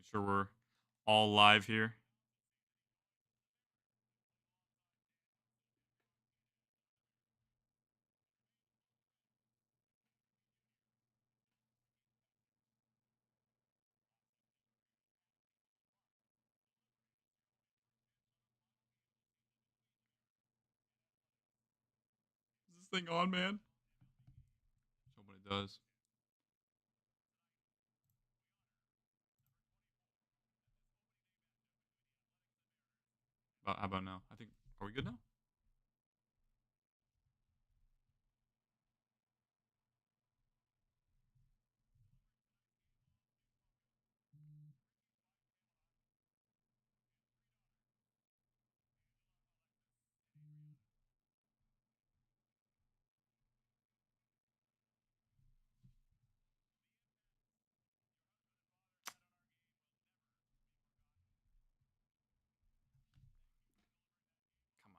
Make sure we're all live here. Is this thing on, man? Show what it does. How about now? I think. Are we good now?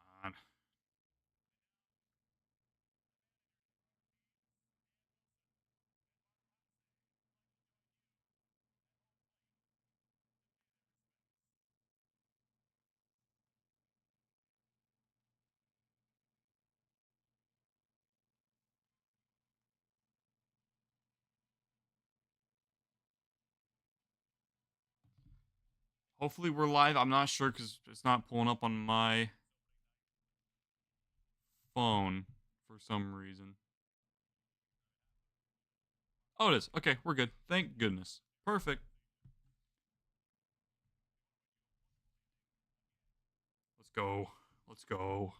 Come on. Hopefully we're live. I'm not sure because it's not pulling up on my phone for some reason. Oh, it is. Okay, we're good. Thank goodness. Perfect. Let's go. Let's go.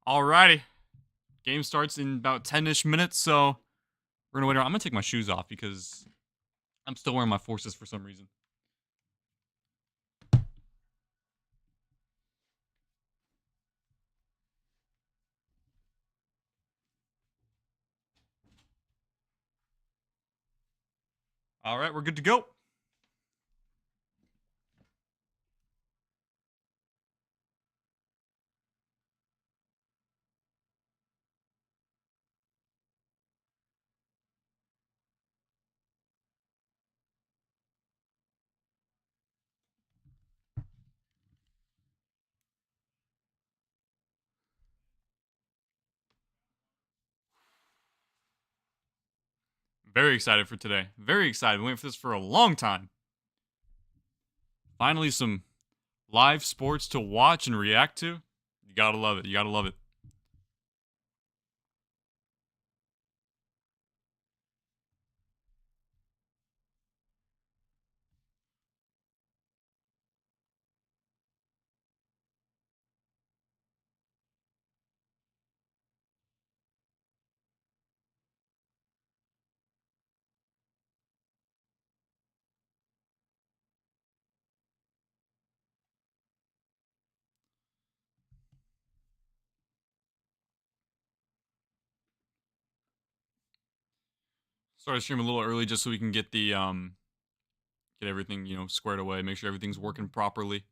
Alrighty. Game starts in about 10-ish minutes, so we're gonna wait around. I'm gonna take my shoes off because I'm still wearing my forces for some reason. All right, we're good to go. Very excited for today. Very excited. We waiting for this for a long time. Finally, some live sports to watch and react to. You gotta love it. You gotta love it. Started streaming a little early just so we can get the get everything squared away. Make sure everything's working properly.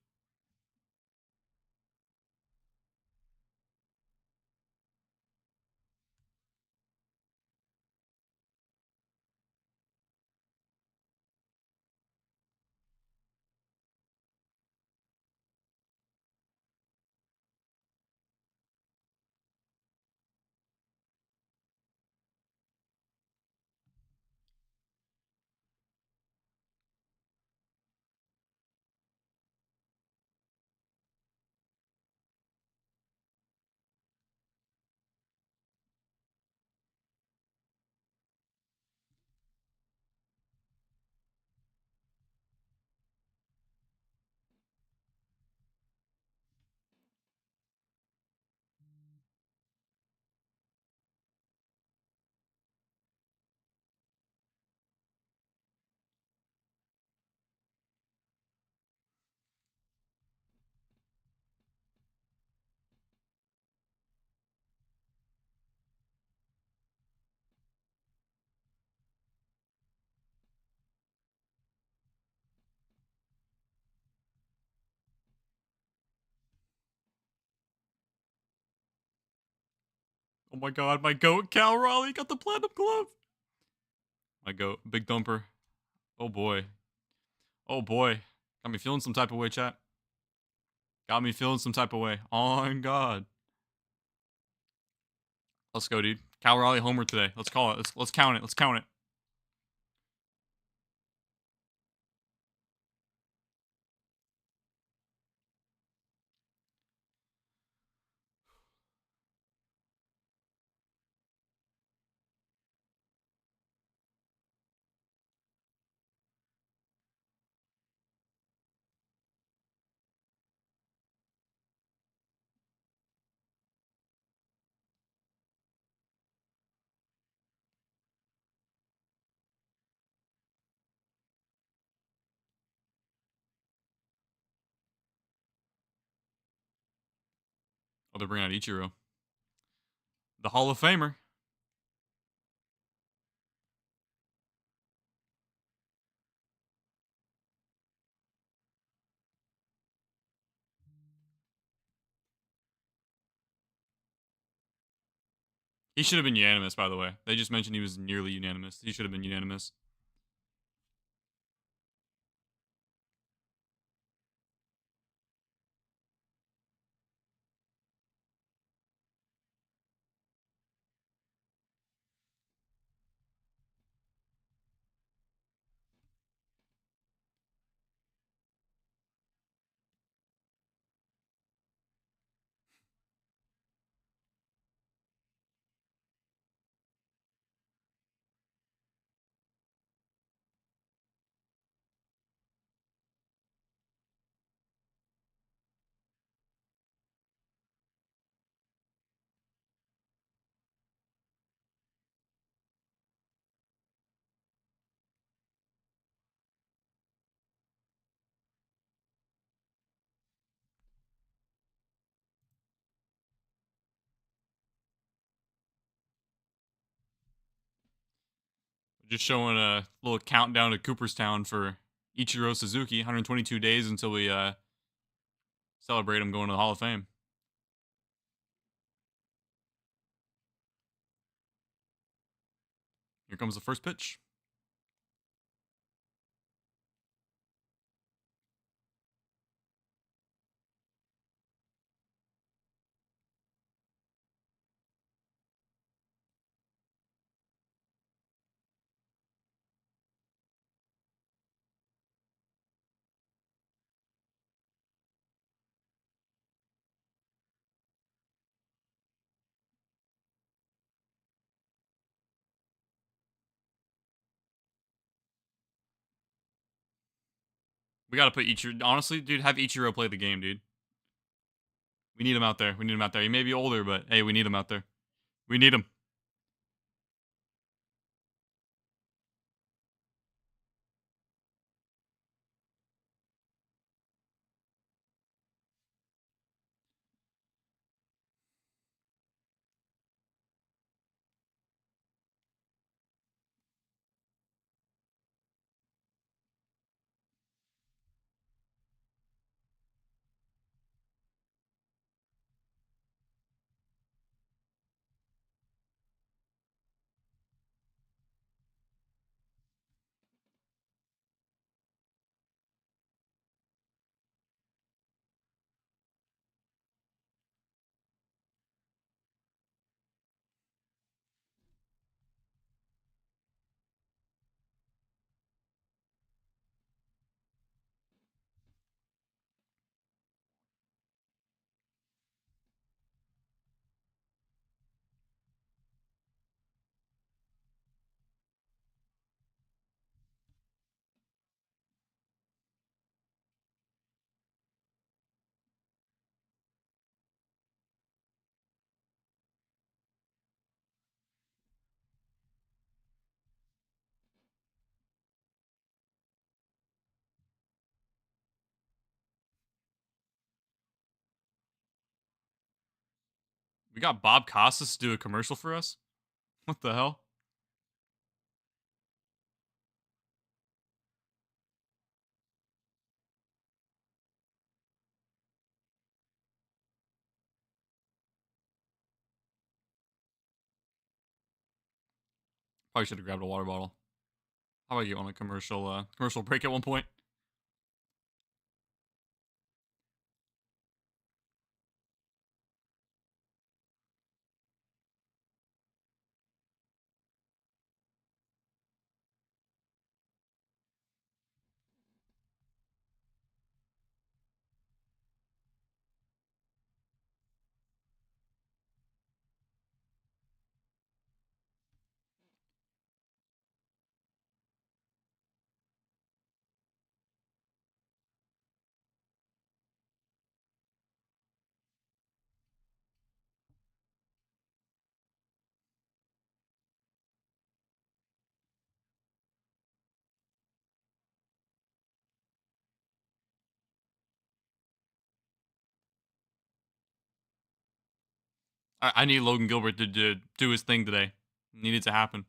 Oh my god, my goat, Cal Raleigh, got the platinum glove. My goat, big thumper. Oh boy. Oh boy. Got me feeling some type of way, chat. Got me feeling some type of way. On God. Let's go, dude. Cal Raleigh homer today. Let's call it. Let's count it. Let's count it. Oh, they're bringing out Ichiro. The Hall of Famer. He should have been unanimous, by the way. They just mentioned he was nearly unanimous. He should have been unanimous. Just showing a little countdown to Cooperstown for Ichiro Suzuki. 122 days until we celebrate him going to the Hall of Fame. Here comes the first pitch. We got to put Ichiro. Honestly, dude, have Ichiro play the game, dude. We need him out there. We need him out there. He may be older, but hey, we need him out there. We need him. We got Bob Costas to do a commercial for us. What the hell? Probably should have grabbed a water bottle. How about you on a commercial break at one point? I need Logan Gilbert to do his thing today. Needed to happen.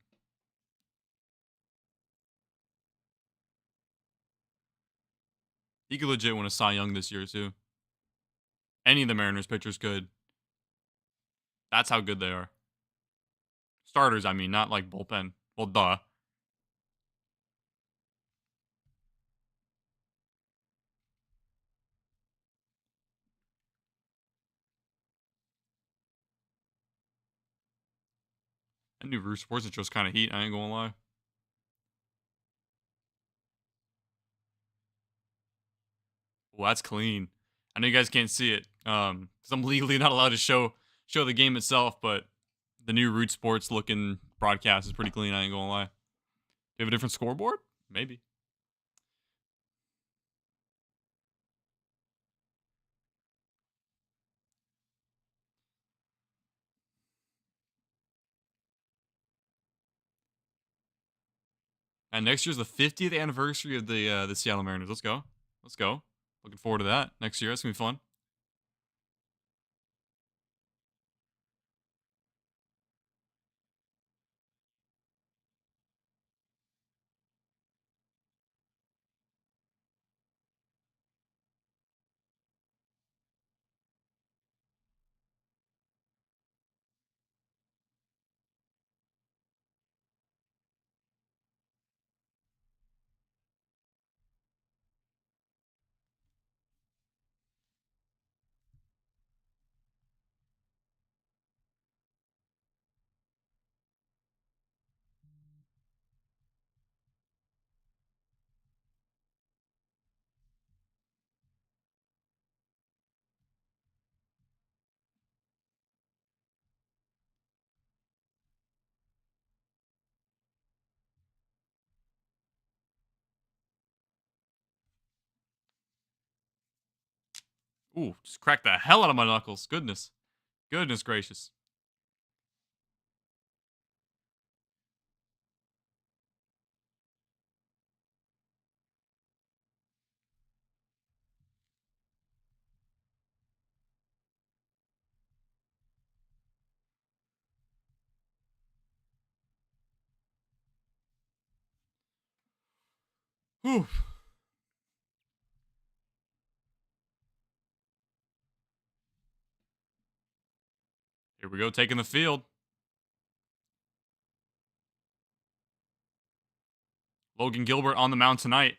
He could legit win a Cy Young this year too. Any of the Mariners pitchers could. That's how good they are. Starters, I mean, not like bullpen. Well, duh. That new Roost Sports shows kind of heat. I ain't gonna lie. Well, that's clean. I know you guys can't see it, because I'm legally not allowed to show the game itself. But the new Root Sports looking broadcast is pretty clean. I ain't gonna lie. Do you have a different scoreboard? Maybe. And next year's the 50th anniversary of the Seattle Mariners. Let's go. Let's go. Looking forward to that next year. That's gonna be fun. Ooh, just cracked the hell out of my knuckles. Goodness gracious. Whew. Here we go, taking the field. Logan Gilbert on the mound tonight.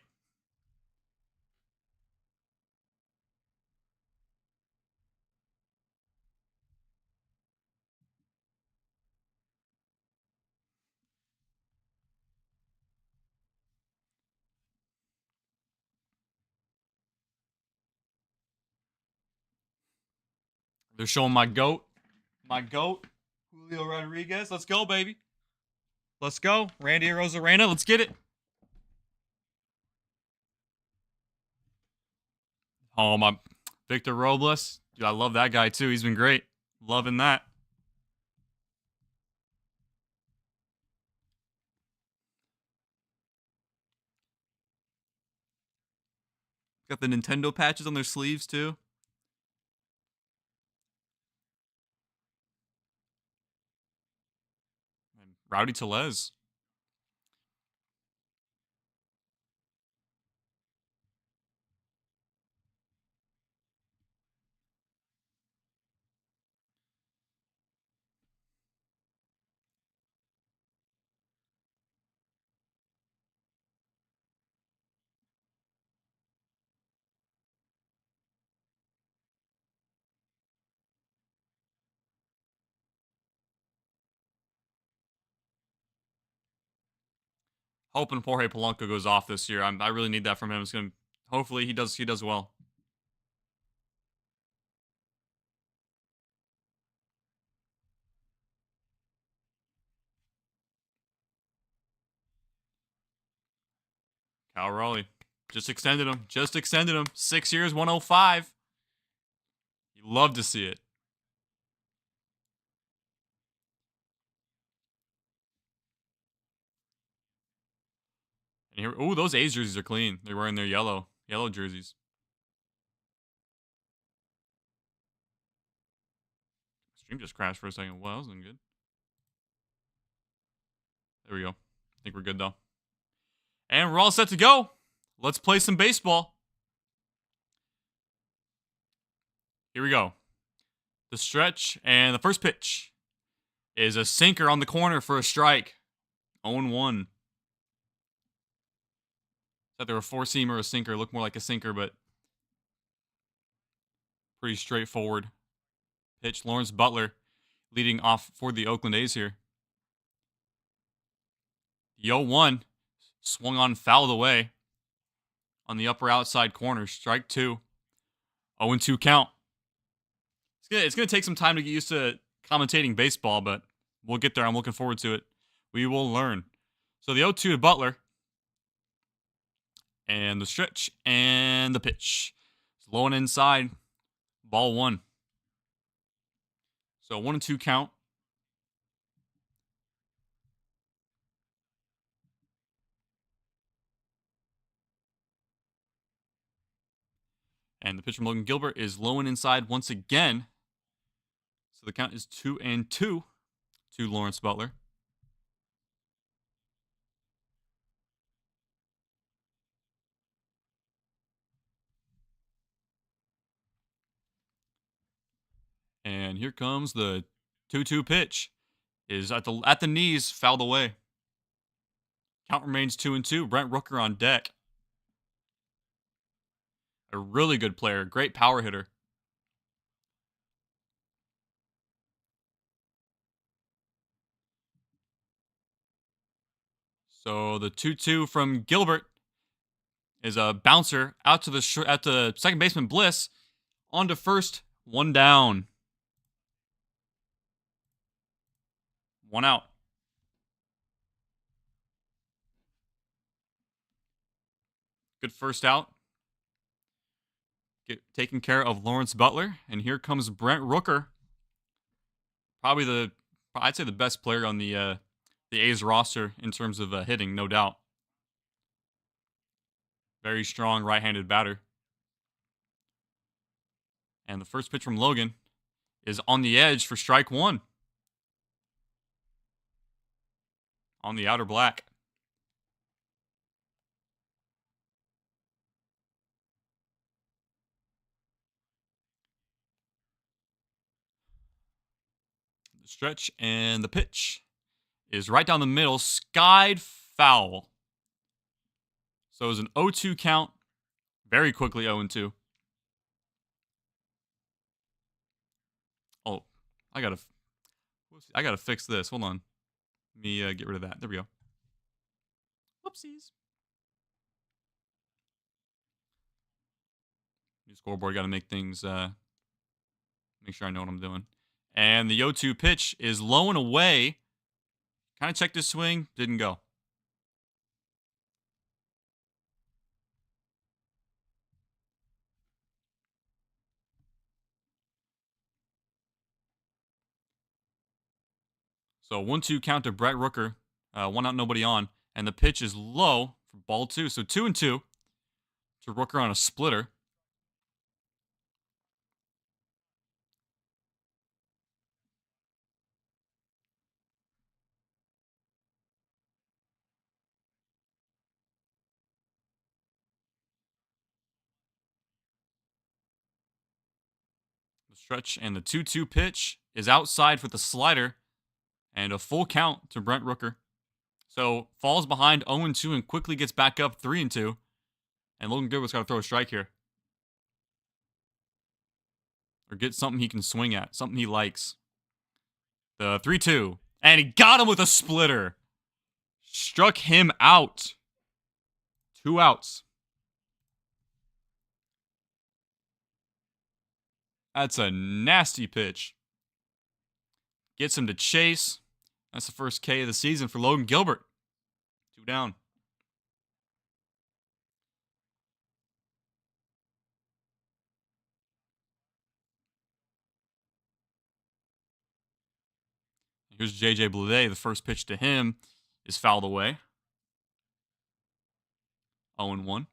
They're showing my goat. Julio Rodriguez. Let's go, baby. Let's go. Randy Rosarena. Let's get it. Oh, my Victor Robles. Dude, I love that guy too. He's been great. Loving that. Got the Nintendo patches on their sleeves too. And Rowdy Telez. Hoping Jorge Polanco goes off this year. I really need that from him. It's gonna. Hopefully he does well. Cal Raleigh. Just extended him. 6 years, 105. You love to see it. And here, ooh, those A's jerseys are clean. They're wearing their yellow jerseys. Stream just crashed for a second. Well, that wasn't good. There we go. I think we're good though. And we're all set to go. Let's play some baseball. Here we go. The stretch and the first pitch is a sinker on the corner for a strike. 0-1. Either a four-seamer or a sinker. Look more like a sinker, but pretty straightforward pitch. Lawrence Butler leading off for the Oakland A's here. The 0-1 swung on, fouled away on the upper outside corner. Strike 2. 0-2 count. It's gonna take some time to get used to commentating baseball, but we'll get there. I'm looking forward to it. We will learn. So the 0-2 to Butler. And the stretch and the pitch. It's low and inside. Ball 1. So 1-2 count. And the pitch from Logan Gilbert is low and inside once again. So the count is 2-2 to Lawrence Butler. And here comes the 2-2 pitch. Is at the knees, fouled away. Count remains 2-2. Brent Rooker on deck. A really good player, great power hitter. So the 2-2 from Gilbert is a bouncer out to the second baseman Bliss, on to first, 1 down. 1 out. Good first out. Taking care of Lawrence Butler. And here comes Brent Rooker. Probably I'd say the best player on the A's roster in terms of hitting, no doubt. Very strong right-handed batter. And the first pitch from Logan is on the edge for strike 1. On the outer black. The stretch and the pitch is right down the middle, skied foul. So it was an 0-2 count, very quickly 0-2. Oh, I gotta fix this. Hold on. Let me get rid of that. There we go. Whoopsies. New scoreboard. Got to make things. Make sure I know what I'm doing. And the 0-2 pitch is low and away. Kind of checked his swing. Didn't go. So 1-2 count to Brett Rooker. 1 out, nobody on. And the pitch is low for ball 2. So 2-2 to Rooker on a splitter. The stretch and the 2-2 pitch is outside with the slider. And a full count to Brent Rooker. So falls behind 0-2 and quickly gets back up 3-2. And Logan Gilbert's got to throw a strike here. Or get something he can swing at. Something he likes. The 3-2. And he got him with a splitter. Struck him out. 2 outs. That's a nasty pitch. Gets him to chase. That's the first K of the season for Logan Gilbert. 2 down. Here's JJ Bleday. The first pitch to him is fouled away. 0-1.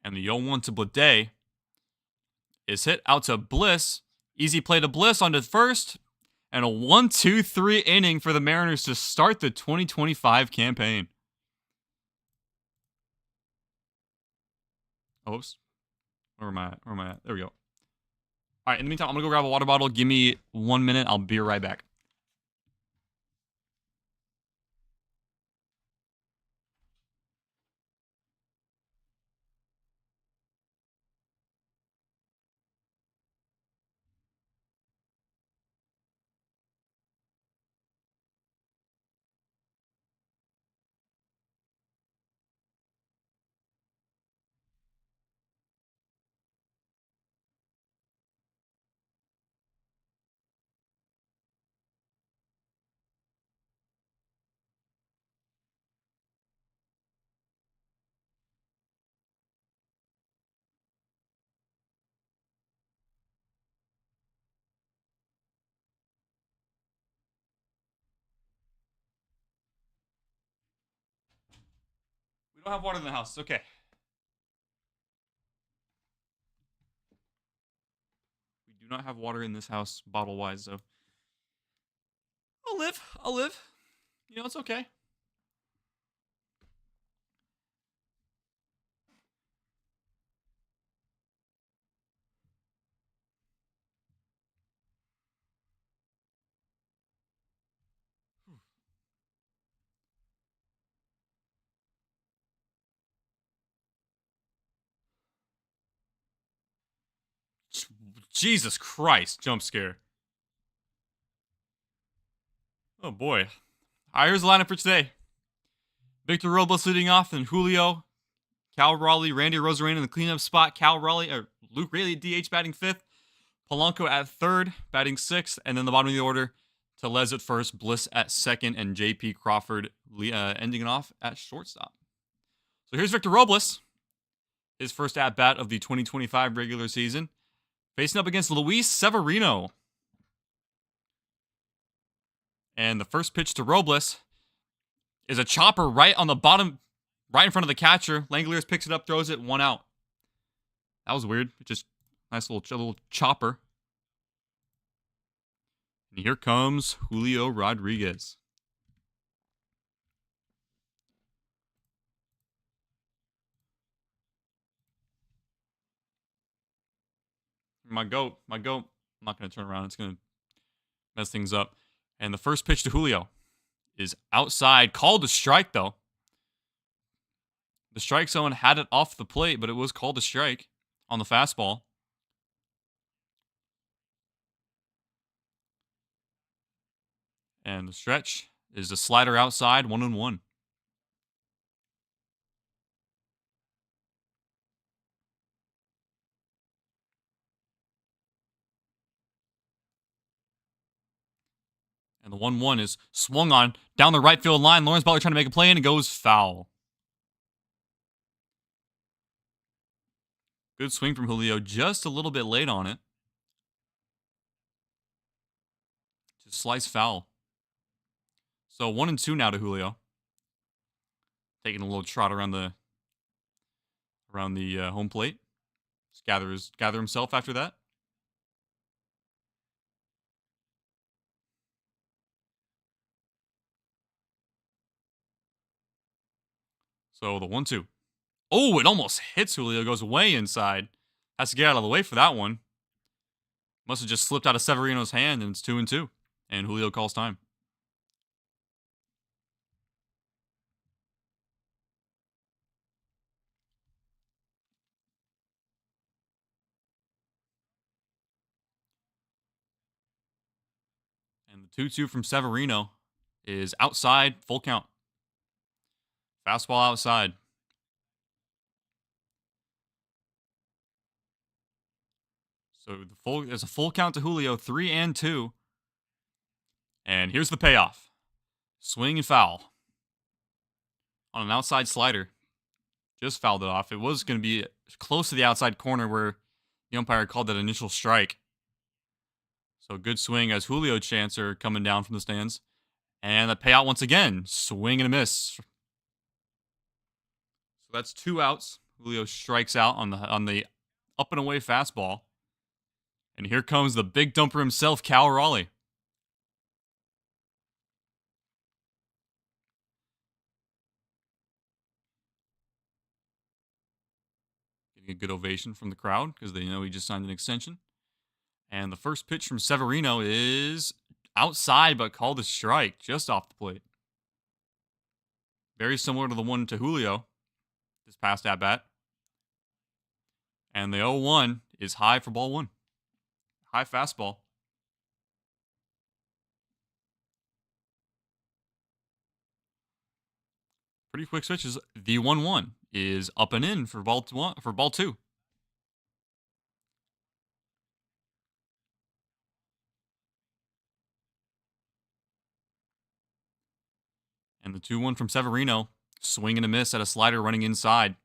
And the 0-1 to Bleday is hit out to Bliss. Easy play to Bliss onto first. And a 1-2-3 inning for the Mariners to start the 2025 campaign. Oops. Where am I at? There we go. All right, in the meantime, I'm going to go grab a water bottle. Give me 1 minute. I'll be right back. We don't have water in the house. Okay. We do not have water in this house, bottle-wise, though. I'll live. You know, it's okay. Jesus Christ, jump scare. Oh boy. All right, here's the lineup for today. Victor Robles leading off, then Julio, Cal Raleigh, Randy Rosarena in the cleanup spot, Luke Raley at DH batting 5th, Polanco at 3rd, batting 6th, and then the bottom of the order, Tellez at 1st, Bliss at 2nd, and JP Crawford ending it off at shortstop. So here's Victor Robles, his first at-bat of the 2025 regular season, facing up against Luis Severino. And the first pitch to Robles is a chopper right on the bottom, right in front of the catcher. Langoliers picks it up, throws it, 1 out. That was weird. Just nice little chopper. And here comes Julio Rodriguez. My goat. I'm not going to turn around. It's going to mess things up. And the first pitch to Julio is outside. Called a strike, though. The strike zone had it off the plate, but it was called a strike on the fastball. And the stretch is a slider outside, 1-1. And the 1-1 is swung on down the right field line. Lawrence Butler trying to make a play, and it goes foul. Good swing from Julio, just a little bit late on it. Just slice foul. So 1-2 now to Julio. Taking a little trot around the home plate. Just gather himself after that. So the 1-2. Oh, it almost hits Julio. Goes way inside. Has to get out of the way for that one. Must have just slipped out of Severino's hand, and it's 2-2. And Julio calls time. And the 2-2 from Severino is outside, full count. Fastball outside. So there's a full count to Julio, 3-2. And here's the payoff. Swing and foul. On an outside slider. Just fouled it off. It was going to be close to the outside corner where the umpire called that initial strike. So good swing as Julio Chancer coming down from the stands. And the payout once again. Swing and a miss. So that's 2 outs. Julio strikes out on the up and away fastball. And here comes the big dumper himself, Cal Raleigh. Getting a good ovation from the crowd because they know he just signed an extension. And the first pitch from Severino is outside but called a strike just off the plate. Very similar to the one to Julio this past at bat. And the 0-1 is high for ball 1. High fastball. Pretty quick switches. The 1-1 is up and in for ball 2. And the 2-1 from Severino. Swing and a miss at a slider running inside.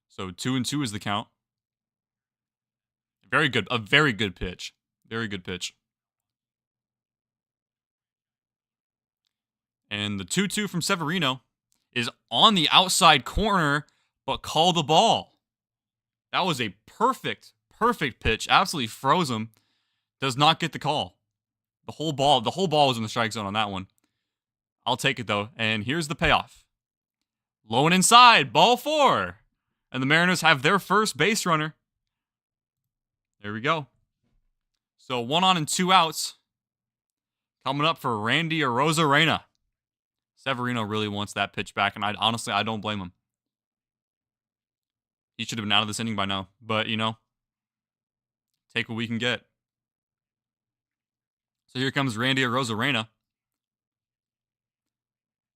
So 2-2 is the count. Very good. A very good pitch. Very good pitch. And the 2-2 from Severino is on the outside corner, but call the ball. That was a perfect pitch. Absolutely froze him. Does not get the call. The whole ball was in the strike zone on that one. I'll take it though. And here's the payoff. Low and inside, ball 4. And the Mariners have their first base runner. There we go. So 1 on and 2 outs. Coming up for Randy Arozarena. Severino really wants that pitch back, and I don't blame him. He should have been out of this inning by now. But, take what we can get. So here comes Randy Arozarena.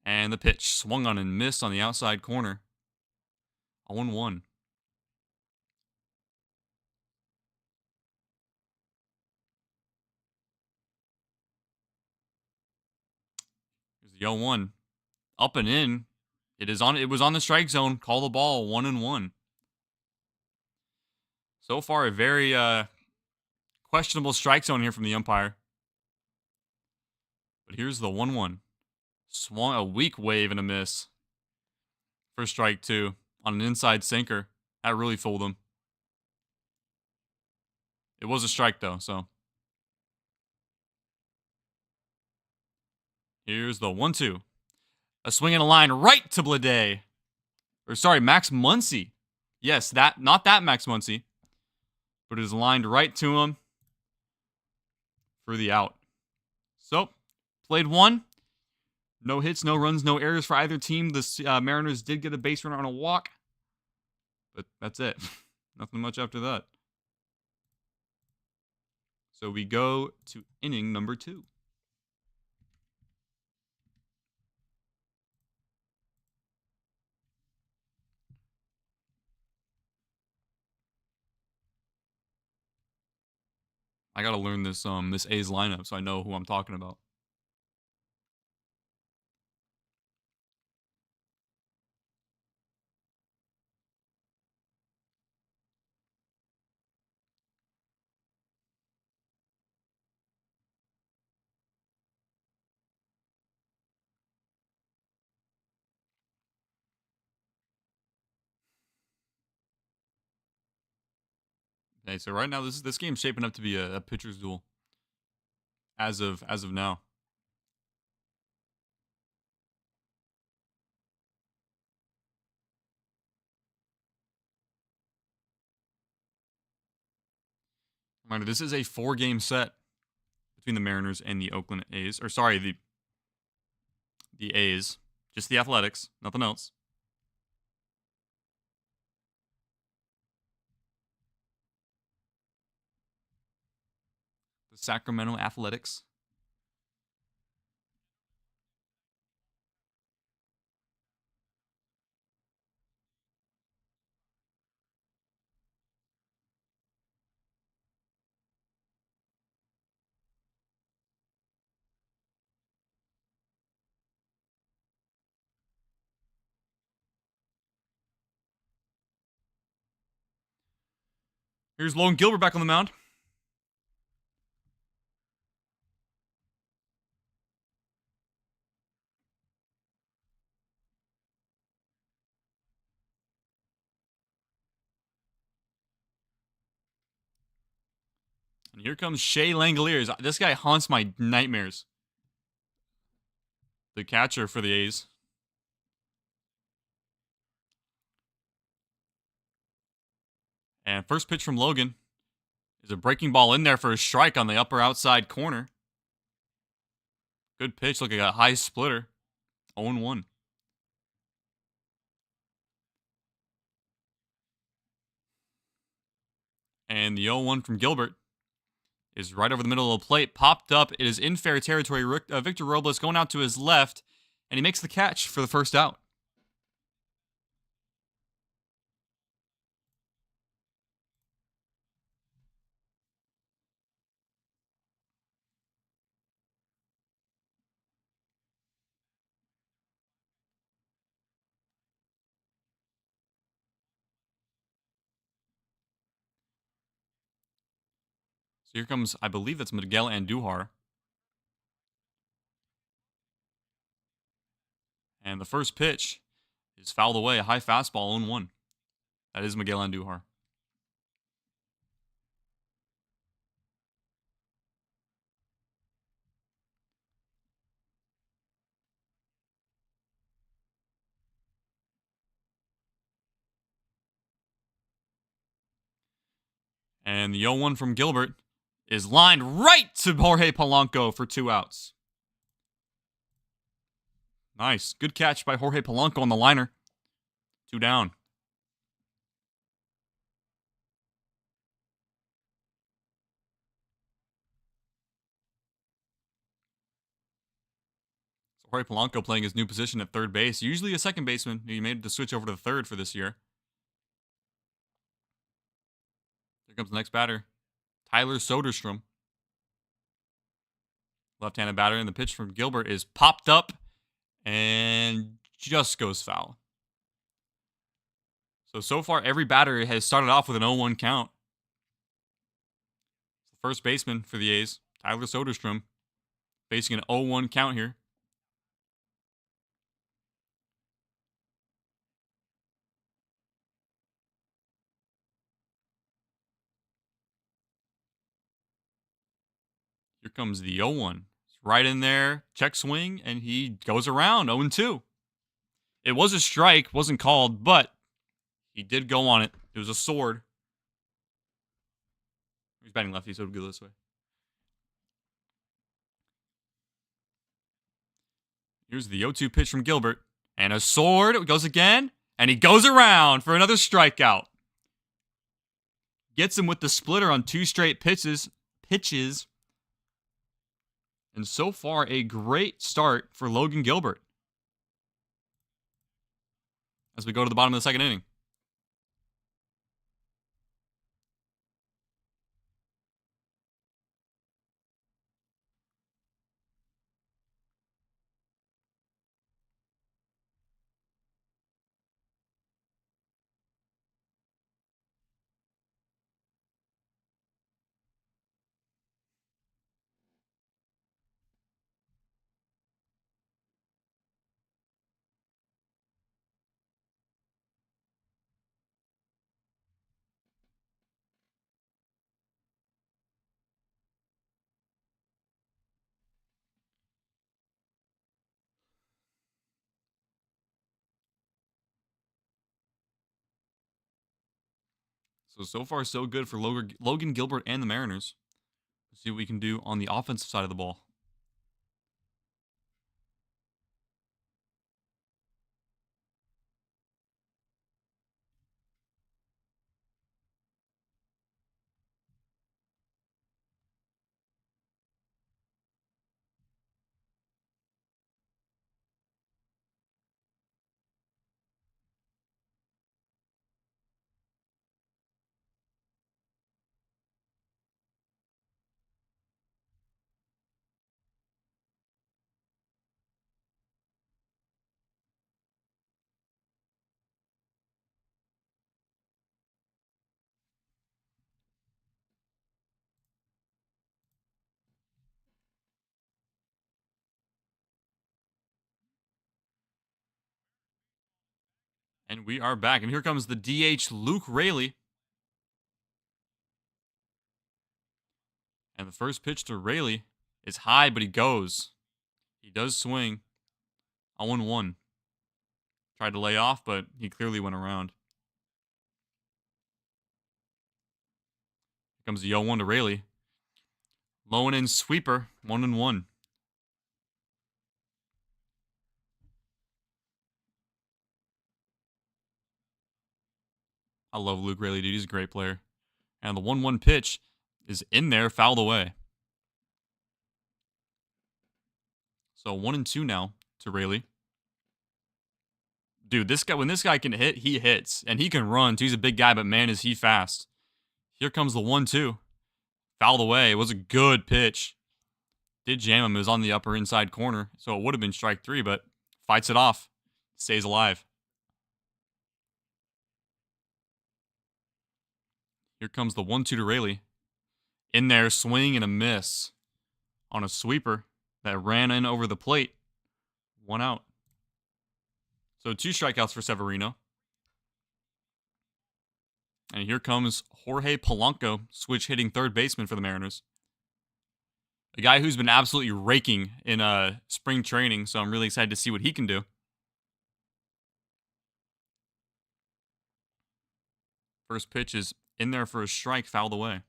And the pitch swung on and missed on the outside corner. 0-1. Here's the 0-1. Up and in. It was on the strike zone. Call the ball. 1-1. So far, a very questionable strike zone here from the umpire. But here's the 1-1. Swung a weak wave and a miss. For strike 2 on an inside sinker. That really fooled him. It was a strike though, so. Here's the 1-2. A swing and a line right to Blade. Max Muncy. Yes, not that Max Muncy. But it is lined right to him for the out. So, played 1. No hits, no runs, no errors for either team. The Mariners did get a base runner on a walk. But that's it. Nothing much after that. So we go to inning number 2. I gotta learn this A's lineup so I know who I'm talking about. Okay, so right now this game's shaping up to be a pitcher's duel. As of now. Reminder, this is a 4-game set between the Mariners and the Oakland A's. Or sorry, the A's. Just the Athletics, nothing else. The Sacramento Athletics. Here's Logan Gilbert back on the mound. And here comes Shea Langoliers. This guy haunts my nightmares. The catcher for the A's. And first pitch from Logan is a breaking ball in there for a strike on the upper outside corner. Good pitch, looking like a high splitter. 0-1. And the 0-1 from Gilbert is right over the middle of the plate. Popped up. It is in fair territory. Victor Robles going out to his left, and he makes the catch for the first out. So here comes, I believe that's Miguel Andujar. And the first pitch is fouled away. A high fastball, 0-1. That is Miguel Andujar. And the 0-1 from Gilbert is lined right to Jorge Polanco for 2 outs. Nice. Good catch by Jorge Polanco on the liner. 2 down. So Jorge Polanco playing his new position at third base. Usually a second baseman. He made the switch over to third for this year. Here comes the next batter. Tyler Soderstrom. Left-handed batter, and the pitch from Gilbert is popped up and just goes foul. So far, every batter has started off with an 0-1 count. First baseman for the A's, Tyler Soderstrom, facing an 0-1 count here. Here comes the 0-1. Right in there, check swing, and he goes around 0-2. It was a strike, wasn't called, but he did go on it. It was a sword. He's batting lefty, so it'll go this way. Here's the 0-2 pitch from Gilbert. And a sword. It goes again. And he goes around for another strikeout. Gets him with the splitter on 2 straight pitches. And so far, a great start for Logan Gilbert. As we go to the bottom of the second inning. So far, so good for Logan Gilbert and the Mariners. Let's see what we can do on the offensive side of the ball. And we are back. And here comes the DH, Luke Raley. And the first pitch to Raley is high, but he goes. He does swing. 0-1. Tried to lay off, but he clearly went around. Here comes the 0-1 to Raley. Low and in sweeper, 1-1. I love Luke Raley, dude. He's a great player. And the 1-1 pitch is in there, fouled away. So 1-2 now to Raley. Dude, this guy, when this guy can hit, he hits. And he can run, too. He's a big guy, but man, is he fast. Here comes the 1-2. Fouled away. It was a good pitch. Did jam him. It was on the upper inside corner. So it would have been strike 3, but fights it off. Stays alive. Here comes the 1-2 to Raley. In there, swing and a miss on a sweeper that ran in over the plate. 1 out. So 2 strikeouts for Severino. And here comes Jorge Polanco, switch hitting third baseman for the Mariners. A guy who's been absolutely raking in spring training, so I'm really excited to see what he can do. First pitch is in there for a strike, fouled away.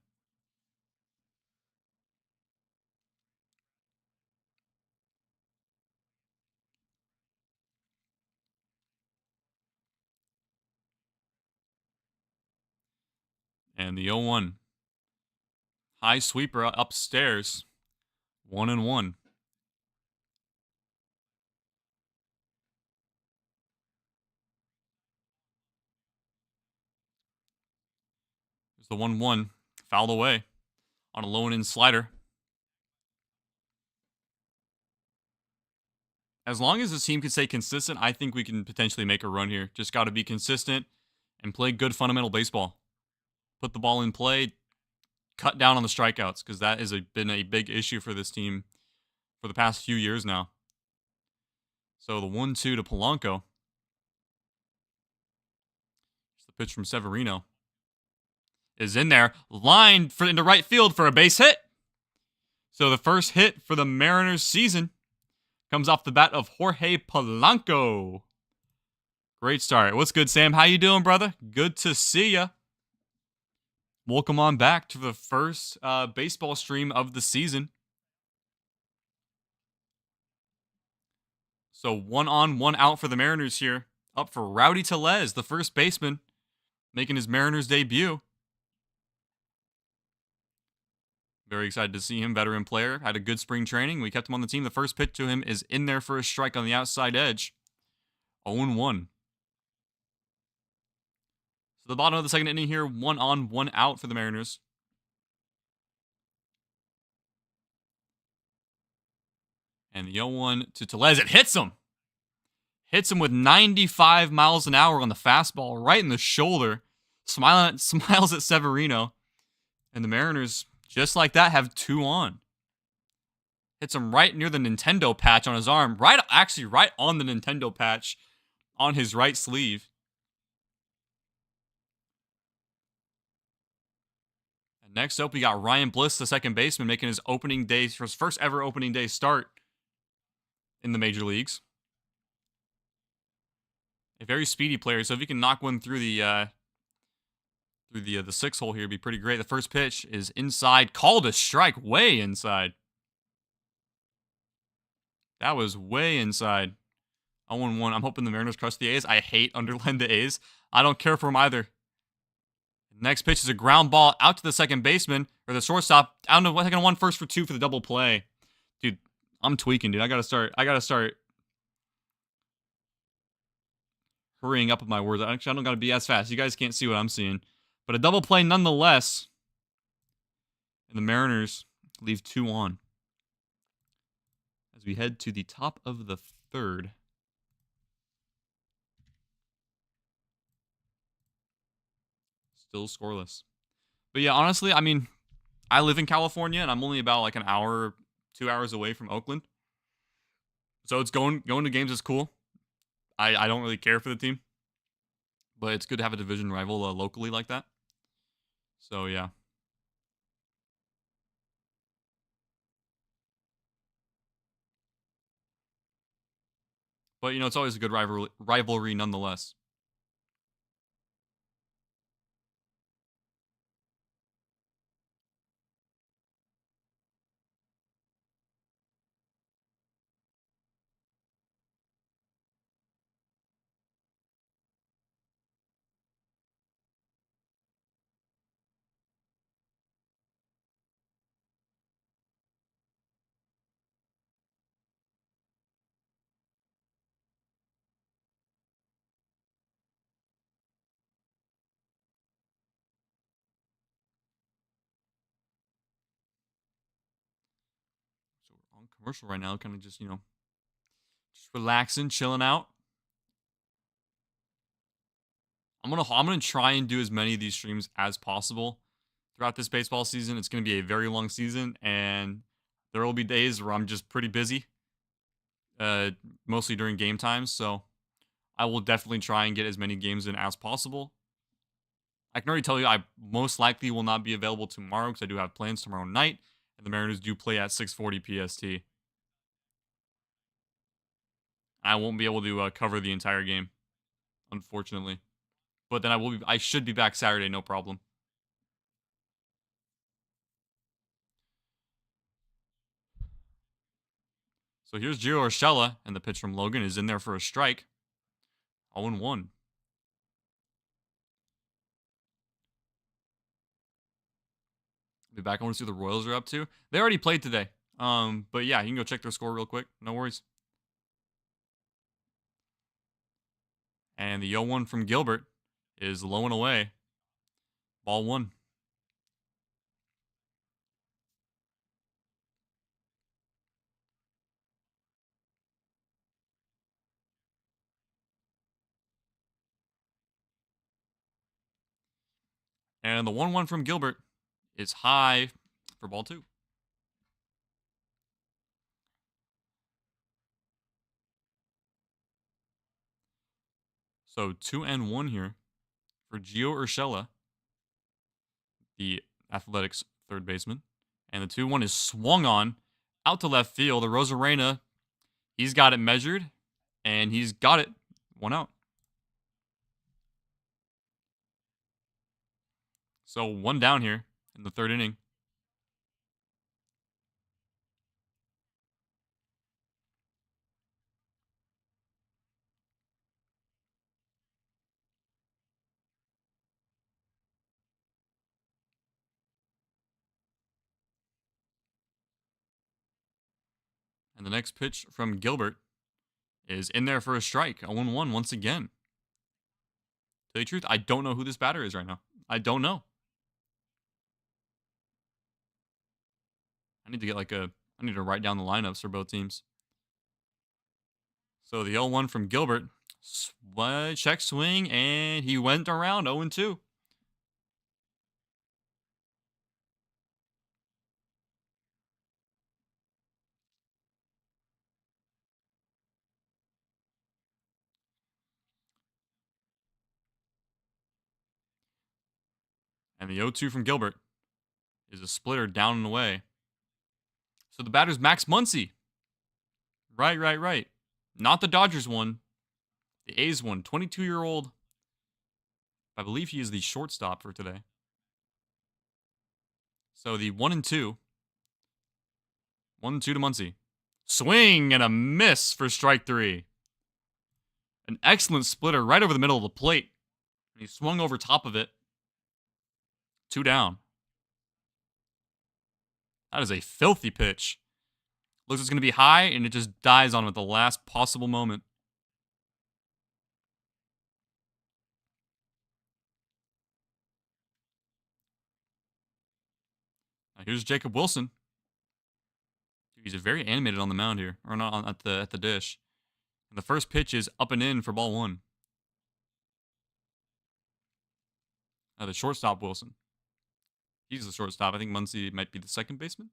And the 0-1. High sweeper upstairs. 1-1. There's the 1-1. Fouled away on a low and in slider. As long as this team can stay consistent, I think we can potentially make a run here. Just got to be consistent and play good fundamental baseball. Put the ball in play, cut down on the strikeouts, because that has been a big issue for this team for the past few years now. So the 1-2 to Polanco. It's the pitch from Severino. Is in there, lined into right field for a base hit. So the first hit for the Mariners season comes off the bat of Jorge Polanco. Great start. What's good, Sam? How you doing, brother? Good to see ya. Welcome on back to the first baseball stream of the season. So 1 on, 1 out for the Mariners here. Up for Rowdy Tellez, the first baseman, making his Mariners debut. Very excited to see him, veteran player. Had a good spring training. We kept him on the team. The first pitch to him is in there for a strike on the outside edge. 0-1. So the bottom of the second inning here, 1 on, 1 out for the Mariners. And the 0-1 to Tellez. It hits him. Hits him with 95 miles an hour on the fastball, right in the shoulder. Smiles at Severino. And the Mariners, just like that, have 2 on. Hits him right near the Nintendo patch on his arm. Right on the Nintendo patch on his right sleeve. And next up, we got Ryan Bliss, the second baseman, making his first ever opening day start in the major leagues. A very speedy player, so if he can knock one through the through the 6 hole here would be pretty great. The first pitch is inside, called a strike, way inside. That was way inside. 0-1. I'm hoping the Mariners crush the A's. I hate underline the A's. I don't care for them either. Next pitch is a ground ball out to the second baseman, or the shortstop. I don't know what they're going to 1 for 2 for the double play. Dude, I'm tweaking, dude. I got to start hurrying up with my words. Actually, I don't got to be as fast. You guys can't see what I'm seeing. But a double play nonetheless. And the Mariners leave 2 on. As we head to the top of the 3rd. Still scoreless. But yeah, honestly, I mean, I live in California, and I'm only about like an hour, 2 hours away from Oakland. So it's going to games is cool. I don't really care for the team. But it's good to have a division rival locally like that. So, yeah. But, you know, it's always a good rivalry nonetheless. So we're on commercial right now, kind of just, you know, just relaxing, chilling out. I'm gonna try and do as many of these streams as possible throughout this baseball season. It's gonna be a very long season, and there will be days where I'm just pretty busy, mostly during game times. So I will definitely try and get as many games in as possible. I can already tell you I most likely will not be available tomorrow because I do have plans tomorrow night, and the Mariners do play at 6:40 PST. I won't be able to cover the entire game, unfortunately. But then I should be back Saturday, no problem. So here's Gio Urshela, and the pitch from Logan is in there for a strike. 0-1. Be back. I want to see what the Royals are up to. They already played today. But yeah, you can go check their score real quick. No worries. And the 0-1 from Gilbert is low and away. Ball 1. And the 1-1 from Gilbert is high for ball 2. So 2-1 here for Gio Urshela, the Athletics third baseman. And the 2-1 is swung on out to left field. The Rosarena, he's got it measured, and he's got it. 1 out. So 1 down here in the 3rd inning. And the next pitch from Gilbert is in there for a strike. 0-1 once again. To tell you the truth, I don't know who this batter is right now. I don't know. I need to write down the lineups for both teams. So the 0-1 from Gilbert. Check swing, and he went around 0-2. And the 0-2 from Gilbert is a splitter down and away. So the batter's Max Muncy. Right. Not the Dodgers one. The A's one. 22-year-old I believe he is the shortstop for today. So the 1-2. 1-2 to Muncie. Swing and a miss for strike 3. An excellent splitter right over the middle of the plate. And he swung over top of it. 2 down. That is a filthy pitch. Looks like it's going to be high, and it just dies on him at the last possible moment. Now here's Jacob Wilson. He's very animated on the mound here, or not on, at the dish. And the first pitch is up and in for ball 1. The shortstop Wilson. He's the shortstop. I think Muncie might be the second baseman.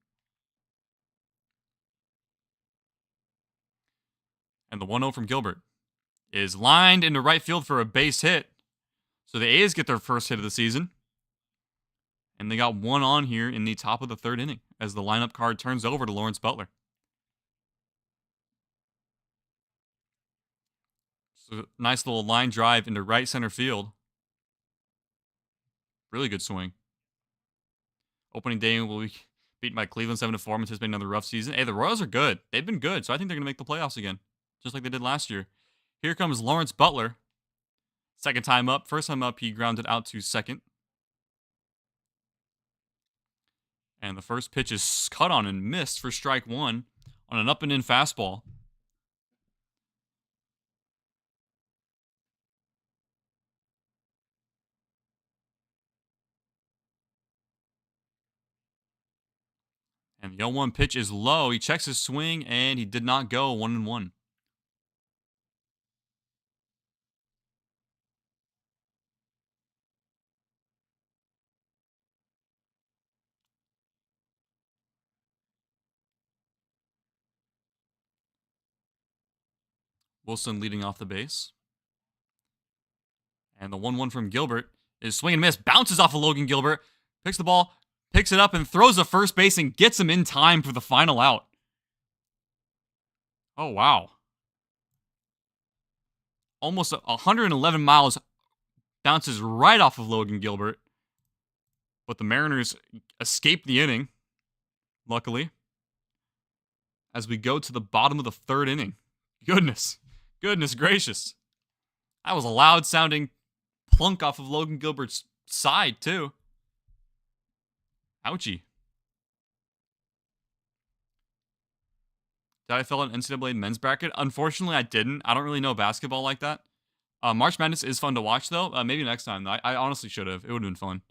And the 1-0 from Gilbert is lined into right field for a base hit. So the A's get their first hit of the season. And they got one on here in the top of the 3rd inning as the lineup card turns over to Lawrence Butler. So nice little line drive into right center field. Really good swing. Opening day will be beaten by Cleveland 7-4. I'm anticipating another rough season. Hey, the Royals are good. They've been good, so I think they're going to make the playoffs again, just like they did last year. Here comes Lawrence Butler. Second time up. First time up, he grounded out to second. And the first pitch is cut on and missed for strike 1 on an up and in fastball. And the 0-1 pitch is low. He checks his swing, and he did not go 1-1. Wilson leading off the base. And the 1-1 from Gilbert is swing and miss. Bounces off of Logan Gilbert. Picks the ball, picks it up, and throws to first base and gets him in time for the final out. Oh, wow. Almost 111 miles bounces right off of Logan Gilbert. But the Mariners escape the inning, luckily, as we go to the bottom of the 3rd inning. Goodness gracious. That was a loud sounding plunk off of Logan Gilbert's side, too. Ouchie. Did I fill out an NCAA men's bracket? Unfortunately, I didn't. I don't really know basketball like that. March Madness is fun to watch, though. Maybe next time. I honestly should have. It would have been fun.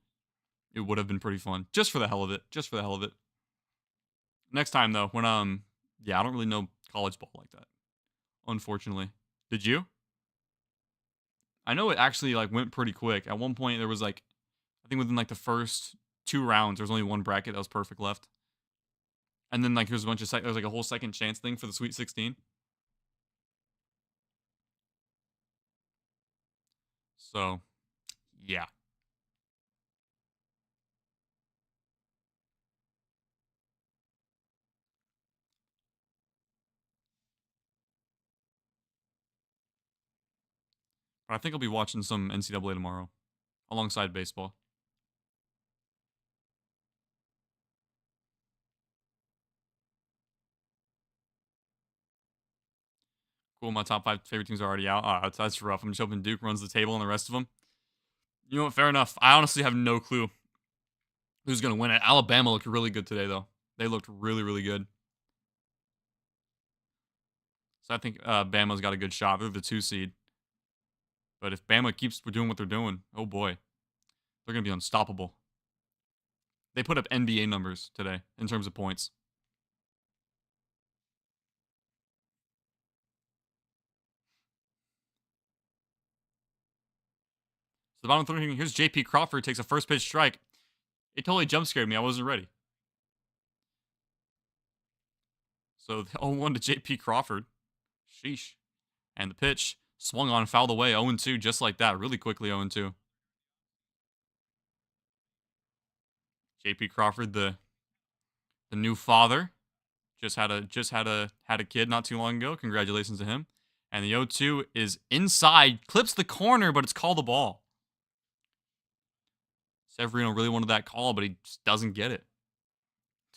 It would have been pretty fun. Just for the hell of it. Next time, though, when, yeah, I don't really know college ball like that. Unfortunately. Did you? I know it actually, went pretty quick. At one point, there was, I think within, the first 2 rounds, there was only one bracket that was perfect left. And then, there's a bunch of, there's, a whole second chance thing for the Sweet 16. So, yeah. But I think I'll be watching some NCAA tomorrow, alongside baseball. Cool, my top 5 favorite teams are already out. That's rough. I'm just hoping Duke runs the table and the rest of them. You know what? Fair enough. I honestly have no clue who's going to win it. Alabama looked really good today, though. They looked really, really good. So I think Bama's got a good shot. They're the 2 seed. But if Bama keeps doing what they're doing, oh boy, they're going to be unstoppable. They put up NBA numbers today in terms of points. So the bottom 3 inning, here's J.P. Crawford, takes a first pitch strike. It totally jump scared me. I wasn't ready. So the 0-1 to J.P. Crawford. Sheesh. And the pitch swung on, fouled away, 0-2, just like that. Really quickly 0-2. J.P. Crawford, the new father, just had a kid not too long ago. Congratulations to him. And the 0-2 is inside, clips the corner, but it's called a ball. Severino really wanted that call, but he just doesn't get it.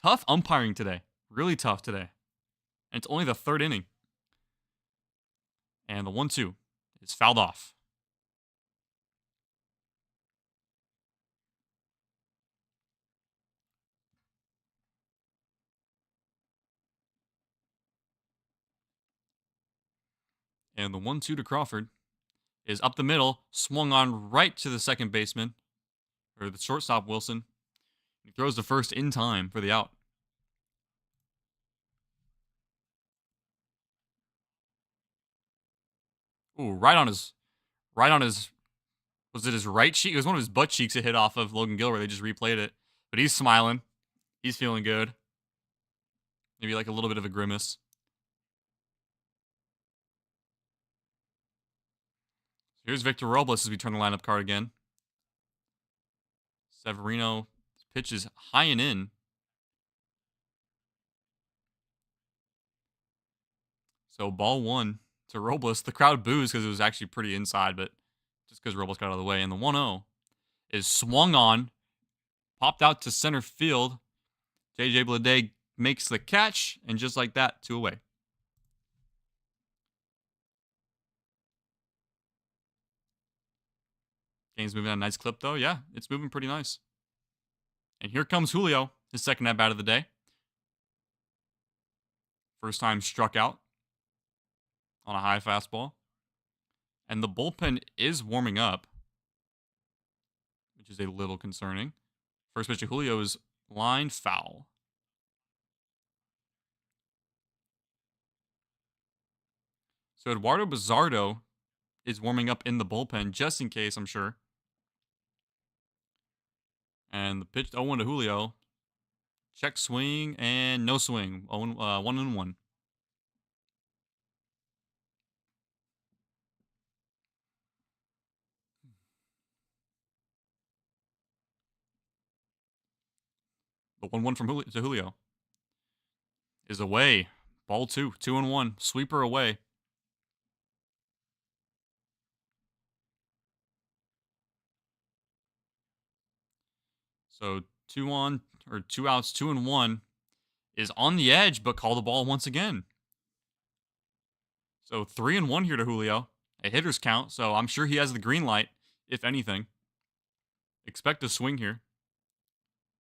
Tough umpiring today. Really tough today. And it's only the third inning. And the 1-2 is fouled off. And the 1-2 to Crawford is up the middle, swung on right to the second baseman, or the shortstop, Wilson. He throws the first in time for the out. Ooh, right on his, was it his right cheek? It was one of his butt cheeks it hit off of Logan Gilbert. They just replayed it. But he's smiling. He's feeling good. Maybe like a little bit of a grimace. Here's Victor Robles as we turn the lineup card again. Severino pitches high and in. So ball 1 to Robles. The crowd boos because it was actually pretty inside, but just because Robles got out of the way. And the 1-0 is swung on, popped out to center field. JJ Bleday makes the catch, and just like that, 2 away. Game's moving at a nice clip, though. Yeah, it's moving pretty nice. And here comes Julio, his second at-bat of the day. First time struck out on a high fastball. And the bullpen is warming up, which is a little concerning. First pitch to Julio is line foul. So Eduardo Bizzardo is warming up in the bullpen just in case, I'm sure. And the pitch 0-1 to Julio. Check swing and no swing. 1-1. The 1-1 from Julio is away. Ball 2, 2-1. Sweeper away. So 2 outs, 2-1 is on the edge, but call the ball once again. So 3-1 here to Julio. A hitter's count, so I'm sure he has the green light, if anything. Expect a swing here.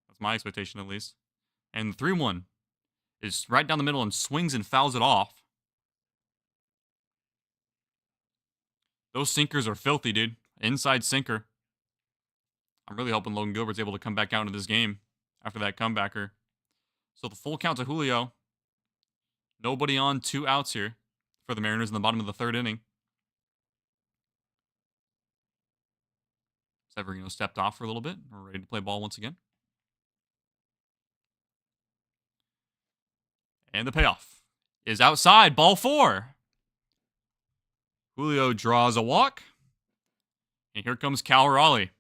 That's my expectation, at least. And the 3-1 is right down the middle and swings and fouls it off. Those sinkers are filthy, dude. Inside sinker. I'm really hoping Logan Gilbert's able to come back out into this game after that comebacker. So the full count to Julio. Nobody on, 2 outs here for the Mariners in the bottom of the third inning. Severino stepped off for a little bit. We're ready to play ball once again. And the payoff is outside. Ball 4. Julio draws a walk. And here comes Cal Raleigh.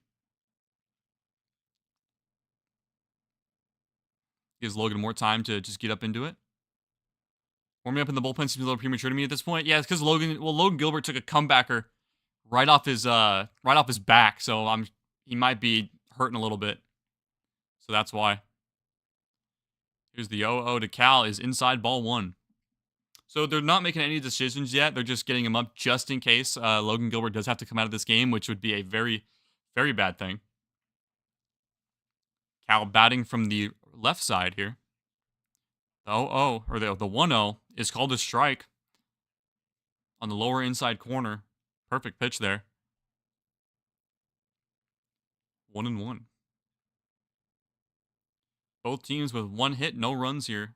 Gives Logan more time to just get up into it. Warming up in the bullpen seems a little premature to me at this point. Yeah, it's because Logan Gilbert took a comebacker right off his back, so he might be hurting a little bit. So that's why. Here's the 0-0 to Cal is inside ball 1. So they're not making any decisions yet. They're just getting him up just in case Logan Gilbert does have to come out of this game, which would be a very, very bad thing. Cal batting from the left side here. The 0-0, or the 1-0 is called a strike on the lower inside corner. Perfect pitch there. 1-1. Both teams with 1 hit, no runs here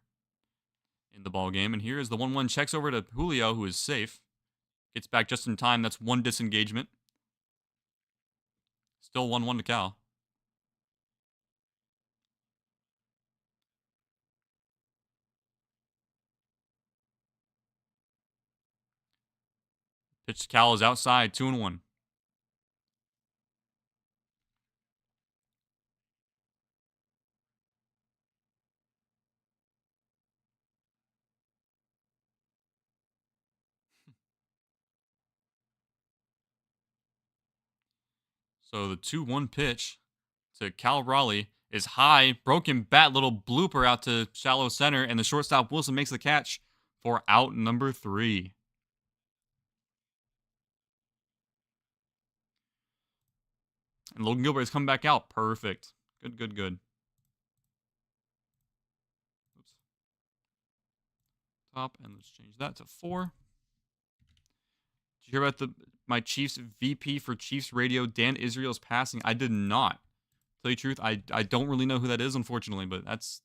in the ball game. And here is the 1-1 checks over to Julio, who is safe. Gets back just in time. That's 1 disengagement. Still 1-1 to Cal. Pitch to Cal is outside, 2-1. So the 2-1 pitch to Cal Raleigh is high. Broken bat, little blooper out to shallow center, and the shortstop Wilson makes the catch for out number 3. And Logan Gilbert has come back out. Perfect. Good, good, good. Oops. Top, and let's change that to 4. Did you hear about my Chiefs VP for Chiefs Radio, Dan Israel's passing? I did not. Tell you the truth, I don't really know who that is, unfortunately, but that's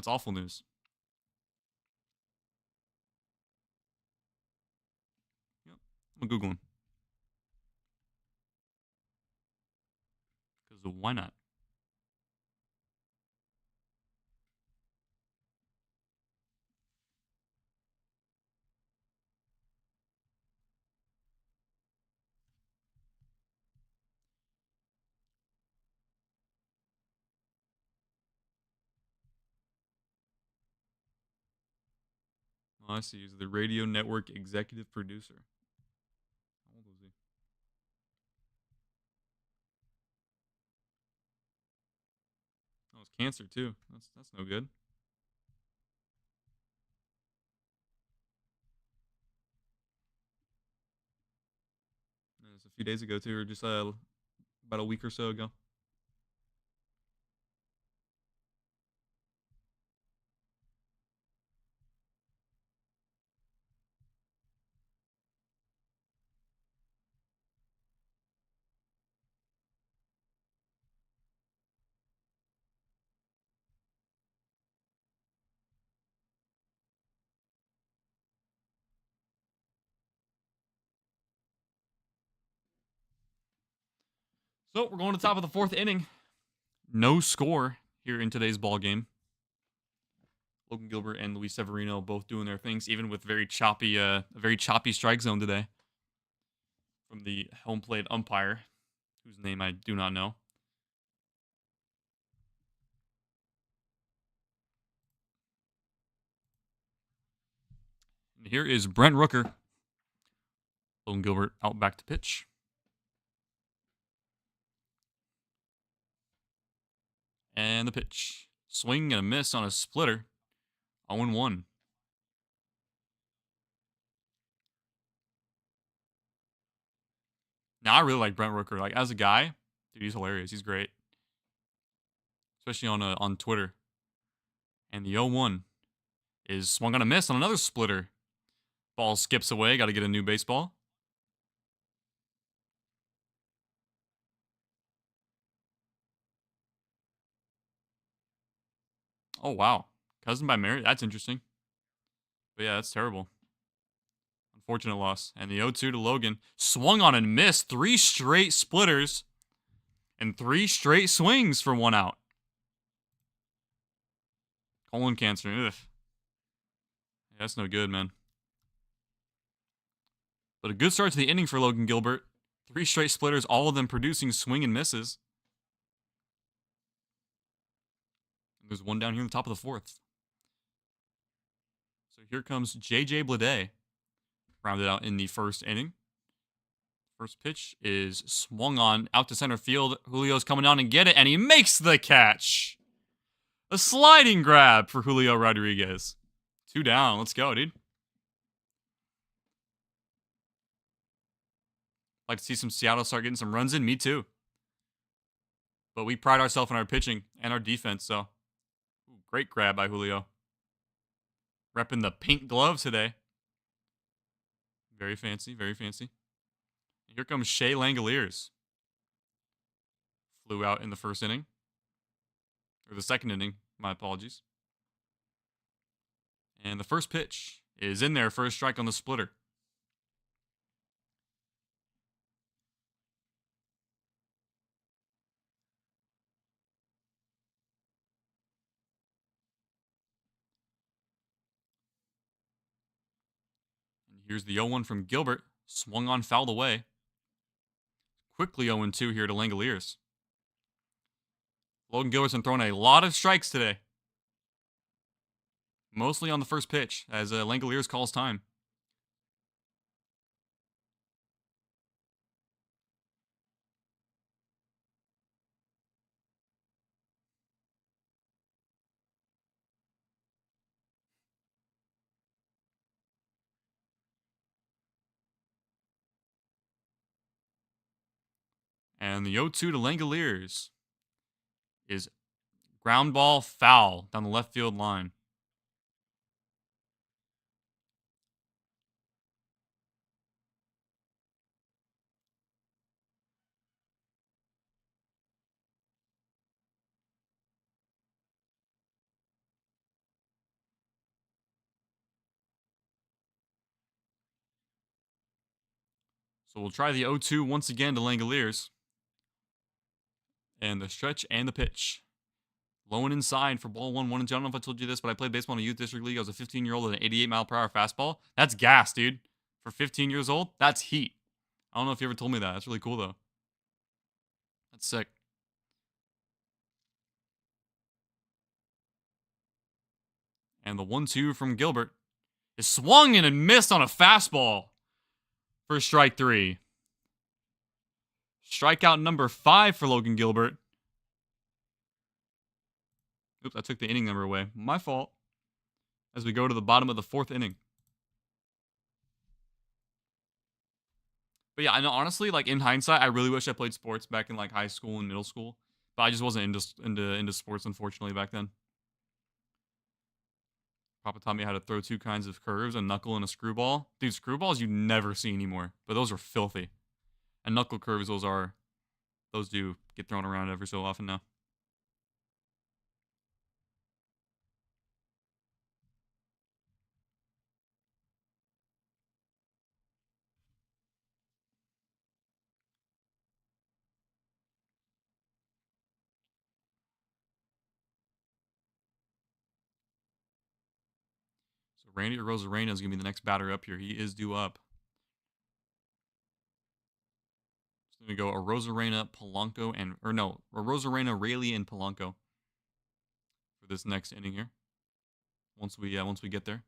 awful news. Yep. I'm gonna Google him. Because why not? Oh, I see. He's the radio network executive producer. How old was he? Oh, it's cancer too. That's no good. And it's a few days ago too, or just about a week or so ago. So we're going to the top of the 4th inning. No score here in today's ball game. Logan Gilbert and Luis Severino both doing their things, even with a very choppy strike zone today from the home plate umpire, whose name I do not know. And here is Brent Rooker. Logan Gilbert out back to pitch. And the pitch. Swing and a miss on a splitter. 0-1. Now, I really like Brent Rooker. Like, as a guy, dude, he's hilarious. He's great. Especially on Twitter. And the 0-1 is swung on a miss on another splitter. Ball skips away. Got to get a new baseball. Oh, wow. Cousin by marriage? That's interesting. But yeah, that's terrible. Unfortunate loss. And the 0-2 to Logan. Swung on and missed. 3 straight splitters. And 3 straight swings for 1 out. Colon cancer. Ugh. Yeah, that's no good, man. But a good start to the inning for Logan Gilbert. 3 straight splitters, all of them producing swing and misses. And there's 1 down here in the top of the 4th. So here comes J.J. Bleday. Rounded out in the 1st inning. First pitch is swung on out to center field. Julio's coming down and get it, and he makes the catch. A sliding grab for Julio Rodriguez. 2 down. Let's go, dude. Like to see some Seattle start getting some runs in. Me too. But we pride ourselves in our pitching and our defense, so great grab by Julio. Repping the pink gloves today. Very fancy, very fancy. Here comes Shea Langoliers. Flew out in the 1st inning. Or the 2nd inning, my apologies. And the first pitch is in there for a strike on the splitter. And here's the 0-1 from Gilbert. Swung on, fouled away. Quickly 0-2 here to Langoliers. Logan Gilbert's been throwing a lot of strikes today. Mostly on the first pitch, as Langoliers calls time. And the 0-2 to Langoliers is ground ball foul down the left field line. So we'll try the 0-2 once again to Langoliers. And the stretch and the pitch. Low and inside for ball 1-1. I don't know if I told you this, but I played baseball in a youth district league. I was a 15-year-old with an 88-mile-per-hour fastball. That's gas, dude. For 15 years old, that's heat. I don't know if you ever told me that. That's really cool, though. That's sick. And the 1-2 from Gilbert is swung in and missed on a fastball for strike 3. Strikeout number 5 for Logan Gilbert. Oops, I took the inning number away. My fault. As we go to the bottom of the 4th inning. But yeah, I know, honestly, like in hindsight, I really wish I played sports back in like high school and middle school. But I just wasn't into sports, unfortunately, back then. Papa taught me how to throw 2 kinds of curves, a knuckle and a screwball. Dude, screwballs you never see anymore. But those are filthy. And knuckle curves, those do get thrown around every so often now. So Randy Rosarena is going to be the next batter up here. He is due up. So going to go a Rosarena, Polanco, a Rosarena, Rayleigh, and Polanco for this next inning here. Once we get there.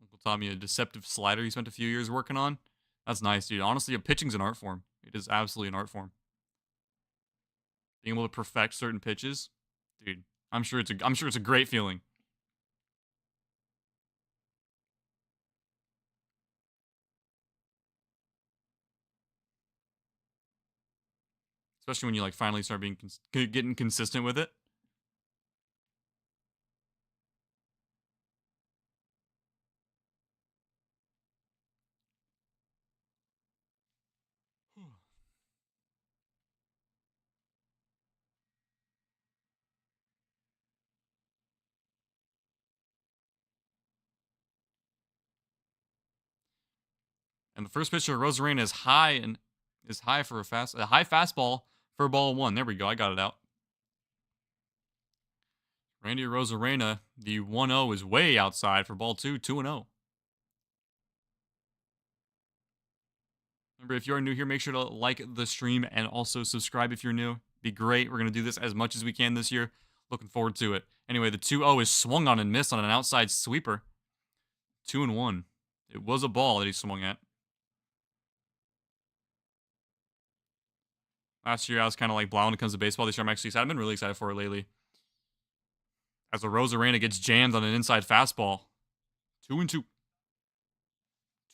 Uncle Tommy, a deceptive slider he spent a few years working on. That's nice, dude. Honestly, pitching's an art form. It is absolutely an art form. Being able to perfect certain pitches, dude. I'm sure it's a great feeling. Especially when you like finally start being getting consistent with it. And the first pitch to Rosarena is high for a high fastball for ball 1. There we go. I got it out. Randy Rosarena, the 1-0 is way outside for ball 2, 2-0. Remember, if you're new here, make sure to like the stream and also subscribe if you're new. Be great. We're going to do this as much as we can this year. Looking forward to it. Anyway, the 2-0 is swung on and missed on an outside sweeper. 2-1. It was a ball that he swung at. Last year, I was kind of like blah when it comes to baseball. This year, I'm actually excited. I've been really excited for it lately. As the Rosarena gets jammed on an inside fastball. 2-2.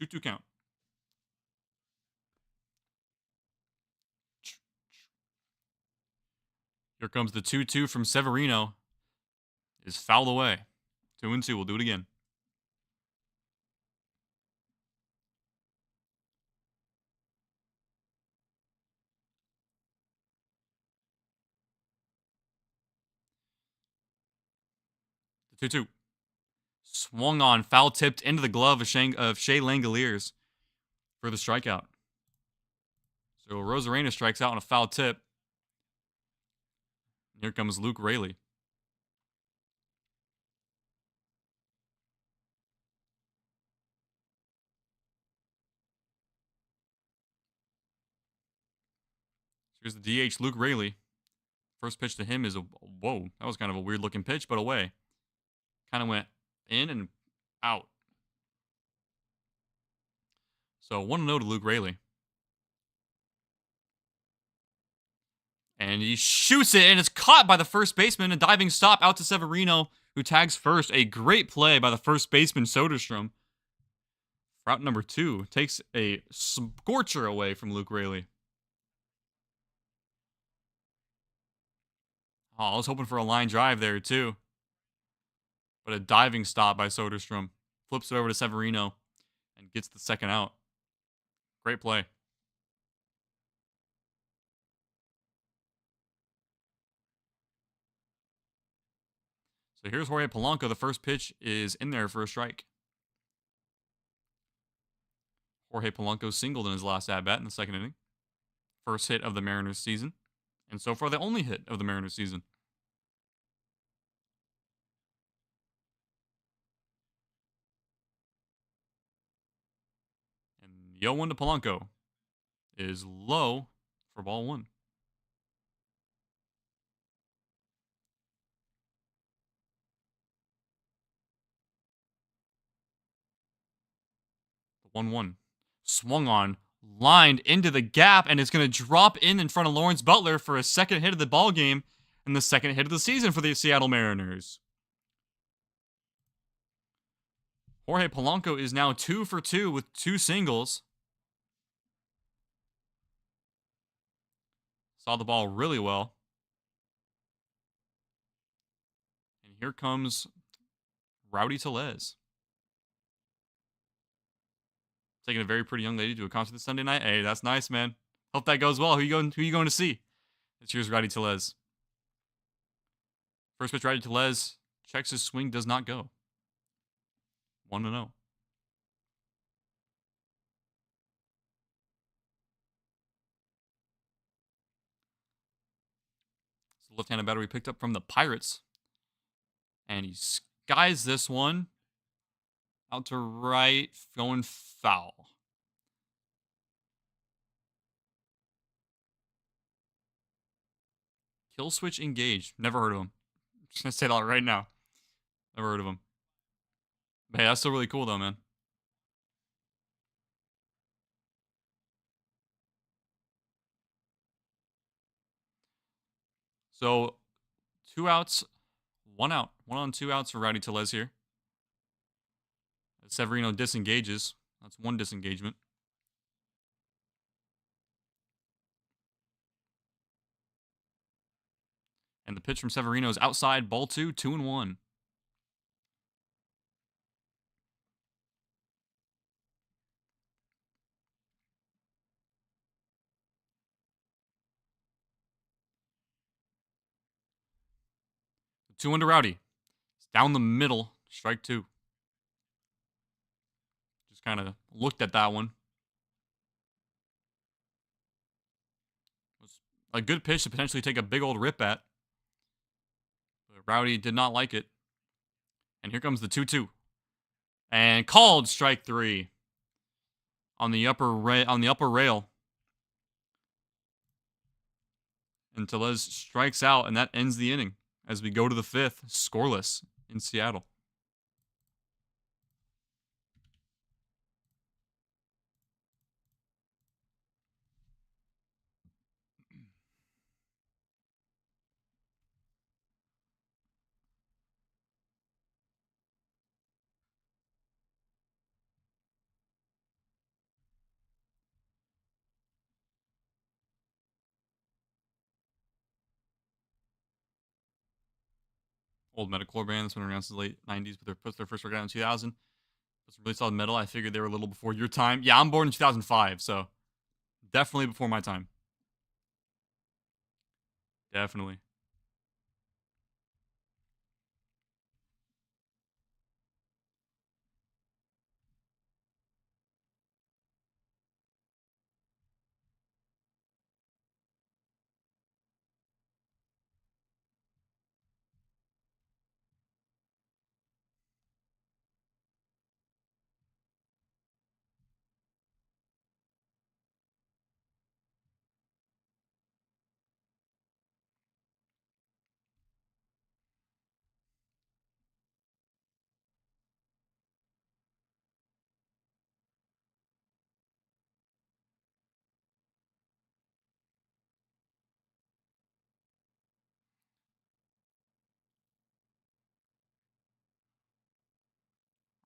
2-2 count. Here comes the 2-2 from Severino. Is fouled away. 2-2. We'll do it again. The 2-2. Swung on, foul tipped into the glove of Shea Langoliers for the strikeout. So Rosarena strikes out on a foul tip. Here comes Luke Rayleigh. Here's the DH, Luke Rayleigh. First pitch to him is whoa. That was kind of a weird looking pitch, but away. Kind of went in and out. So 1-0 to Luke Rayleigh. And he shoots it, and it's caught by the first baseman. A diving stop out to Severino, who tags first. A great play by the first baseman, Soderstrom. Route number 2 takes a scorcher away from Luke Raley. Oh, I was hoping for a line drive there, too. But a diving stop by Soderstrom. Flips it over to Severino and gets the second out. Great play. So here's Jorge Polanco. The first pitch is in there for a strike. Jorge Polanco singled in his last at-bat in the second inning. First hit of the Mariners season. And so far, the only hit of the Mariners season. And 0-1 to Polanco is low for ball 1. The 1-1. Swung on, lined into the gap, and it's going to drop in front of Lawrence Butler for a second hit of the ball game and the second hit of the season for the Seattle Mariners. Jorge Polanco is now 2 for 2 with 2 singles. Saw the ball really well. And here comes Rowdy Tellez. Taking a very pretty young lady to a concert this Sunday night. Hey, that's nice, man. Hope that goes well. Who you going to see? Here's Rowdy Tellez. First pitch, Rowdy Tellez checks his swing, does not go. 1-0. It's the left-handed batter we picked up from the Pirates. And he skies this one out to right, going foul. Kill switch engaged. Never heard of him. I'm just going to say that right now. Never heard of him. But hey, that's still really cool, though, man. So, 2 outs, 1 out. 1 on 2 outs for Rowdy Tellez here. Severino disengages. That's 1 disengagement. And the pitch from Severino is outside, ball 2, 2-1. Two into Rowdy. It's down the middle. Strike 2. Just kind of looked at that one. It was a good pitch to potentially take a big old rip at. But Rowdy did not like it. And here comes the 2-2. And called strike 3 on the upper rail. And Tellez strikes out, and that ends the inning as we go to the 5th, scoreless in Seattle. Old Metacore band that's been around since the late 90s, but they put their first record out in 2000. It's really solid metal. I figured they were a little before your time. Yeah, I'm born in 2005, so definitely before my time. Definitely.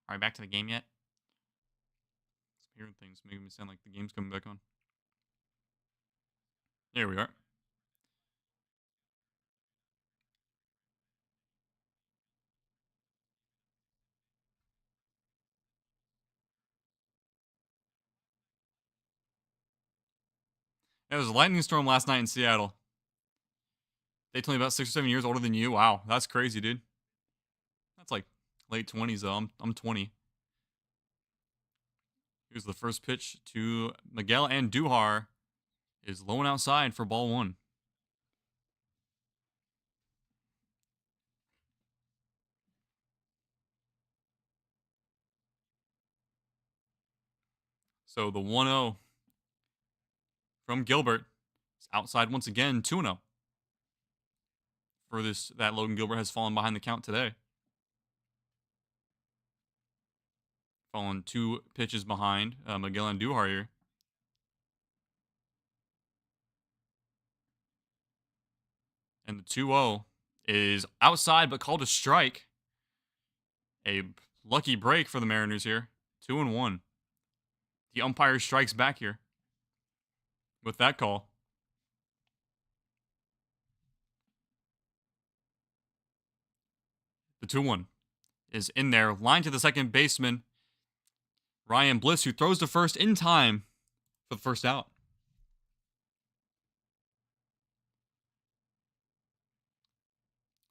All right, back to the game yet? I'm hearing things making me sound like the game's coming back on. Here we are. It was a lightning storm last night in Seattle. They told me about 6 or 7 years older than you. Wow, that's crazy, dude. That's like late 20s though. I'm 20. Here's the first pitch to Miguel Andujar. Is low and outside for ball 1. So the 1-0 from Gilbert is outside once again, 2-0. For this, that Logan Gilbert has fallen behind the count today. Fallen 2 pitches behind Miguel Andujar here. And the 2-0 is outside but called a strike. A lucky break for the Mariners here. 2-1. The umpire strikes back here with that call. The 2-1 is in there. Line to the second baseman, Ryan Bliss, who throws to first in time for the first out.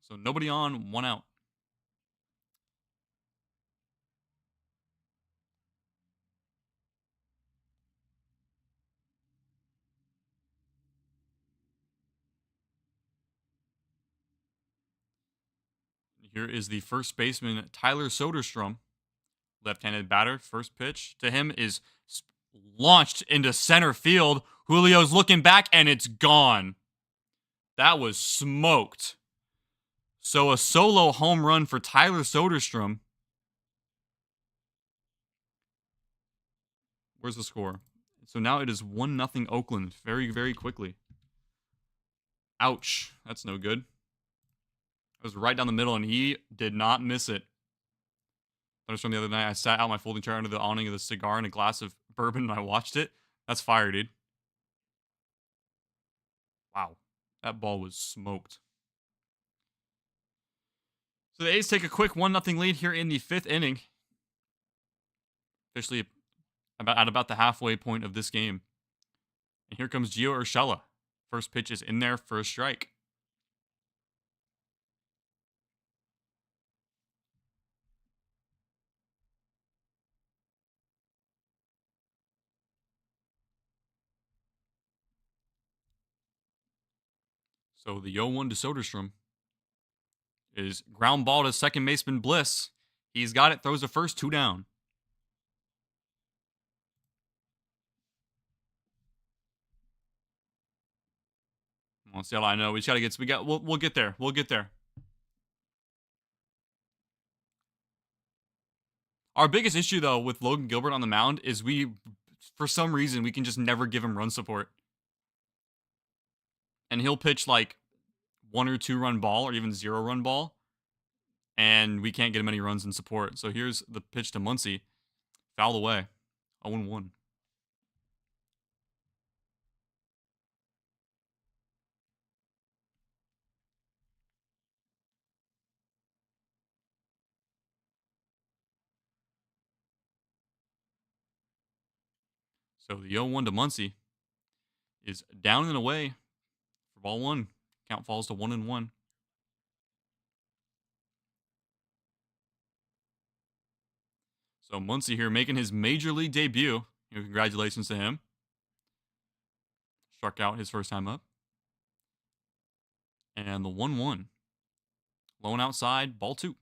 So nobody on, 1 out. Here is the first baseman, Tyler Soderstrom. Left-handed batter. First pitch to him is launched into center field. Julio's looking back, and it's gone. That was smoked. So a solo home run for Tyler Soderstrom. Where's the score? So now it is 1-0 Oakland. Very, very quickly. Ouch. That's no good. It was right down the middle, and he did not miss it. Thunderstorm the other night, I sat out my folding chair under the awning of the cigar and a glass of bourbon, and I watched it. That's fire, dude. Wow. That ball was smoked. So the A's take a quick 1-0 lead here in the 5th inning. Officially at about the halfway point of this game. And here comes Gio Urshela. First pitch is in there for a strike. So the 0-1 to Soderstrom is ground ball to second baseman Bliss. He's got it, throws the first, 2 down. Well, Seattle, I know we gotta get. We'll get there. We'll get there. Our biggest issue though with Logan Gilbert on the mound is for some reason, we can just never give him run support, and he'll pitch like 1 or 2 run ball or even 0 run ball, and we can't get him any runs in support. So here's the pitch to Muncy, foul away, 0-1. So the 0-1 to Muncy is down and away for ball 1. Count falls to 1-1. So Muncy here making his major league debut. Congratulations to him. Struck out his first time up. And the 1-1. Low and outside, ball 2.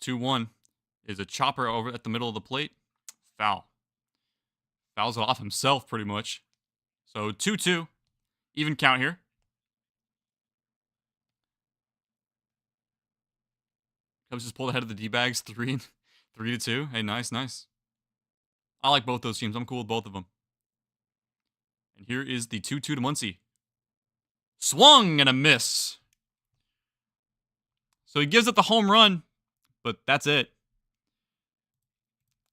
The 2-1 is a chopper over at the middle of the plate. Foul. Fouls it off himself pretty much. So 2-2. Even count here. Cubs just pulled ahead of the D-bags 3 3-2. Hey, nice, nice. I like both those teams. I'm cool with both of them. And here is the 2-2 to Muncie. Swung and a miss. So he gives up the home run, but that's it.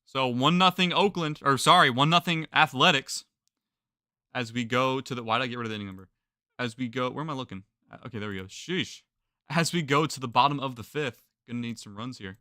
So 1-0 Oakland, or sorry, 1-0 Athletics. As we go to the, why did I get rid of the inning number? As we go, where am I looking? Okay, there we go. Sheesh. As we go to the bottom of the fifth, gonna need some runs here.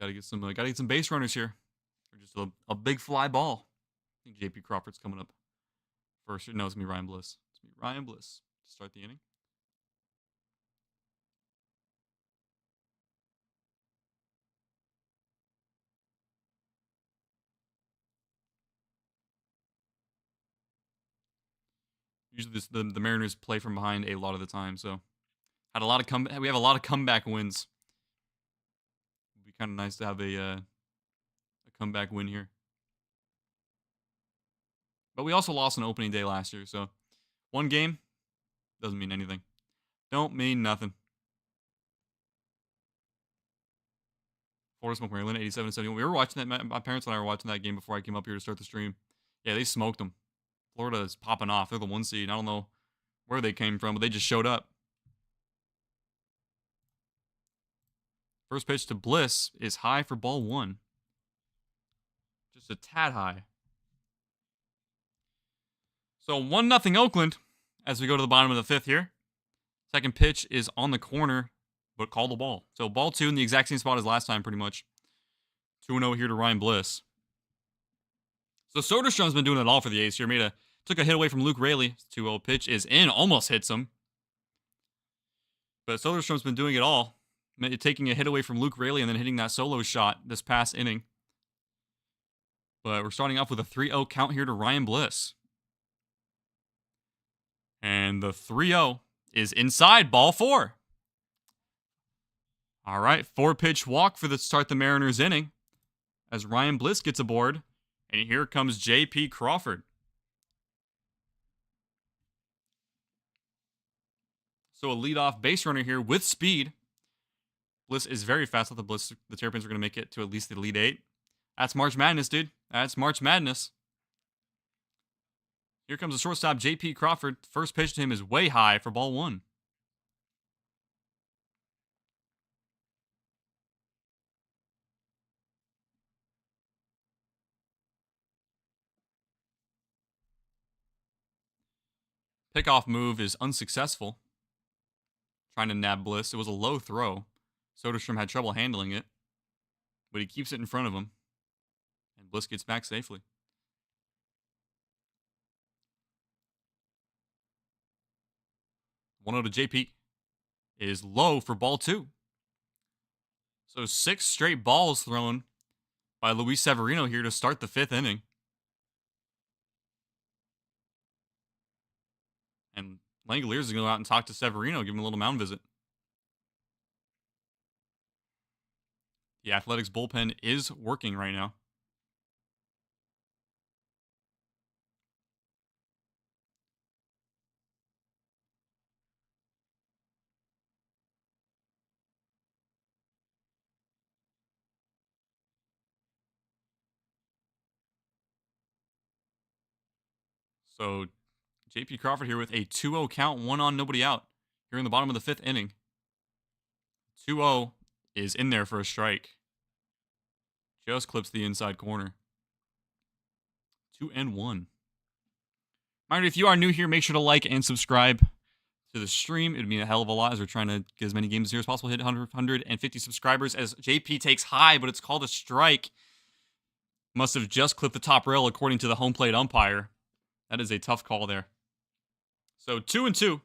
Gotta get some base runners here. Or just a big fly ball. I think J.P. Crawford's coming up first. No, it's gonna be Ryan Bliss. It's gonna be Ryan Bliss to start the inning. Usually the Mariners play from behind a lot of the time, so we have a lot of comeback wins. It'd be kind of nice to have a comeback win here. But we also lost on opening day last year, so one game doesn't mean anything. Don't mean nothing. Florida Smoke Maryland, 87-71. We were watching that. My parents and I were watching that game before I came up here to start the stream. Yeah, they smoked them. Florida is popping off. They're the 1 seed. I don't know where they came from, but they just showed up. First pitch to Bliss is high for ball 1. Just a tad high. So 1-0 Oakland as we go to the bottom of the fifth here. Second pitch is on the corner, but call the ball. So ball 2 in the exact same spot as last time, pretty much. 2-0 here to Ryan Bliss. So Soderstrom's been doing it all for the A's here. Took a hit away from Luke Raley. 2-0 pitch is in, almost hits him. But Soderstrom's been doing it all. Taking a hit away from Luke Raley and then hitting that solo shot this past inning. But we're starting off with a 3-0 count here to Ryan Bliss. And the 3-0 is inside ball 4. All right, 4-pitch walk for the start the Mariners inning as Ryan Bliss gets aboard. And here comes J.P. Crawford. So a leadoff base runner here with speed. Bliss is very fast. I thought the Terrapins were going to make it to at least the Elite 8. That's March Madness, dude. That's March Madness. Here comes the shortstop, J.P. Crawford. First pitch to him is way high for ball 1. Pickoff move is unsuccessful. Trying to nab Bliss. It was a low throw. Soderstrom had trouble handling it, but he keeps it in front of him. And Bliss gets back safely. 1-0 to JP is low for ball 2. So 6 straight balls thrown by Luis Severino here to start the 5th inning. And Langoliers is going to go out and talk to Severino, give him a little mound visit. The Athletics bullpen is working right now. So J.P. Crawford here with a 2-0 count, 1 on, nobody out. Here in the bottom of the 5th inning. 2-0 is in there for a strike. Just clips the inside corner. 2-1. Reminder, if you are new here, make sure to like and subscribe to the stream. It would mean a hell of a lot as we're trying to get as many games here as possible. Hit 150 subscribers as JP takes high, but it's called a strike. Must have just clipped the top rail according to the home plate umpire. That is a tough call there. So 2-2 to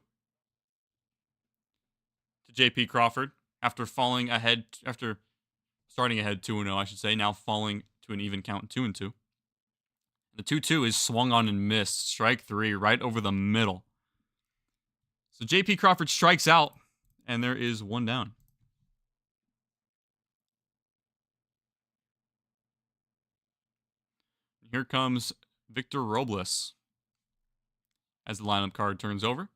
JP Crawford after starting ahead 2-0, I should say, now falling to an even count 2-2. The 2-2 is swung on and missed. Strike 3 right over the middle. So JP Crawford strikes out, and there is 1 down. Here comes Victor Robles as the lineup card turns over.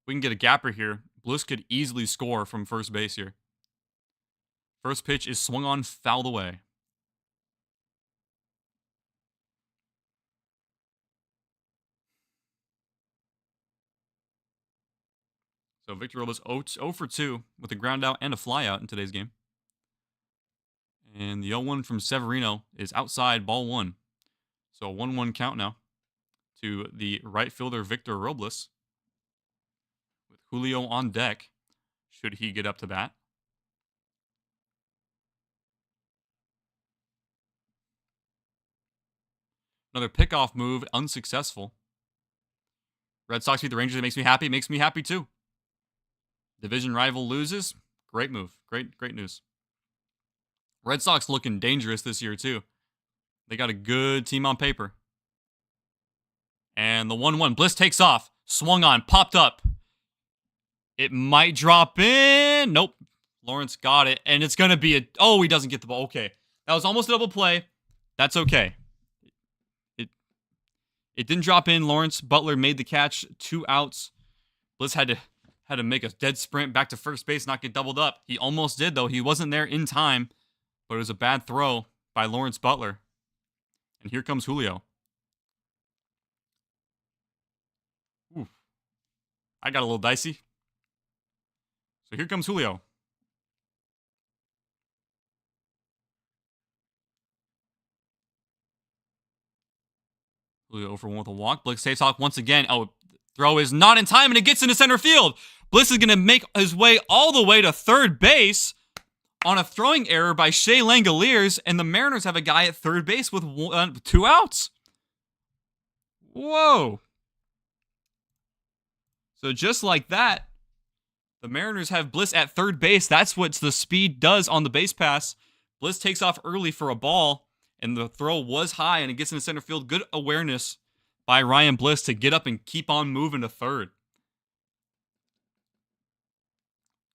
We can get a gapper here. Bliss could easily score from first base here. First pitch is swung on, fouled away. So Victor Robles 0 for 2 with a ground out and a fly out in today's game. And the 0-1 from Severino is outside, ball 1. So a 1-1 count now to the right fielder Victor Robles with Julio on deck should he get up to bat. Another pickoff move, unsuccessful. Red Sox beat the Rangers. It makes me happy. It makes me happy too. Division rival loses. Great move. Great news. Red Sox looking dangerous this year too. They got a good team on paper. And the 1-1. Bliss takes off. Swung on. Popped up. It might drop in. Nope. Lawrence got it. And it's going to be a... Oh, he doesn't get the ball. Okay. That was almost a double play. That's okay. It didn't drop in. Lawrence Butler made the catch. 2 outs. Bliss had to make a dead sprint back to first base, not get doubled up. He almost did, though. He wasn't there in time, but it was a bad throw by Lawrence Butler. And here comes Julio. Ooh. I got a little dicey. So here comes Julio. Julio 0 for 1 with a walk. Bliss takes off once again. Oh, throw is not in time, and it gets into center field. Bliss is going to make his way all the way to third base on a throwing error by Shea Langoliers, and the Mariners have a guy at third base with 2 outs. Whoa. So just like that, the Mariners have Bliss at third base. That's what the speed does on the base pass. Bliss takes off early for a ball, and the throw was high, and it gets into center field. Good awareness by Ryan Bliss to get up and keep on moving to third.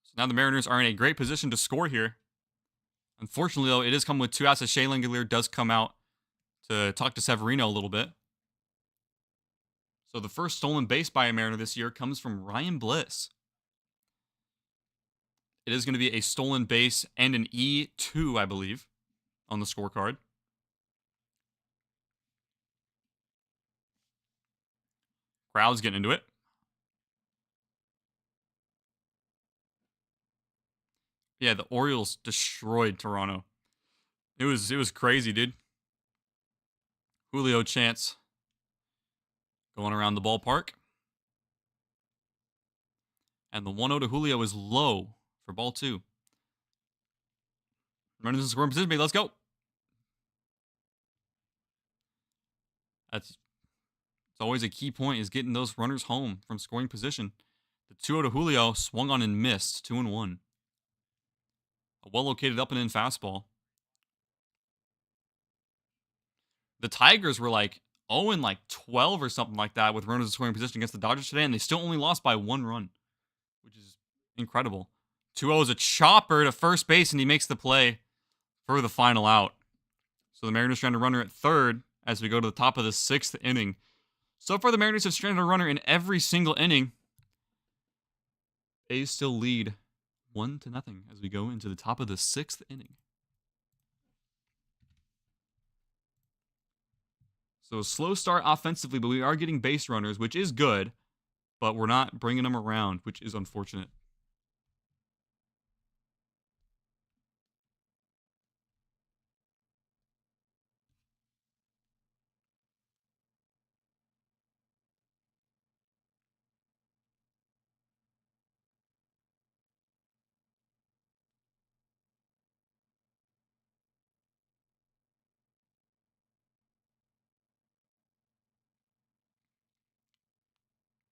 So now the Mariners are in a great position to score here. Unfortunately, though, it is coming with 2 outs as Shea Langoliers does come out to talk to Severino a little bit. So the first stolen base by a Mariner this year comes from Ryan Bliss. It is going to be a stolen base and an E2, I believe, on the scorecard. Crowd's getting into it. Yeah, the Orioles destroyed Toronto. It was crazy, dude. Julio chants going around the ballpark. And the 1-0 to Julio is low for ball 2. Runners in scoring position, baby. Let's go. It's always a key point is getting those runners home from scoring position. The 2-0 to Julio swung on and missed. 2-1. A well-located up and in fastball. The Tigers were like 0-12 or something like that with runners in scoring position against the Dodgers today, and they still only lost by 1 run, which is incredible. 2-0 is a chopper to first base, and he makes the play for the final out. So the Mariners strand a runner at third as we go to the top of the 6th inning. So far, the Mariners have stranded a runner in every single inning. A's still lead 1-0 as we go into the top of the 6th inning. So a slow start offensively, but we are getting base runners, which is good, but we're not bringing them around, which is unfortunate.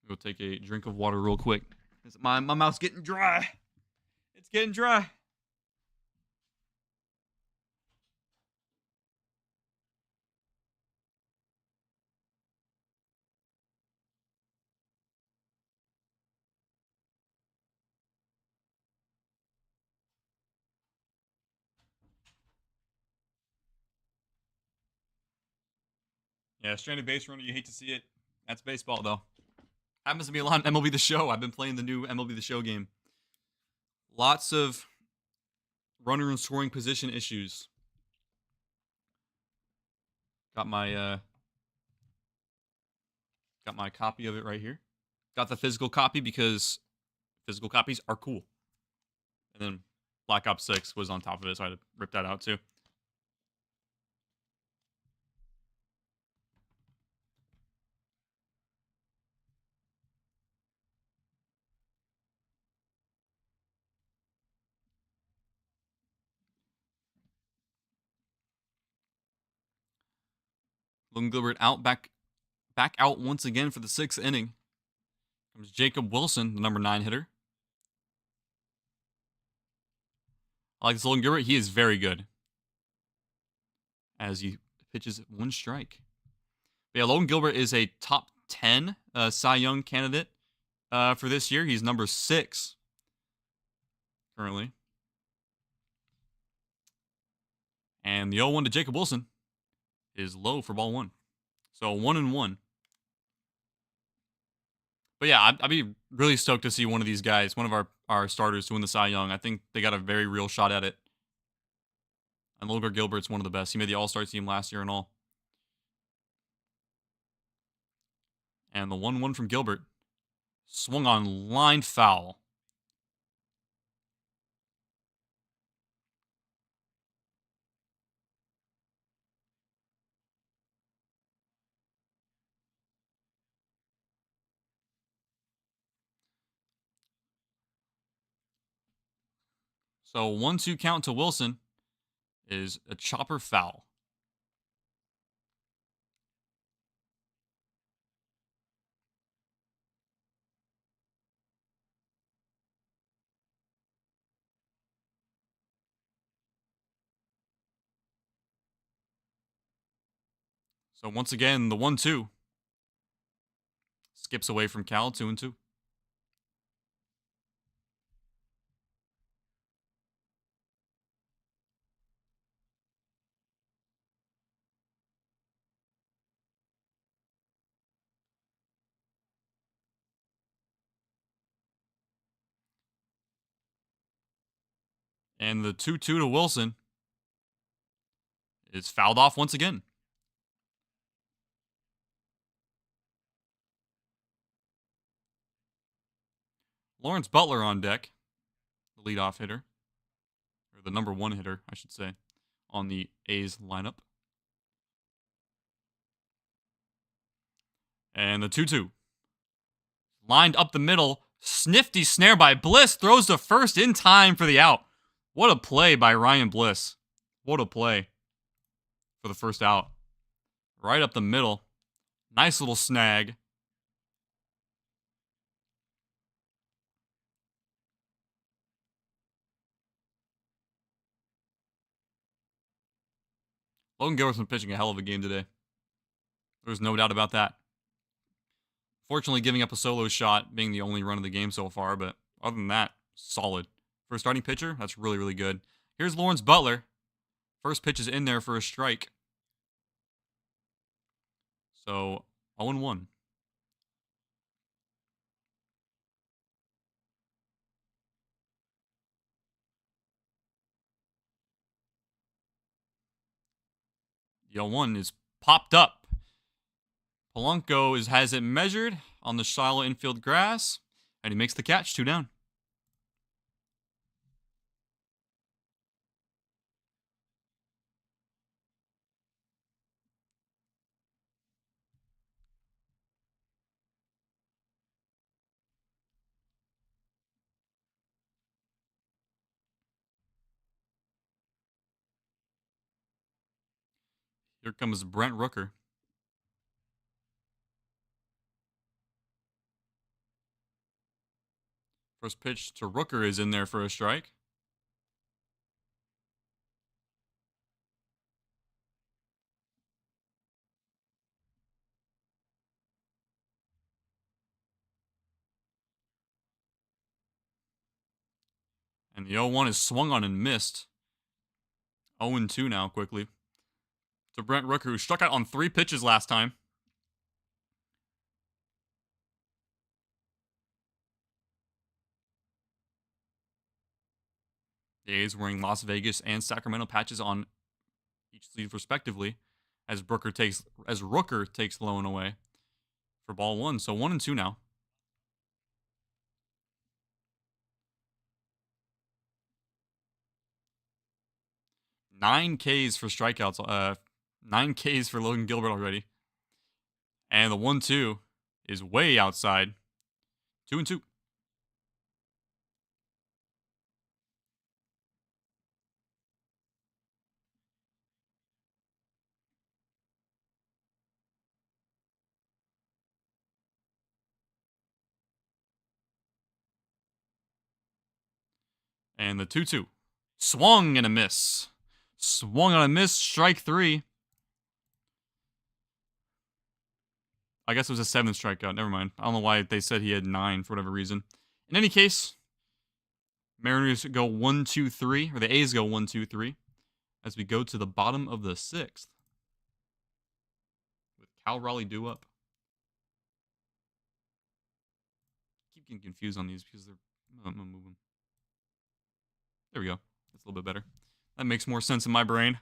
We'll take a drink of water real quick. My mouth's getting dry. It's getting dry. Yeah, stranded base runner, you hate to see it. That's baseball, though. Happens to be a lot in MLB The Show. I've been playing the new MLB The Show game. Lots of runner and scoring position issues. Got my copy of it right here. Got the physical copy because physical copies are cool. And then Black Ops 6 was on top of it, so I had to rip that out too. Logan Gilbert back out once again for the 6th inning. Comes Jacob Wilson, the number 9 hitter. I like this Logan Gilbert. He is very good. As he pitches 1 strike. But yeah, Logan Gilbert is a top 10 Cy Young candidate for this year. He's number 6 currently. And the 0-1 to Jacob Wilson is low for ball 1. So 1-1. But yeah, I'd be really stoked to see one of these guys, one of our starters, to win the Cy Young. I think they got a very real shot at it. And Logan Gilbert's one of the best. He made the All-Star team last year and all. And the 1-1 from Gilbert. Swung on line foul. So 1-2 count to Wilson is a chopper foul. So once again, the 1-2 skips away from Cal, 2-2. And the 2-2 to Wilson is fouled off once again. Lawrence Butler on deck, the leadoff hitter, or the number 1 hitter, I should say, on the A's lineup. And the 2-2. Lined up the middle. Snifty snare by Bliss. Throws to first in time for the out. What a play by Ryan Bliss. What a play for the first out. Right up the middle. Nice little snag. Logan Gilbert's been pitching a hell of a game today. There's no doubt about that. Fortunately, giving up a solo shot being the only run of the game so far, but other than that, solid. For a starting pitcher, that's really, really good. Here's Lawrence Butler. First pitch is in there for a strike. So, 0-1. The 0-1 is popped up. Polanco has it measured on the shallow infield grass, and he makes the catch, 2 down. Here comes Brent Rooker. First pitch to Rooker is in there for a strike. And the 0-1 is swung on and missed. 0-2 now, quickly. To Brent Rooker, who struck out on 3 pitches last time. The A's wearing Las Vegas and Sacramento patches on each sleeve respectively, as Rooker takes the low and away for ball 1. So 1-2 now. Nine Ks for strikeouts. 9 Ks for Logan Gilbert already. And the 1-2 is way outside. 2-2. And the 2-2. Swung and a miss. Swung on a miss. Strike 3. I guess it was a 7th strikeout. Never mind. I don't know why they said he had 9 for whatever reason. In any case, Mariners go 1-2-3, or the A's go 1-2-3, as we go to the bottom of the 6th. With Cal Raleigh due up. I keep getting confused on these because I'm gonna move them. There we go. That's a little bit better. That makes more sense in my brain.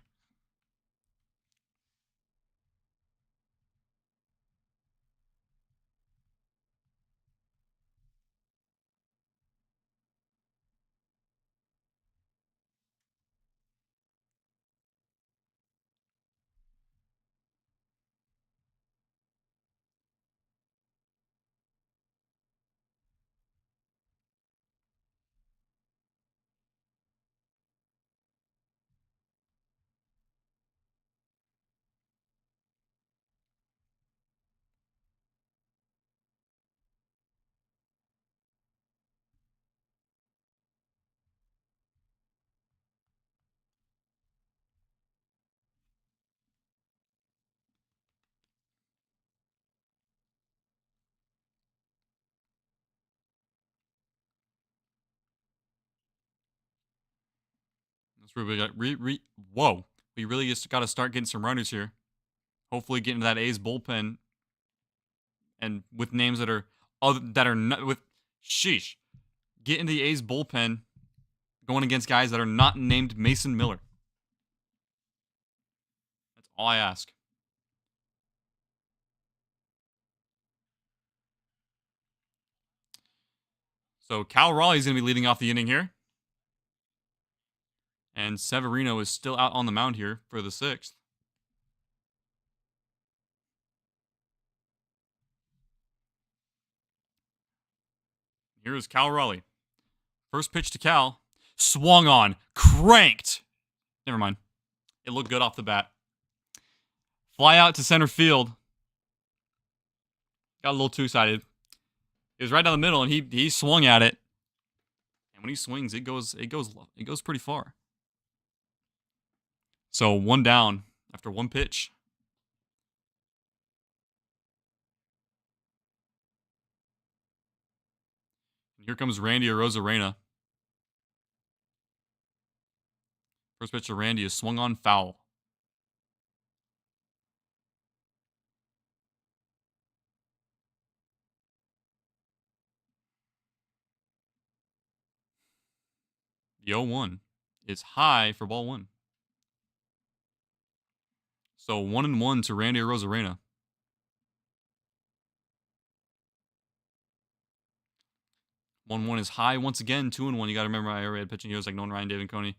That's really got whoa. We really just got to start getting some runners here. Hopefully, get into that A's bullpen, and with names that are not with sheesh. Get into the A's bullpen, going against guys that are not named Mason Miller. That's all I ask. So Cal Raleigh's going to be leading off the inning here. And Severino is still out on the mound here for the 6th. Here is Cal Raleigh. First pitch to Cal. Swung on. Cranked. Never mind. It looked good off the bat. Fly out to center field. Got a little too excited. It was right down the middle, and he swung at it. And when he swings, it goes pretty far. So 1 down after 1 pitch. And here comes Randy Arozarena. First pitch to Randy is swung on, foul. The 0-1 is high for ball 1. So 1-1 to Randy Arozarena. 1-1 is high once again. 2-1. You got to remember, I already had pitching heroes like Nolan Ryan, David Coney,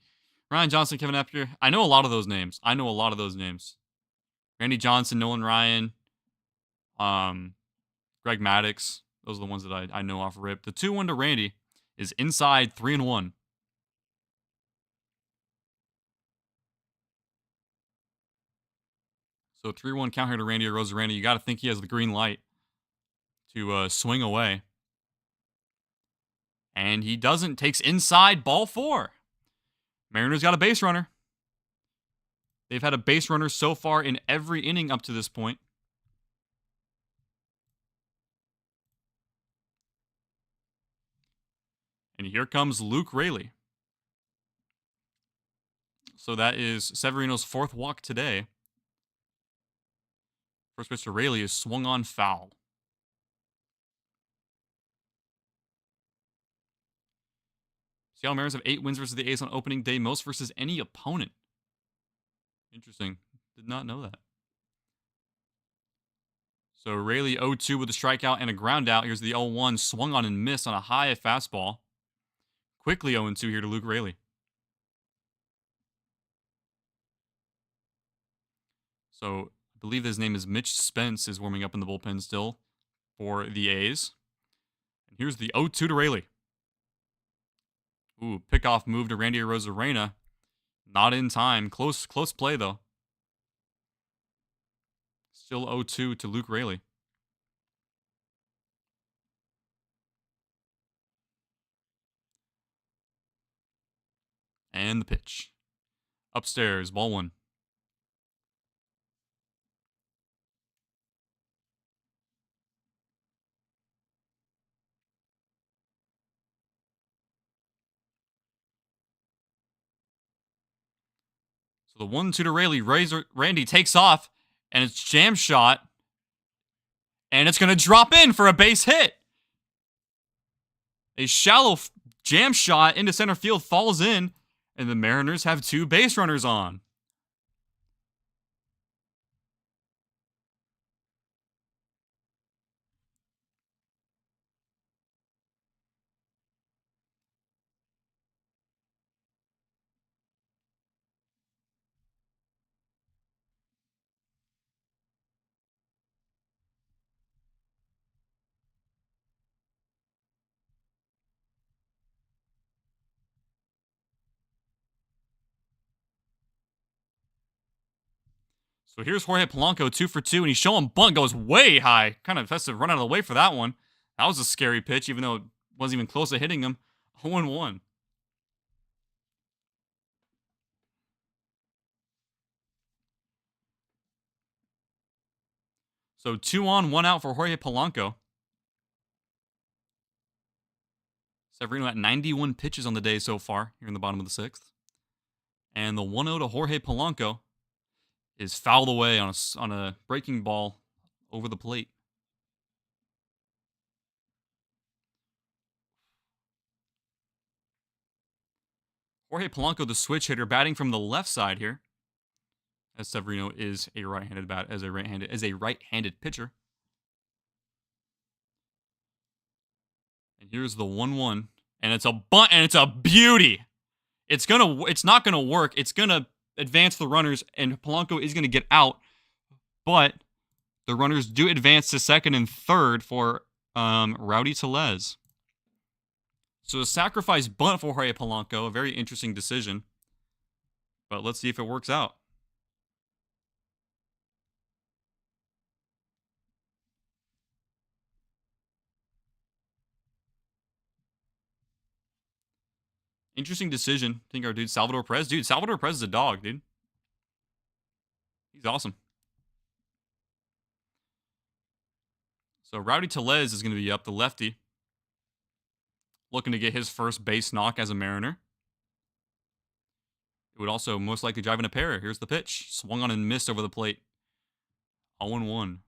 Ryan Johnson, Kevin Epker. I know a lot of those names. Randy Johnson, Nolan Ryan, Greg Maddux. Those are the ones that I know off rip. The 2-1 to Randy is inside, 3-1. So 3-1 count here to Randy Arozarena. You got to think he has the green light to swing away. And he doesn't. Takes inside, ball 4. Mariners got a base runner. They've had a base runner so far in every inning up to this point. And here comes Luke Raley. So that is Severino's 4th walk today. First pitch to Raley is swung on foul. Seattle Mariners have 8 wins versus the A's on opening day, most versus any opponent. Interesting. Did not know that. So Raley 0-2 with a strikeout and a ground out. Here's the 0-1, swung on and missed on a high fastball. Quickly 0-2 here to Luke Raley. So I believe his name is Mitch Spence is warming up in the bullpen still for the A's. And here's the 0-2 to Raley. Ooh, pickoff move to Randy Arozarena. Not in time. Close play, though. Still 0-2 to Luke Raley. And the pitch. Upstairs, ball 1. So the 1-2 to Raley. Randy takes off, and it's jam shot. And it's going to drop in for a base hit. A shallow jam shot into center field falls in, and the Mariners have 2 base runners on. So here's Jorge Polanco, 2 for 2, and he's showing bunt, goes way high. Kind of has to run out of the way for that one. That was a scary pitch, even though it wasn't even close to hitting him. 0-1. So 2 on, 1 out for Jorge Polanco. Severino at 91 pitches on the day so far, here in the bottom of the 6th. And the 1-0 to Jorge Polanco is fouled away on a breaking ball over the plate. Jorge Polanco, the switch hitter, batting from the left side here, as Severino is a right-handed right-handed pitcher. And here's the 1-1, and it's a bunt, and it's a beauty. It's not gonna work. It's gonna advance the runners, and Polanco is gonna get out, but the runners do advance to second and third for Rowdy Tellez. So a sacrifice bunt for Jorge Polanco, a very interesting decision. But let's see if it works out. Interesting decision. I think our dude Salvador Perez. Dude, Salvador Perez is a dog, dude. He's awesome. So Rowdy Tellez is going to be up, the lefty. Looking to get his first base knock as a Mariner. It would also most likely drive in a pair. Here's the pitch. Swung on and missed over the plate. 0-1.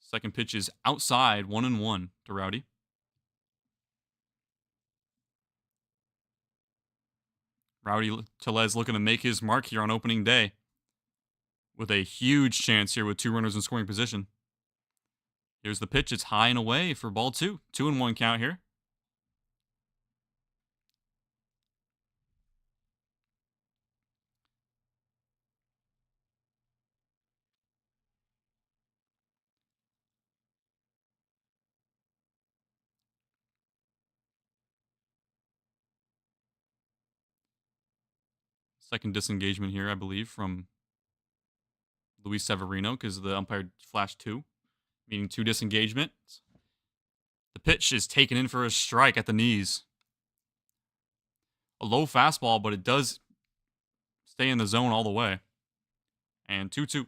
Second pitch is outside, 1-1 to Rowdy. Rowdy Tellez looking to make his mark here on opening day. With a huge chance here with 2 runners in scoring position. Here's the pitch. It's high and away for ball 2. 2-1 count here. Second disengagement here, I believe, from Luis Severino because the umpire flashed 2, meaning 2 disengagements. The pitch is taken in for a strike at the knees. A low fastball, but it does stay in the zone all the way. And 2-2.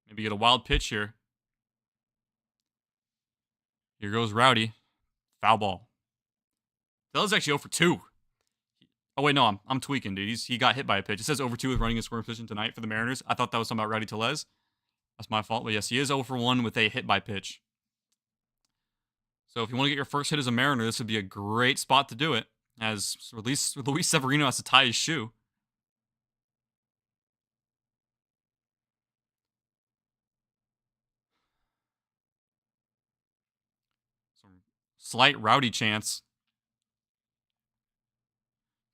Maybe get a wild pitch here. Here goes Rowdy. Foul ball. That was actually 0 for 2. Oh, wait, no, I'm tweaking, dude. He got hit by a pitch. It says 0 for 2 with running in scoring position tonight for the Mariners. I thought that was something about Rowdy Tellez. That's my fault. But yes, he is 0 for 1 with a hit by pitch. So if you want to get your first hit as a Mariner, this would be a great spot to do it, as Luis Severino has to tie his shoe. Some slight Rowdy chance.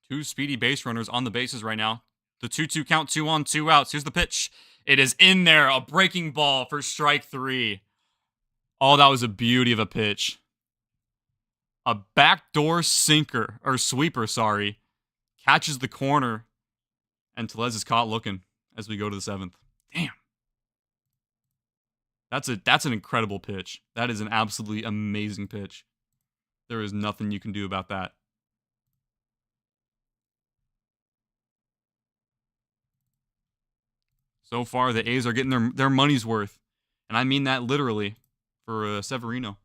2 speedy base runners on the bases right now. The 2-2 count, 2 on, 2 outs. Here's the pitch. It is in there. A breaking ball for strike 3. Oh, that was a beauty of a pitch. A backdoor sinker, or sweeper, sorry. Catches the corner. And Tellez is caught looking as we go to the 7th. Damn. That's an incredible pitch. That is an absolutely amazing pitch. There is nothing you can do about that. So far, the A's are getting their money's worth. And I mean that literally for Severino.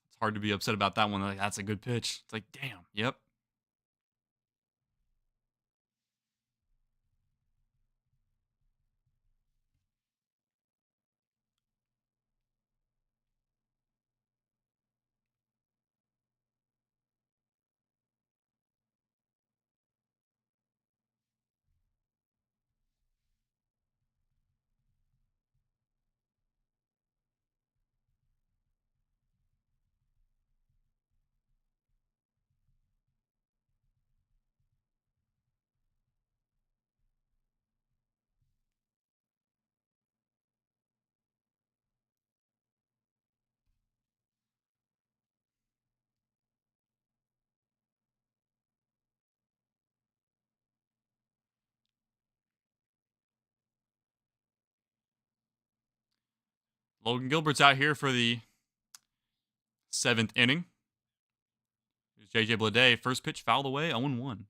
It's hard to be upset about that one. Like, that's a good pitch. It's like, damn, yep. Logan Gilbert's out here for the 7th inning. Here's JJ Bleday. First pitch fouled away, 0-1.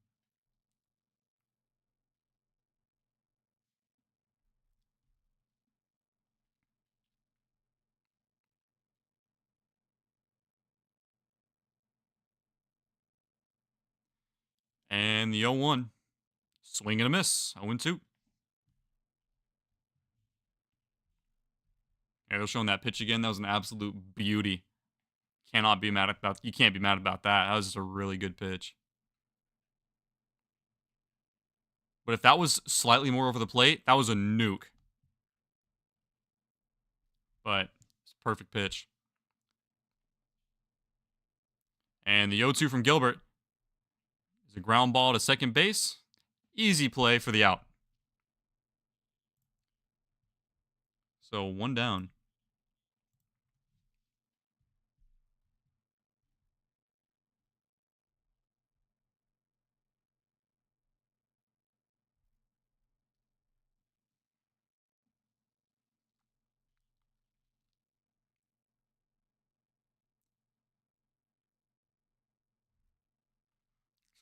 And the 0-1. Swing and a miss. 0-2. Yeah, they're showing that pitch again. That was an absolute beauty. You can't be mad about that. That was just a really good pitch. But if that was slightly more over the plate, that was a nuke. But it's a perfect pitch. And the 0-2 from Gilbert is a ground ball to second base. Easy play for the out. So 1 down.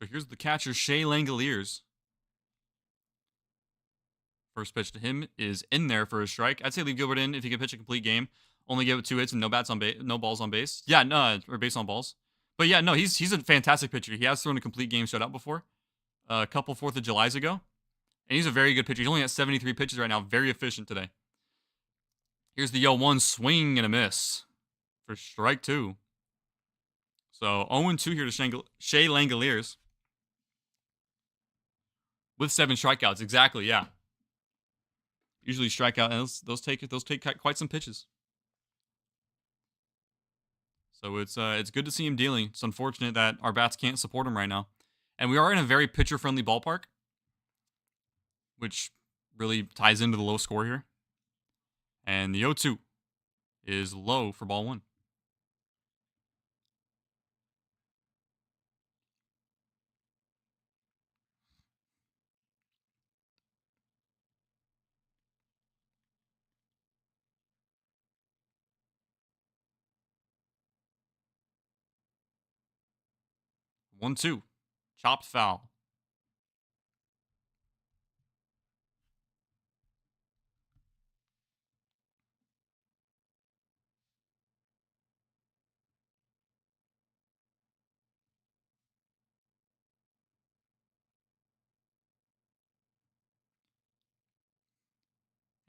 So here's the catcher, Shea Langoliers. First pitch to him is in there for a strike. I'd say leave Gilbert in if he can pitch a complete game. Only give it 2 hits and no balls on base. Yeah, no, or base on balls. But yeah, no, he's a fantastic pitcher. He has thrown a complete game shutout before. A couple 4th of Julys ago. And he's a very good pitcher. He's only at 73 pitches right now. Very efficient today. Here's the 0-1 swing and a miss for strike 2. So 0-2 here to Shea Langoliers with 7 strikeouts. Exactly, yeah. Usually strikeout, and those take quite some pitches. So it's good to see him dealing. It's unfortunate that our bats can't support him right now. And we are in a very pitcher-friendly ballpark, which really ties into the low score here. And the 0-2 is low for ball 1. One, two. Chopped foul.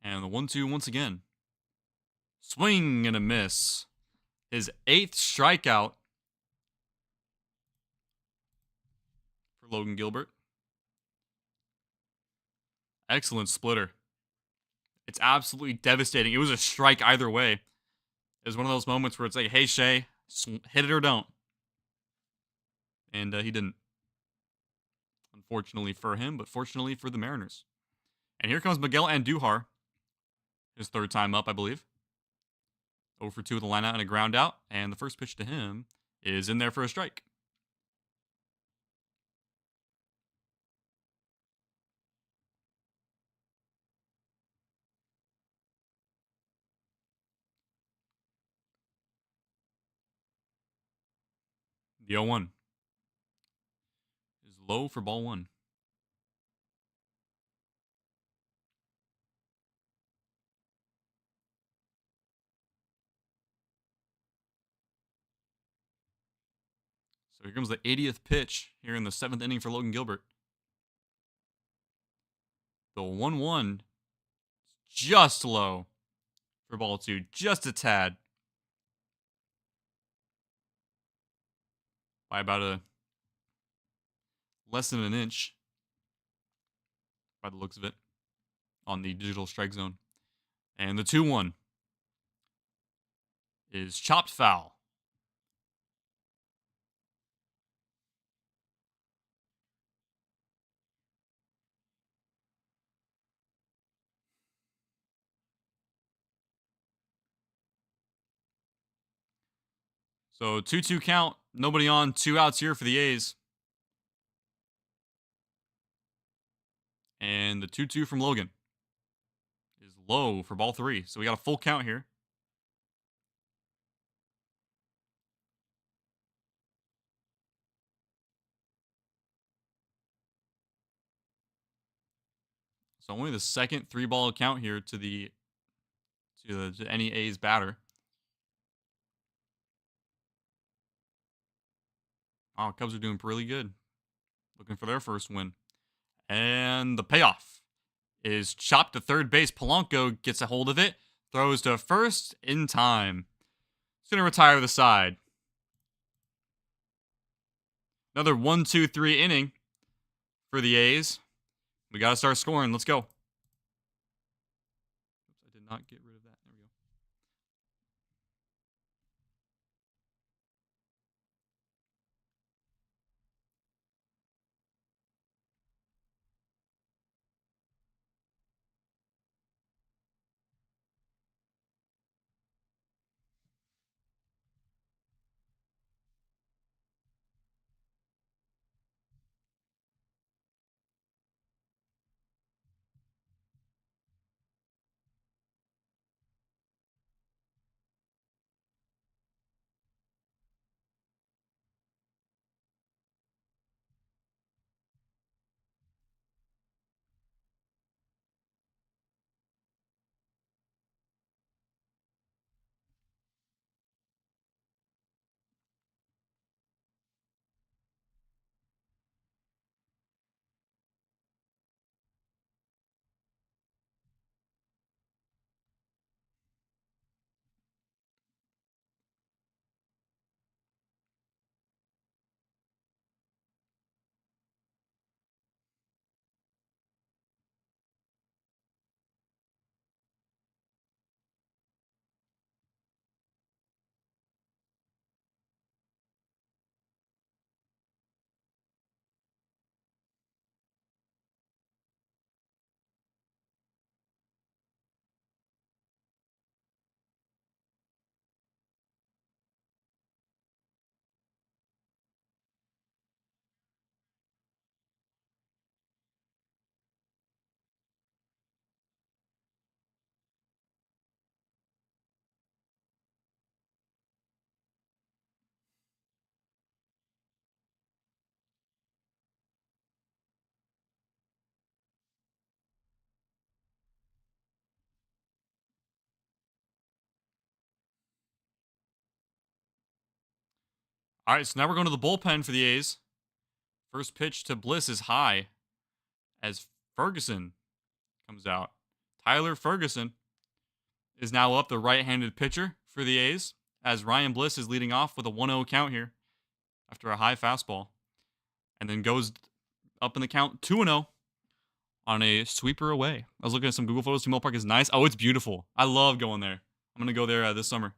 And the 1-2 once again. Swing and a miss. His 8th strikeout for Logan Gilbert. Excellent splitter. It's absolutely devastating. It was a strike either way. It was one of those moments where it's like, hey, Shea, hit it or don't. And he didn't. Unfortunately for him, but fortunately for the Mariners. And here comes Miguel Andujar. His 3rd time up, I believe. 0 for 2 with a line out and a ground out. And the first pitch to him is in there for a strike. The 0-1 is low for ball 1. So here comes the 80th pitch here in the 7th inning for Logan Gilbert. The 1-1 just low for ball 2. Just a tad. By about a less than an inch. By the looks of it. On the digital strike zone. And the 2-1 is chopped foul. So 2-2 count. Nobody on. 2 outs here for the A's. And the 2-2 from Logan is low for ball 3. So we got a full count here. So only the second 3-ball count here to any A's batter. Oh, Cubs are doing really good. Looking for their first win. And the payoff is chopped to third base. Polanco gets a hold of it. Throws to first in time. He's going to retire the side. Another 1-2-3 inning for the A's. We got to start scoring. Let's go. Oops, I did not get rid of that. There we go. All right, so now we're going to the bullpen for the A's. First pitch to Bliss is high as Ferguson comes out. Tyler Ferguson is now up, the right-handed pitcher for the A's, as Ryan Bliss is leading off with a 1-0 count here after a high fastball. And then goes up in the count 2-0 on a sweeper away. I was looking at some Google photos. T-Mobile Park is nice. Oh, it's beautiful. I love going there. I'm going to go there this summer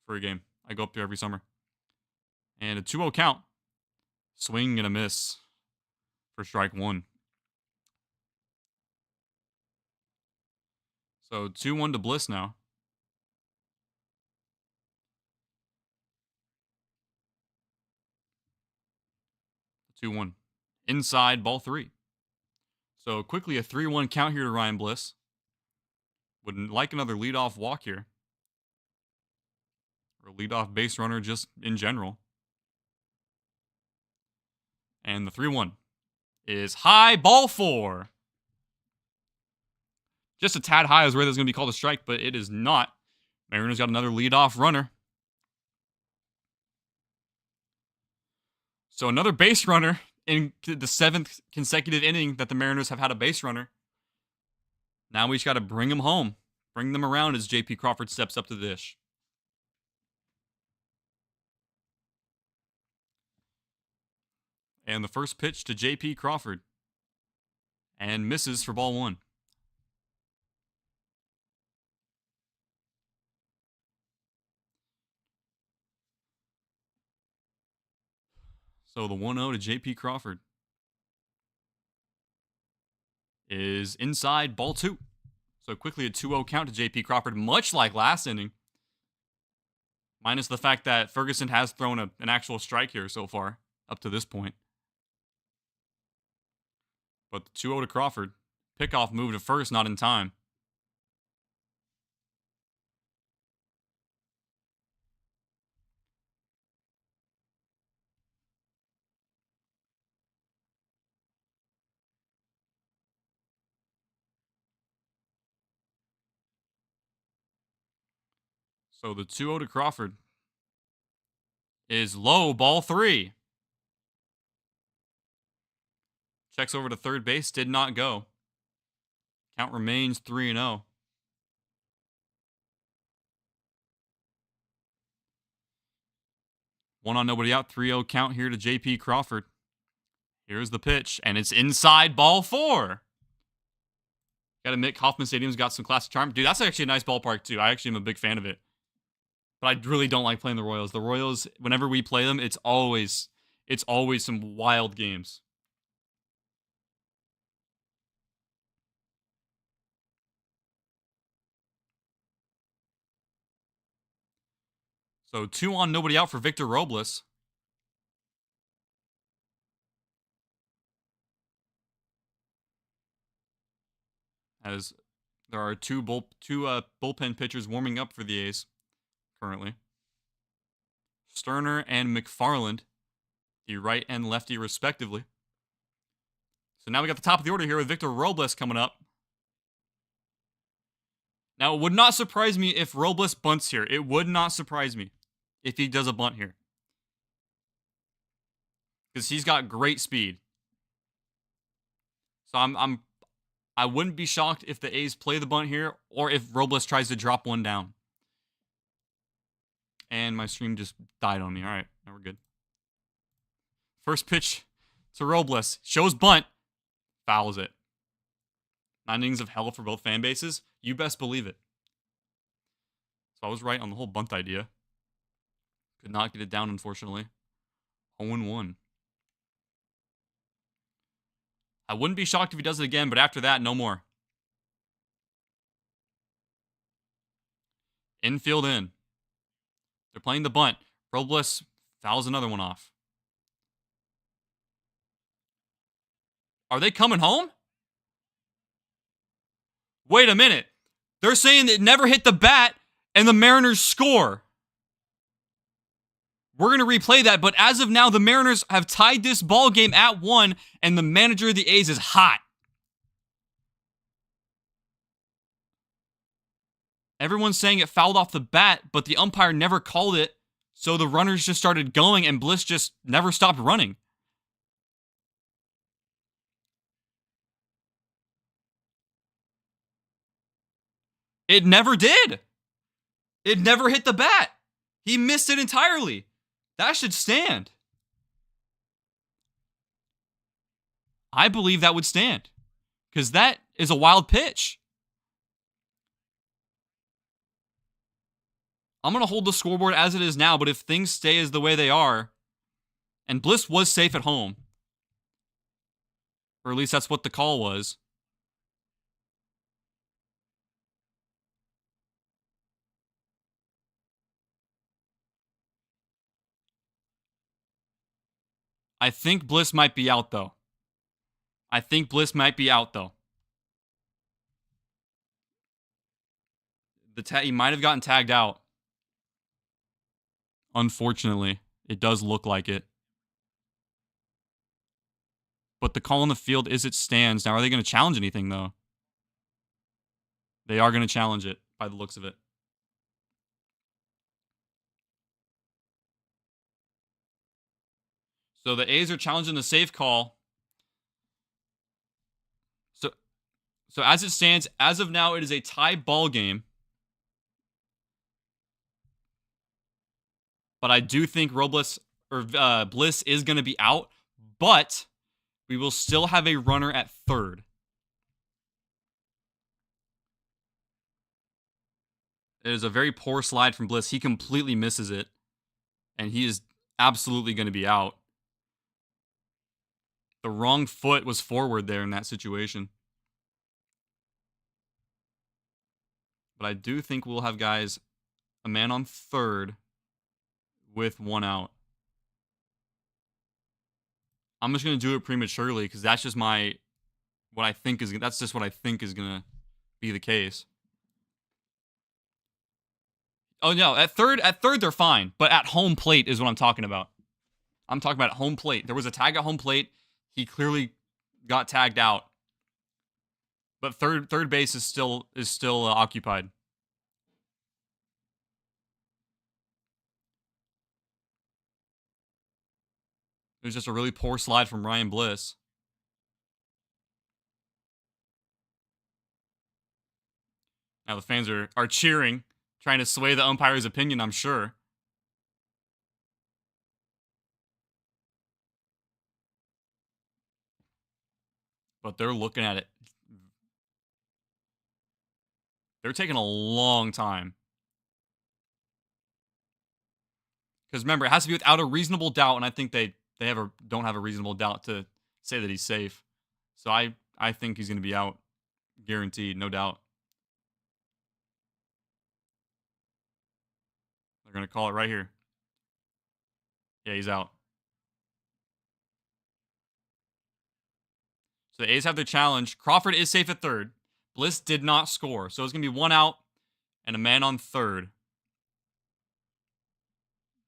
for a game. I go up there every summer. And a 2-0 count. Swing and a miss for strike one. So 2-1 to Bliss now. Two 2-1. Inside, ball 3. So quickly a 3-1 count here to Ryan Bliss. Would like another leadoff walk here. Or leadoff base runner just in general. And the 3-1 is high, ball 4. Just a tad high is where there's going to be called a strike, but it is not. Mariners got another leadoff runner. So another base runner in the 7th consecutive inning that the Mariners have had a base runner. Now we just got to bring them home. Bring them around as J.P. Crawford steps up to the dish. And the first pitch to J.P. Crawford. And misses for ball 1. So the 1-0 to J.P. Crawford is inside, ball 2. So quickly a 2-0 count to J.P. Crawford, much like last inning. Minus the fact that Ferguson has thrown an actual strike here so far, up to this point. But the 2-0 to Crawford. Pickoff move to first, not in time. So the 2-0 to Crawford is low, ball 3. Checks over to third base, did not go. Count remains 3-0. One on, nobody out, 3-0 count here to J.P. Crawford. Here's the pitch, and it's inside, ball 4. Gotta admit, Kauffman Stadium's got some classic charm. Dude, that's actually a nice ballpark, too. I actually am a big fan of it. But I really don't like playing the Royals. The Royals, whenever we play them, it's always some wild games. So 2 on, nobody out for Victor Robles. As there are two bullpen pitchers warming up for the A's currently. Sterner and McFarland, the right and lefty respectively. So now we got the top of the order here with Victor Robles coming up. Now, it would not surprise me if Robles bunts here. It would not surprise me if he does a bunt here. Because he's got great speed. So I wouldn't be shocked if the A's play the bunt here or if Robles tries to drop one down. And my stream just died on me. All right, now we're good. First pitch to Robles. Shows bunt. Fouls it. 9 innings of hell for both fan bases. You best believe it. So I was right on the whole bunt idea. Could not get it down, unfortunately. 0-1. I wouldn't be shocked if he does it again, but after that, no more. Infield in. They're playing the bunt. Robles fouls another one off. Are they coming home? Wait a minute. They're saying it never hit the bat and the Mariners score. We're going to replay that, but as of now, the Mariners have tied this ball game at 1, and the manager of the A's is hot. Everyone's saying it fouled off the bat, but the umpire never called it, So the runners just started going, and Bliss just never stopped running. It never did. It never hit the bat. He missed it entirely. That should stand. I believe that would stand. Because that is a wild pitch. I'm going to hold the scoreboard as it is now, but if things stay as the way they are, and Bliss was safe at home, or at least that's what the call was. I think Bliss might be out, though. He might have gotten tagged out. Unfortunately, it does look like it. But the call on the field is it stands. Now, are they going to challenge anything, though? They are going to challenge it by the looks of it. So the A's are challenging the safe call. So as it stands, as of now, it is a tie ball game. But I do think Bliss is going to be out. But we will still have a runner at third. It is a very poor slide from Bliss. He completely misses it. And he is absolutely going to be out. The wrong foot was forward there in that situation. But I do think we'll have guys, a man on third with one out. I'm just going to do it prematurely because that's just what I think is going to be the case. Oh no, at third they're fine, but at home plate is what I'm talking about. I'm talking about home plate. There was a tag at home plate. He clearly got tagged out. But third base is still occupied. It was just a really poor slide from Ryan Bliss. Now the fans are cheering, trying to sway the umpire's opinion, I'm sure. But they're looking at it. They're taking a long time. Because remember, it has to be without a reasonable doubt, and I think they don't have a reasonable doubt to say that he's safe. So I think he's going to be out, guaranteed, no doubt. They're going to call it right here. Yeah, he's out. So the A's have their challenge. Crawford is safe at third. Bliss did not score. So it's going to be one out and a man on third.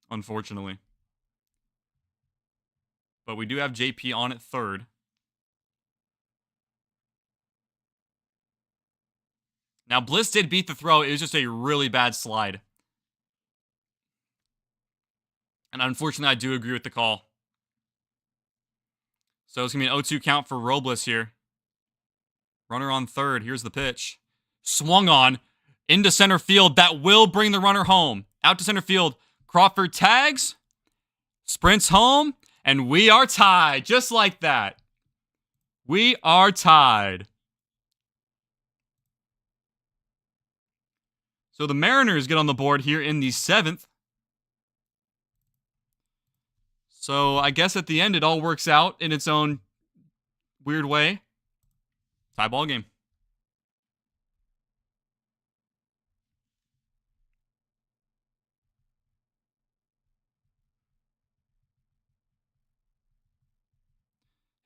Unfortunately. But we do have JP on at third. Now, Bliss did beat the throw. It was just a really bad slide. And unfortunately, I do agree with the call. So it's going to be an 0-2 count for Robles here. Runner on third. Here's the pitch. Swung on into center field. That will bring the runner home. Out to center field. Crawford tags. Sprints home. And we are tied. Just like that. We are tied. So the Mariners get on the board here in the 7th. So I guess at the end it all works out in its own weird way. Tie ball game.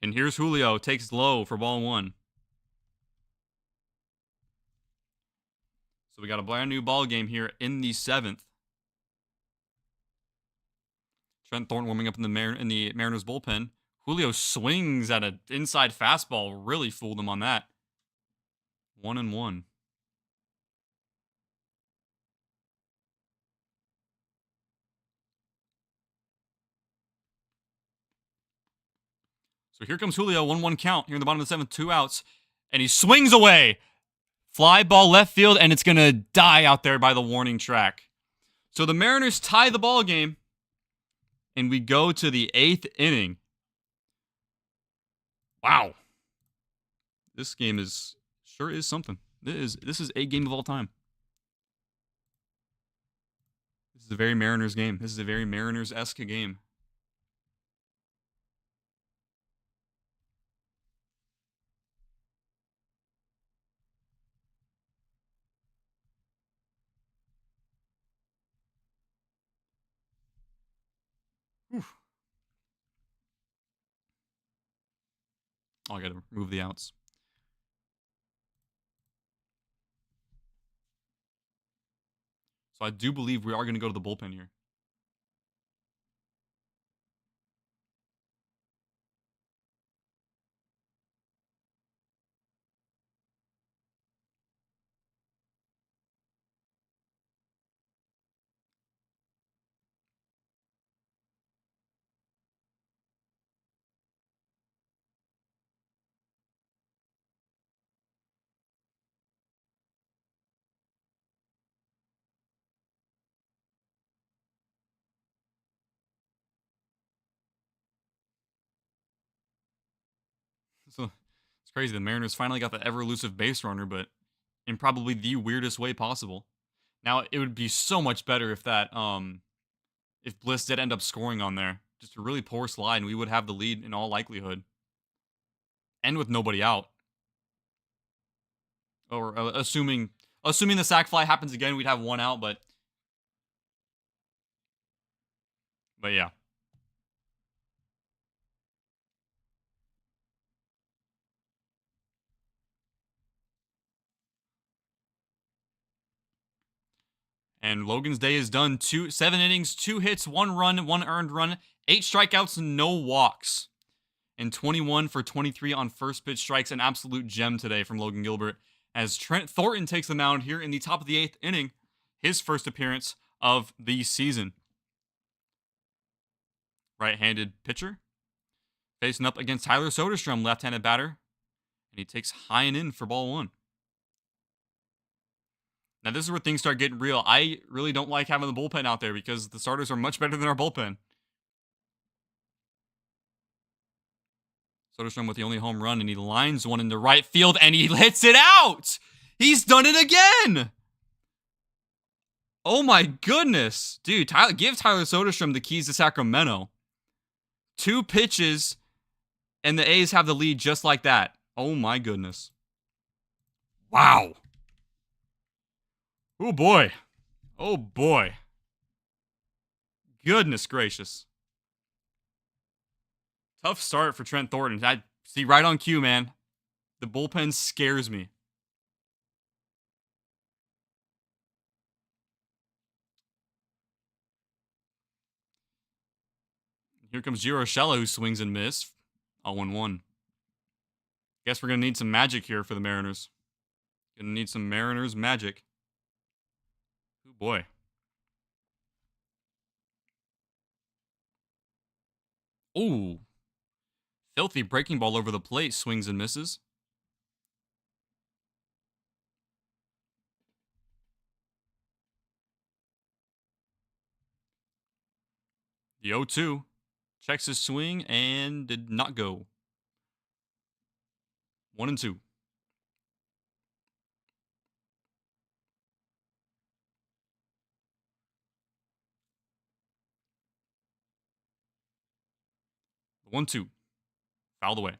And here's Julio. Takes low for ball one. So we got a brand new ball game here in the 7th. Trent Thornton warming up in the Mariners bullpen. Julio swings at an inside fastball. Really fooled him on that. 1-1. So here comes Julio, 1-1 count here in the bottom of the 7th, 2 outs, and he swings away. Fly ball left field, and it's going to die out there by the warning track. So the Mariners tie the ball game, and we go to the 8th inning. Wow. This game sure is something. This is a game of all time. This is a very Mariners game. This is a very Mariners-esque game. Whew. Oh, I gotta remove the outs. So I do believe we are going to go to the bullpen here. So it's crazy. The Mariners finally got the ever-elusive base runner, but in probably the weirdest way possible. Now, it would be so much better if if Bliss did end up scoring on there. Just a really poor slide, and we would have the lead in all likelihood. And with nobody out. Or assuming the sac fly happens again, we'd have 1 out, but yeah. And Logan's day is done. 7 innings, 2 hits, 1 run, 1 earned run, 8 strikeouts, no walks. And 21 for 23 on first pitch strikes. An absolute gem today from Logan Gilbert. As Trent Thornton takes the mound here in the top of the 8th inning. His first appearance of the season. Right-handed pitcher. Facing up against Tyler Soderstrom, left-handed batter. And he takes high and in for ball 1. Now, this is where things start getting real. I really don't like having the bullpen out there because the starters are much better than our bullpen. Soderstrom with the only home run, and he lines one into right field, and he hits it out! He's done it again! Oh my goodness. Dude, give Tyler Soderstrom the keys to Sacramento. 2 pitches, and the A's have the lead just like that. Oh my goodness. Wow. Oh boy. Oh boy. Goodness gracious. Tough start for Trent Thornton. I see right on cue, man. The bullpen scares me. Here comes Gio Urshela, who swings and misses. 0-1. Guess we're going to need some magic here for the Mariners. Going to need some Mariners magic. Oh boy. Ooh. Filthy breaking ball over the plate. Swings and misses. The 0-2. Checks his swing and did not go. 1-2. The 1-2. Fouled away.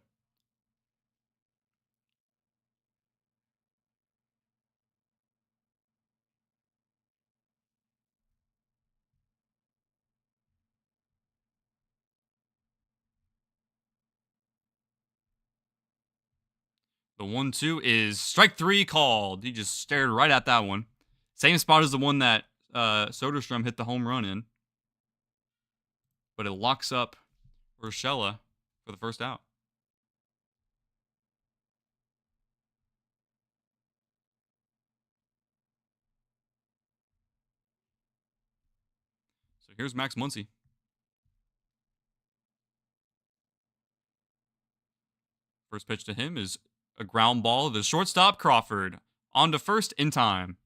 The 1-2 is strike 3 called. He just stared right at that one. Same spot as the one that Soderstrom hit the home run in. But it locks up Urshela for the first out. So here's Max Muncy. First pitch to him is a ground ball. The shortstop, Crawford, on to first in time.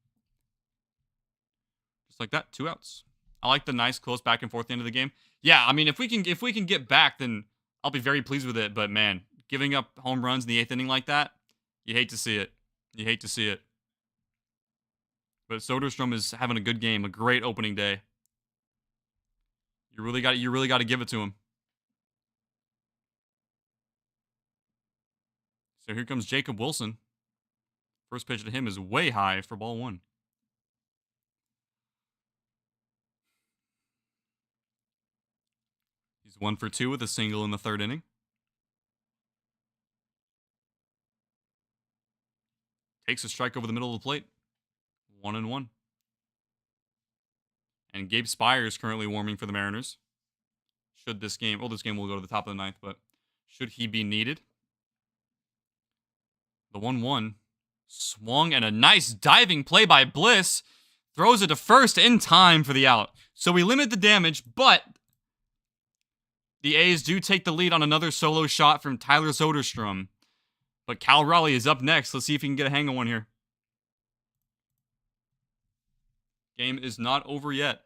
Just like that, 2 outs. I like the nice close back and forth at the end of the game. Yeah, I mean, if we can get back, then I'll be very pleased with it. But man, giving up home runs in the 8th inning like that, you hate to see it. You hate to see it. But Soderstrom is having a good game, a great opening day. You really got to give it to him. So here comes Jacob Wilson. First pitch to him is way high for ball 1. He's 1 for 2 with a single in the 3rd inning. Takes a strike over the middle of the plate. 1-1. And Gabe Spire is currently warming for the Mariners. Should this game, this game will go to the top of the 9th, but should he be needed? The 1-1 swung and a nice diving play by Bliss. Throws it to first in time for the out. So we limit the damage, but the A's do take the lead on another solo shot from Tyler Soderstrom. But Cal Raleigh is up next. Let's see if he can get a hang of one here. Game is not over yet.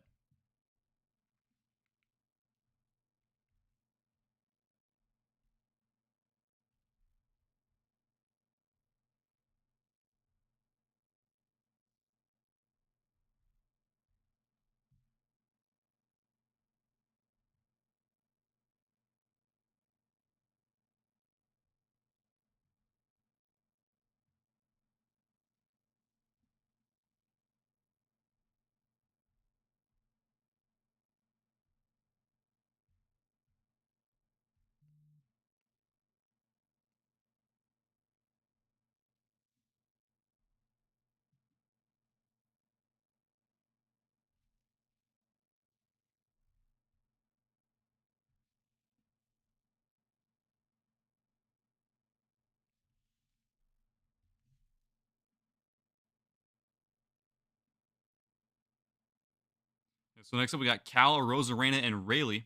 So next up, we got Cal, Rosarena, and Rayleigh.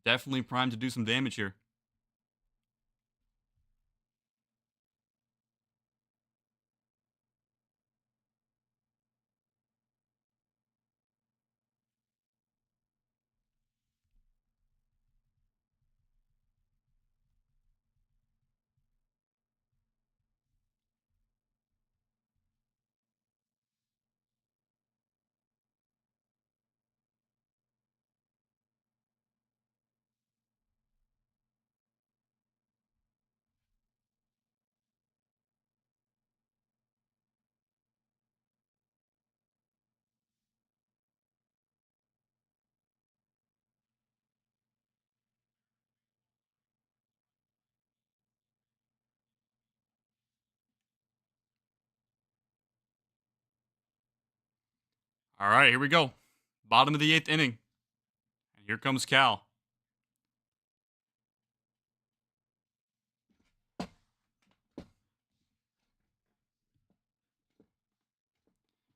Definitely primed to do some damage here. All right, here we go. Bottom of the 8th inning. And here comes Cal.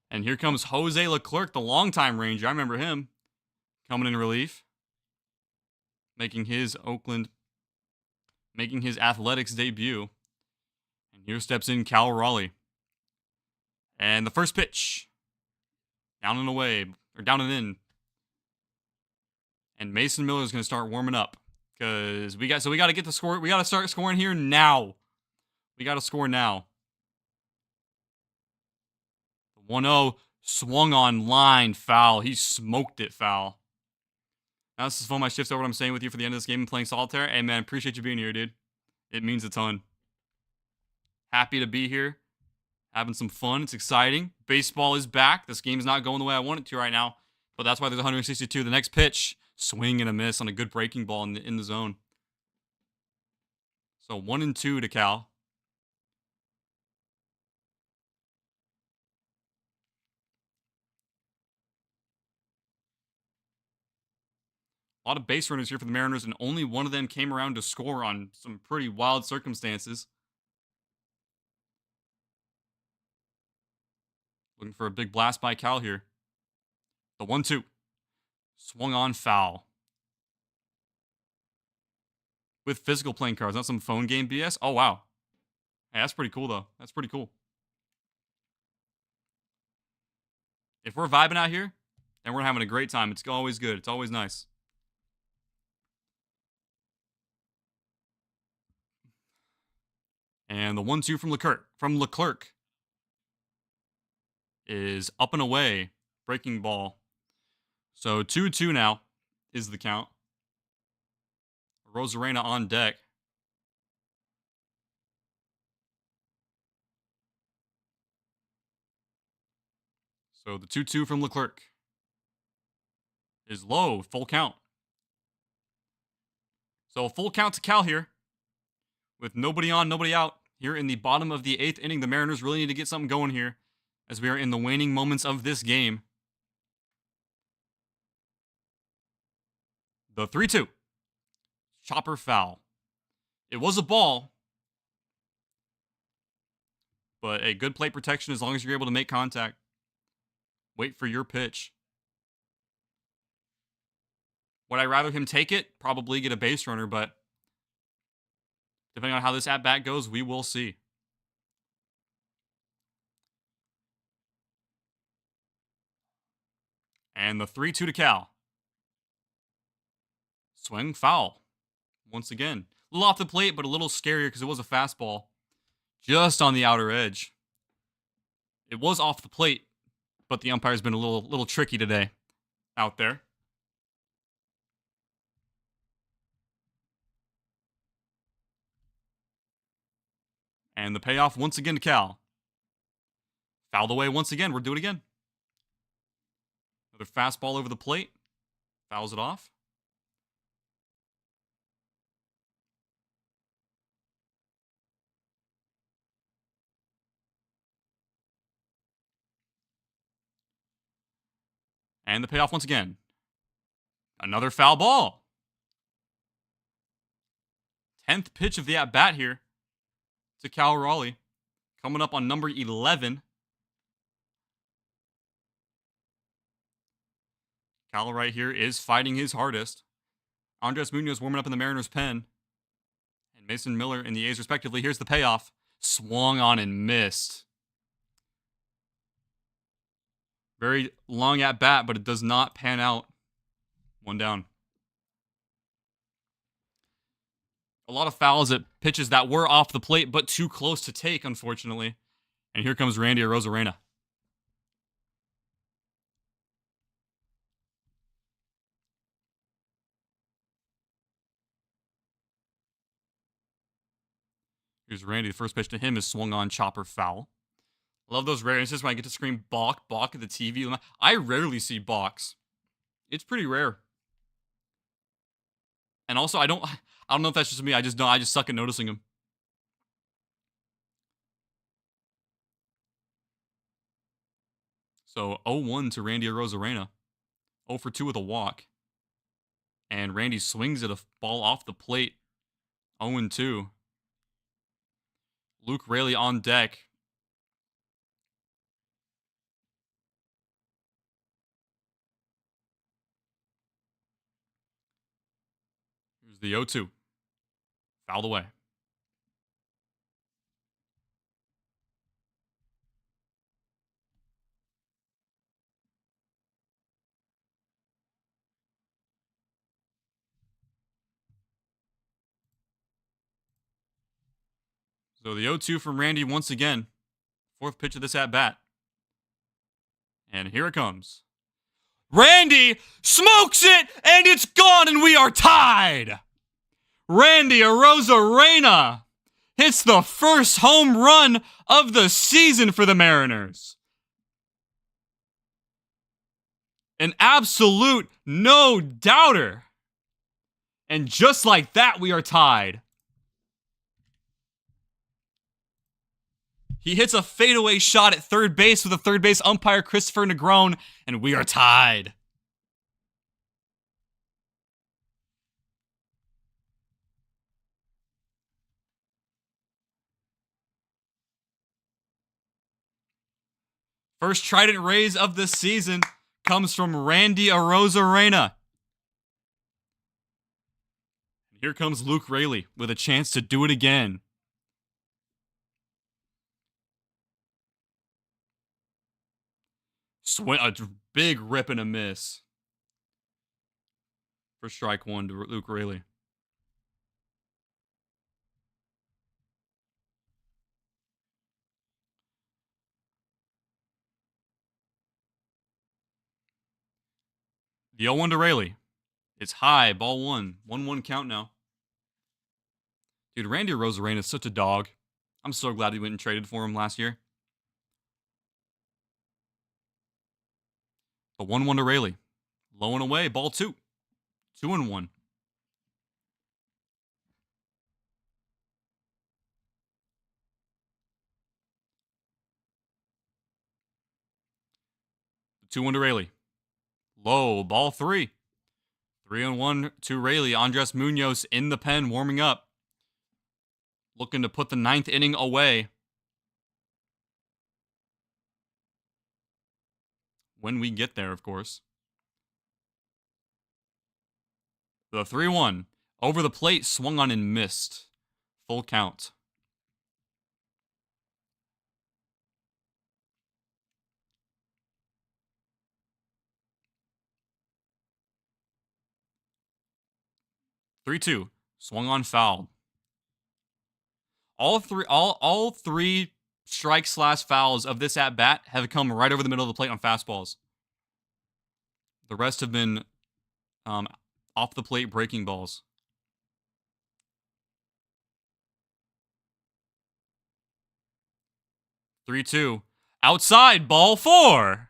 And here comes Jose Leclerc, the longtime Ranger. I remember him coming in relief. Making his Athletics debut. And here steps in Cal Raleigh. And the first pitch. Down and away. Or down and in. And Mason Miller is going to start warming up. Because we got to get the score. We got to start scoring here now. We got to score now. 1-0, swung on line, foul. He smoked it, foul. Now this is fun. My shift's over what I'm saying with you for the end of this game and playing solitaire. Hey, man, appreciate you being here, dude. It means a ton. Happy to be here. Having some fun. It's exciting. Baseball is back. This game's not going the way I want it to right now, but that's why there's 162. The next pitch, swing and a miss on a good breaking ball in the zone. So 1-2 to Cal. A lot of base runners here for the Mariners, and only one of them came around to score on some pretty wild circumstances. Looking for a big blast by Cal here. The 1-2. Swung on, foul. with physical playing cards, not some phone game BS. Oh, wow. Hey, that's pretty cool, though. That's pretty cool. If we're vibing out here and we're having a great time, it's always good. It's always nice. And the 1-2 from Leclerc is up and away. Breaking ball. So 2-2 now is the count. Rosarena on deck. So the 2-2 from Leclerc is low. Full count. So a full count to Cal here. With nobody on, nobody out. Here in the bottom of the 8th inning, the Mariners really need to get something going here as we are in the waning moments of this game. The 3-2. Chopper foul. It was a ball, but a good plate protection as long as you're able to make contact. Wait for your pitch. Would I rather him take it? Probably get a base runner, but depending on how this at-bat goes, we will see. And the 3-2 to Cal. Swing foul. Once again. A little off the plate, but a little scarier because it was a fastball. Just on the outer edge. It was off the plate, but the umpire's been a little tricky today out there. And the payoff once again to Cal. Fouled away once again. We'll do it again. Another fastball over the plate. Fouls it off. And the payoff once again. Another foul ball. 10th pitch of the at-bat here to Cal Raleigh. Coming up on number 11. Cal right here is fighting his hardest. Andres Munoz warming up in the Mariners' pen. And Mason Miller in the A's respectively. Here's the payoff. Swung on and missed. Very long at bat, but it does not pan out. One down. A lot of fouls at pitches that were off the plate, but too close to take, unfortunately. And here comes Randy Arozarena. Here's Randy. The first pitch to him is swung on, chopper foul. Love those rare instances when I get to scream balk, balk at the TV. I rarely see balks. It's pretty rare. And also, I don't know if that's just me. I just suck at noticing them. So 0-1 to Randy Arozarena. 0 for 2 with a walk. And Randy swings at a ball off the plate. 0-2. Luke Raley on deck. Here's the 0-2. Fouled away. So the 0-2 from Randy once again. 4th pitch of this at-bat. And here it comes. Randy smokes it, and it's gone, and we are tied. Randy Arozarena hits the first home run of the season for the Mariners. An absolute no-doubter. And just like that, we are tied. He hits a fadeaway shot at third base with a third base umpire, Christopher Negron, and we are tied. First Trident raise of the season comes from Randy Arozarena. Here comes Luke Rayleigh with a chance to do it again. Swing, a big rip and a miss. For strike one to Luke Rayleigh. The 0-1 to Rayleigh. It's high, ball one. 1-1 count now. Dude, Randy Arozarena is such a dog. I'm so glad we went and traded for him last year. The 1-1 to Rayleigh. Low and away, ball two. 2-1. The 2-1 to Rayleigh. Low, ball three. 3-1 to Rayleigh. Andres Munoz in the pen, warming up. Looking to put the 9th inning away. When we get there, of course. The 3-1. Over the plate, swung on and missed. Full count. Three-two. Swung on, fouled. All three strikes / fouls of this at bat have come right over the middle of the plate on fastballs. The rest have been off the plate breaking balls. Three-two. Outside, ball four.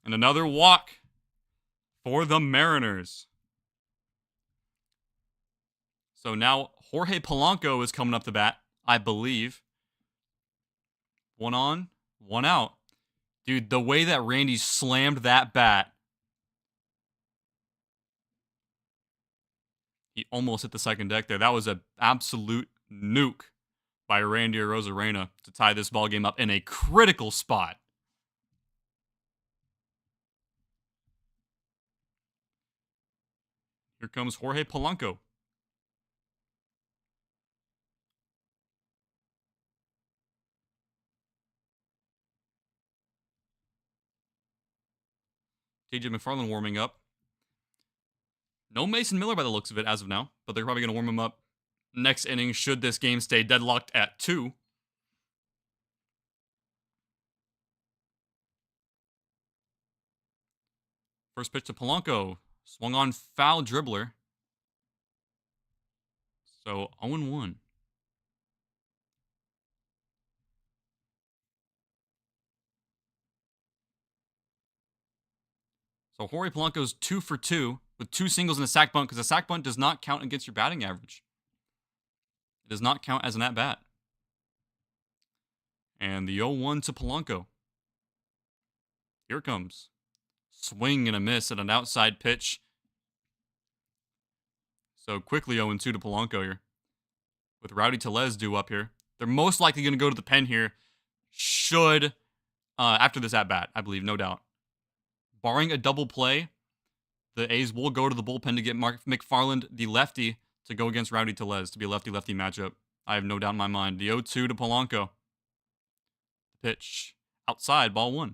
And another walk for the Mariners. So now Jorge Polanco is coming up the bat, I believe. 1 on, 1 out. Dude, the way that Randy slammed that bat. He almost hit the second deck there. That was an absolute nuke by Randy Arozarena to tie this ball game up in a critical spot. Here comes Jorge Polanco. TJ McFarland warming up. No Mason Miller by the looks of it as of now, but they're probably going to warm him up next inning should this game stay deadlocked at 2. First pitch to Polanco. Swung on, foul dribbler. So 0-1. So Jorge Polanco's 2 for 2 with 2 singles and a sac bunt because a sac bunt does not count against your batting average. It does not count as an at-bat. And the 0-1 to Polanco. Here it comes. Swing and a miss at an outside pitch. So quickly 0-2 to Polanco here. With Rowdy Tellez due up here. They're most likely going to go to the pen here. Should, after this at-bat, I believe, no doubt. Barring a double play, the A's will go to the bullpen to get Mark McFarland, the lefty, to go against Rowdy Tellez to be a lefty-lefty matchup. I have no doubt in my mind. The 0-2 to Polanco. Pitch. Outside, ball 1.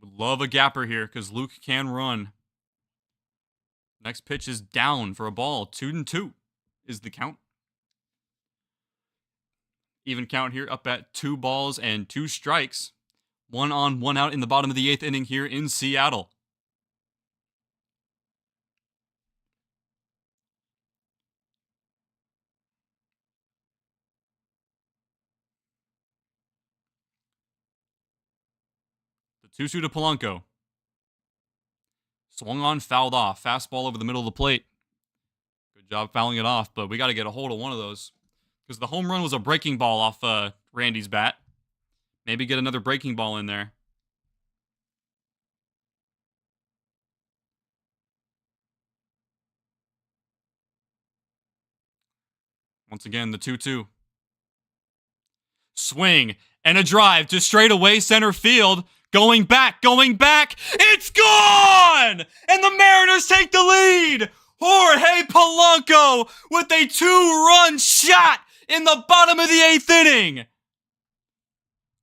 Would love a gapper here because Luke can run. Next pitch is down for a ball. 2-2 is the count. Even count here up at 2 balls and 2 strikes. 1 on, 1 out in the bottom of the 8th inning here in Seattle. The 2-2 to Polanco. Swung on, fouled off. Fastball over the middle of the plate. Good job fouling it off, but we got to get a hold of one of those. Because the home run was a breaking ball off Randy's bat. Maybe get another breaking ball in there. Once again, the 2-2. Swing and a drive to straightaway center field. Going back. It's gone! And the Mariners take the lead. Jorge Polanco with a 2-run shot in the bottom of the 8th inning.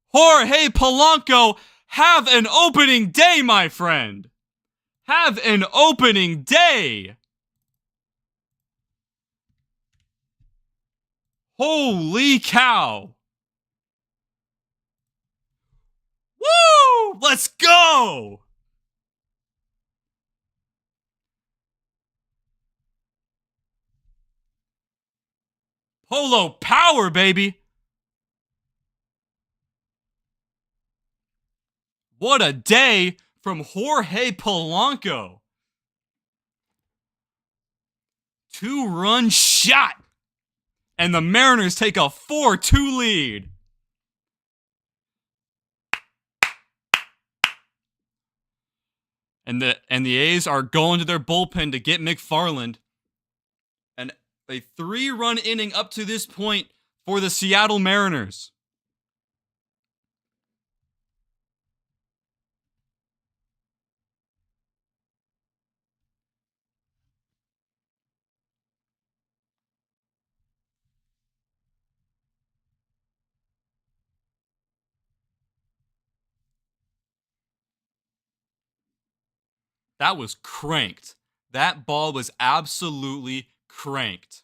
Jorge Polanco, have an opening day, my friend. Have an opening day. Holy cow. Woo! Let's go! Polo power, baby! What a day from Jorge Polanco. 2-run shot. And the Mariners take a 4-2 lead. And the A's are going to their bullpen to get McFarland. And a 3-run inning up to this point for the Seattle Mariners. That was cranked. That ball was absolutely cranked.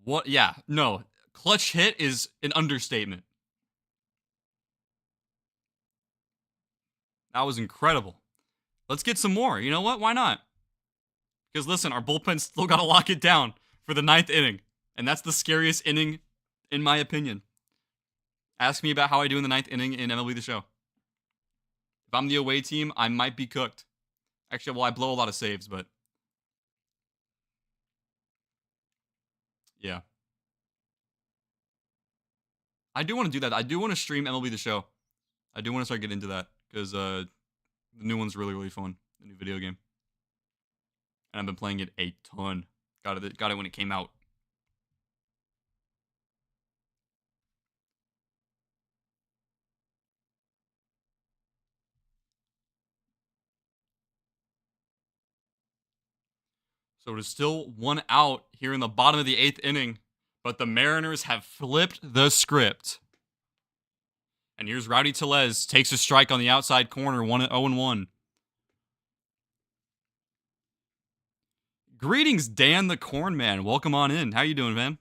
What? Yeah, no. Clutch hit is an understatement. That was incredible. Let's get some more. You know what? Why not? Because listen, our bullpen still got to lock it down for the 9th inning. And that's the scariest inning, in my opinion. Ask me about how I do in the 9th inning in MLB The Show. If I'm the away team, I might be cooked. Actually, well, I blow a lot of saves, but... yeah. I do want to do that. I do want to stream MLB The Show. I do want to start getting into that. Because the new one's really, really fun. The new video game. And I've been playing it a ton. Got it when it came out. So it is still 1 out here in the bottom of the 8th inning. But the Mariners have flipped the script. And here's Rowdy Tellez. Takes a strike on the outside corner. 0-1. Greetings, Dan the Corn Man. Welcome on in. How you doing, man?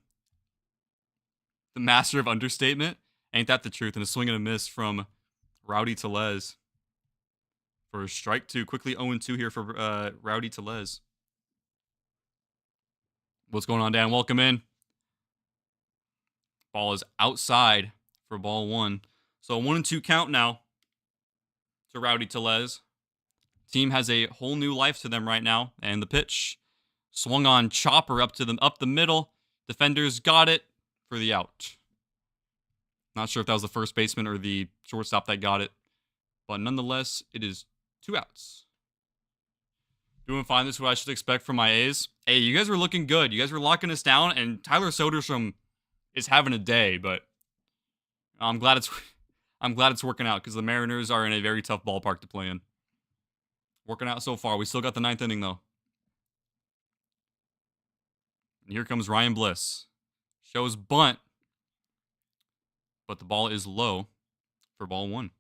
The master of understatement. Ain't that the truth? And a swing and a miss from Rowdy Tellez. For a strike 2. Quickly 0-2 here for Rowdy Tellez. What's going on, Dan? Welcome in. Ball is outside for ball 1. So 1-2 count now to Rowdy Tellez. Team has a whole new life to them right now. And the pitch swung on chopper up the middle. Defenders got it for the out. Not sure if that was the first baseman or the shortstop that got it. But nonetheless, it is 2 outs. Doing fine. This is what I should expect from my A's. Hey, you guys were looking good. You guys were locking us down, and Tyler Soderstrom is having a day, but I'm glad it's working out because the Mariners are in a very tough ballpark to play in. Working out so far. We still got the 9th inning, though. And here comes Ryan Bliss. Shows bunt, but the ball is low for ball 1.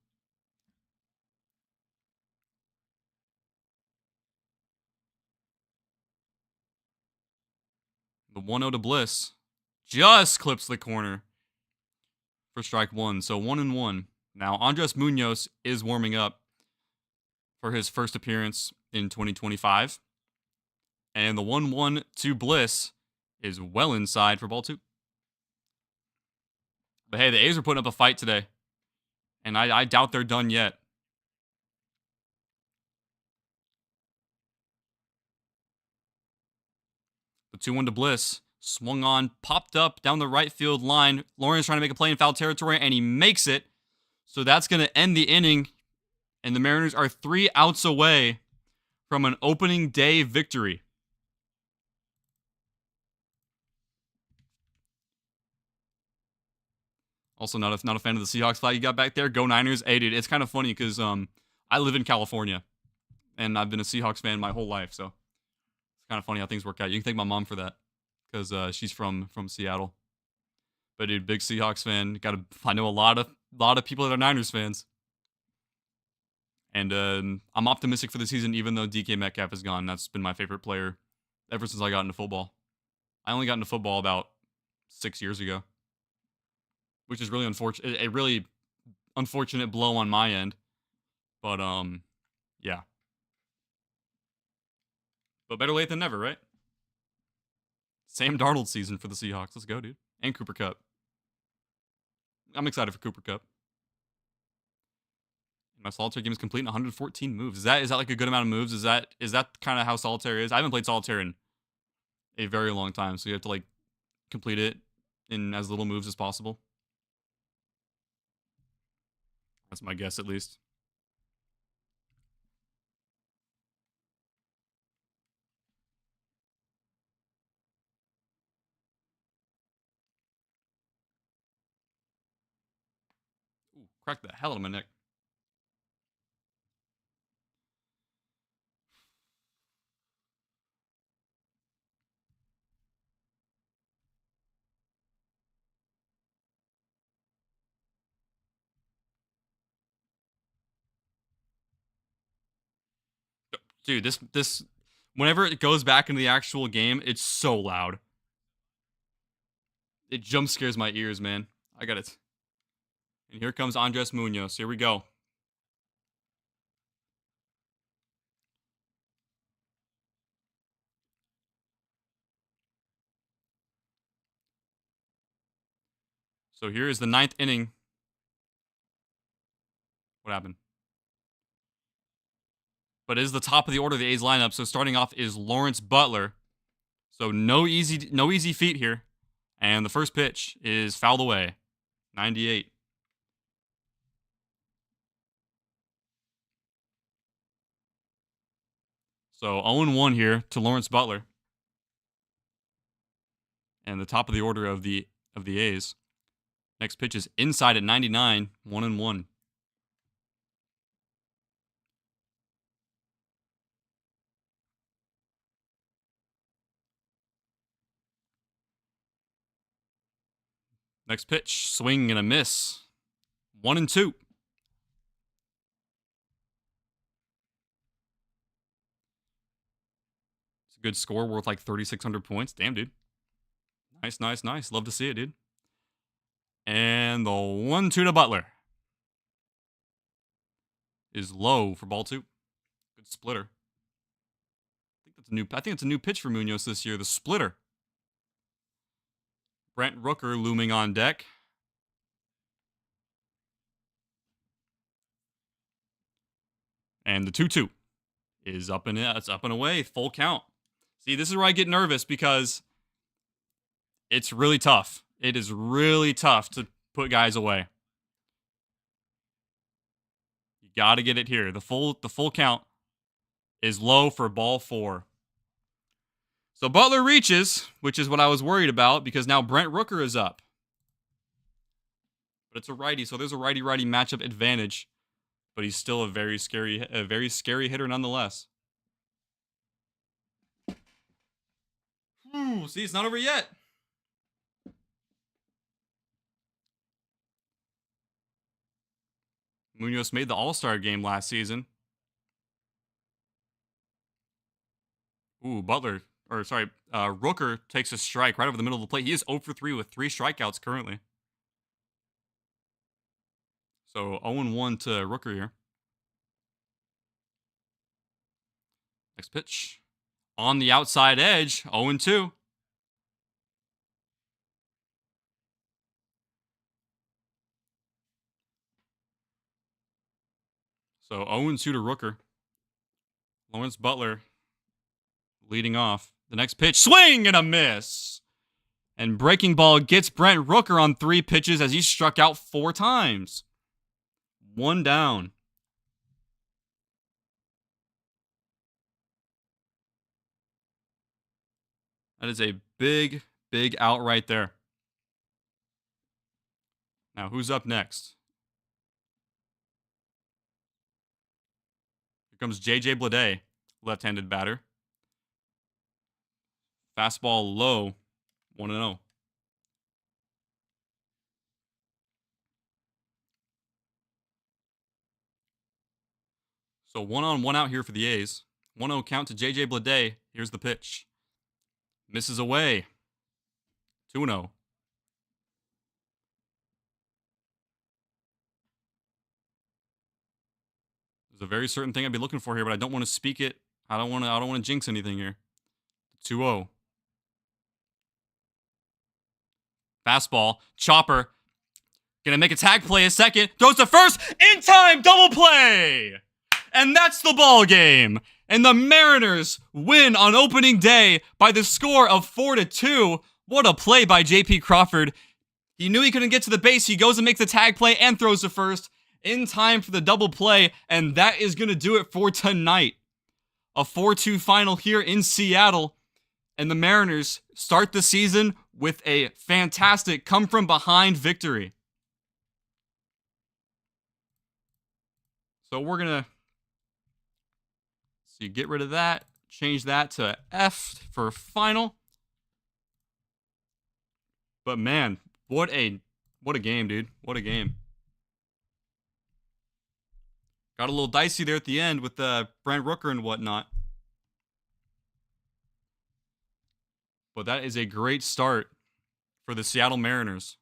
The 1-0 to Bliss just clips the corner for strike 1. So 1-1. Now, Andres Munoz is warming up for his first appearance in 2025. And the 1-1 to Bliss is well inside for ball 2. But hey, the A's are putting up a fight today. And I doubt they're done yet. The 2-1 to Bliss. Swung on, popped up down the right field line. Lawrence trying to make a play in foul territory, and he makes it. So that's going to end the inning. And the Mariners are 3 outs away from an opening day victory. Also, not a fan of the Seahawks flag you got back there. Go Niners. Hey, dude, it's kind of funny because I live in California, and I've been a Seahawks fan my whole life. So it's kind of funny how things work out. You can thank my mom for that because she's from Seattle. But dude, big Seahawks fan. I know a lot of people that are Niners fans, and I'm optimistic for the season, even though DK Metcalf is gone. That's been my favorite player ever since I got into football. I only got into football about 6 years ago, which is really unfortunate. A really unfortunate blow on my end, but yeah. But better late than never, right? Sam Darnold season for the Seahawks. Let's go, dude. And Cooper Kupp. I'm excited for Cooper Kupp. My solitaire game is complete in 114 moves. Is that like a good amount of moves? Is that kind of how solitaire is? I haven't played solitaire in a very long time, so you have to like complete it in as little moves as possible. That's my guess, at least. Ooh, cracked the hell out of my neck. Dude, this whenever it goes back into the actual game, it's so loud. It jump scares my ears, man. I got it. And here comes Andres Munoz. Here we go. So here is the 9th inning. What happened? But it is the top of the order of the A's lineup. So starting off is Lawrence Butler. So no easy feat here. And the first pitch is fouled away. 98. So 0-1 here to Lawrence Butler. And the top of the order of the A's. Next pitch is inside at 99, 1-1. Next pitch, swing and a miss. 1-2. It's a good score worth like 3,600 points. Damn, dude. Nice. Love to see it, dude. And the 1-2 to Butler is low for ball 2. Good splitter. I think it's a new pitch for Munoz this year, the splitter. Brent Rooker looming on deck. And the 2-2 is up and away, full count. See, this is where I get nervous because it's really tough. It is really tough to put guys away. You got to get it here. The full count is low for ball 4. So Butler reaches, which is what I was worried about because now Brent Rooker is up. But it's a righty, so there's a righty-righty matchup advantage. But he's still a very scary hitter nonetheless. Ooh, see, it's not over yet. Munoz made the All-Star game last season. Ooh, Rooker takes a strike right over the middle of the plate. He is 0 for 3 with 3 strikeouts currently. So 0-1 to Rooker here. Next pitch. On the outside edge, 0-2. So 0-2 to Rooker. Lawrence Butler leading off. The next pitch, swing and a miss. And breaking ball gets Brent Rooker on 3 pitches as he struck out 4 times. 1 down. That is a big out right there. Now, who's up next? Here comes J.J. Bleday, left-handed batter. Fastball low, 1-0. So 1 on, 1 out here for the A's. 1-0 count to J.J. Bleday. Here's the pitch. Misses away. 2-0. There's a very certain thing I'd be looking for here, but I don't want to speak it. I don't want to jinx anything here. 2-0. Fastball. Chopper. Gonna make a tag play a second. Throws to first. In time. Double play. And that's the ball game. And the Mariners win on opening day by the score of 4-2. What a play by J.P. Crawford. He knew he couldn't get to the base. He goes and makes the tag play and throws to first in time for the double play. And that is going to do it for tonight. A 4-2 final here in Seattle. And the Mariners start the season with a fantastic come-from-behind victory. So we're going to get rid of that. Change that to F for final. But man, what a game, dude. What a game. Got a little dicey there at the end with Brent Rooker and whatnot. But that is a great start for the Seattle Mariners.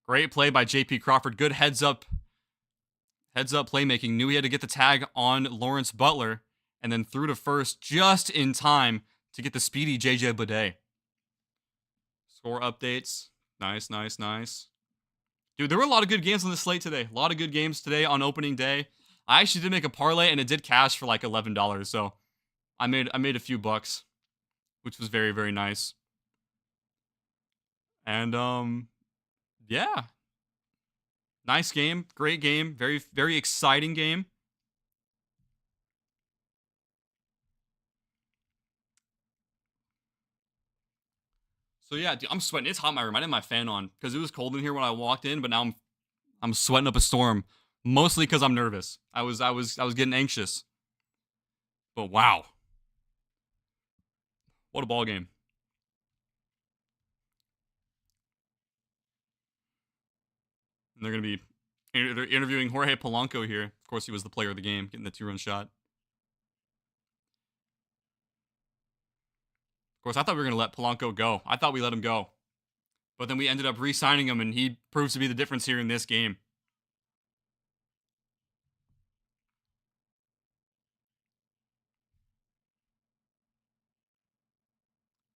Great play by J.P. Crawford. Good heads up playmaking. Knew he had to get the tag on Lawrence Butler and then threw to first just in time to get the speedy J.J. Bleday. Score updates. Nice, nice, nice. Dude, there were a lot of good games on the slate today. A lot of good games today on opening day. I actually did make a parlay and it did cash for like $11. So I made a few bucks, which was very, very nice. And yeah. Nice game, great game, very, very exciting game. So yeah, dude, I'm sweating. It's hot in my room. I didn't have my fan on because it was cold in here when I walked in, but now I'm sweating up a storm, mostly because I'm nervous. I was getting anxious. But wow, what a ball game! And they're gonna be interviewing Jorge Polanco here. Of course, he was the player of the game, getting the 2-run shot. Of course, I thought we were going to let Polanco go. I thought we let him go. But then we ended up re-signing him, and he proves to be the difference here in this game.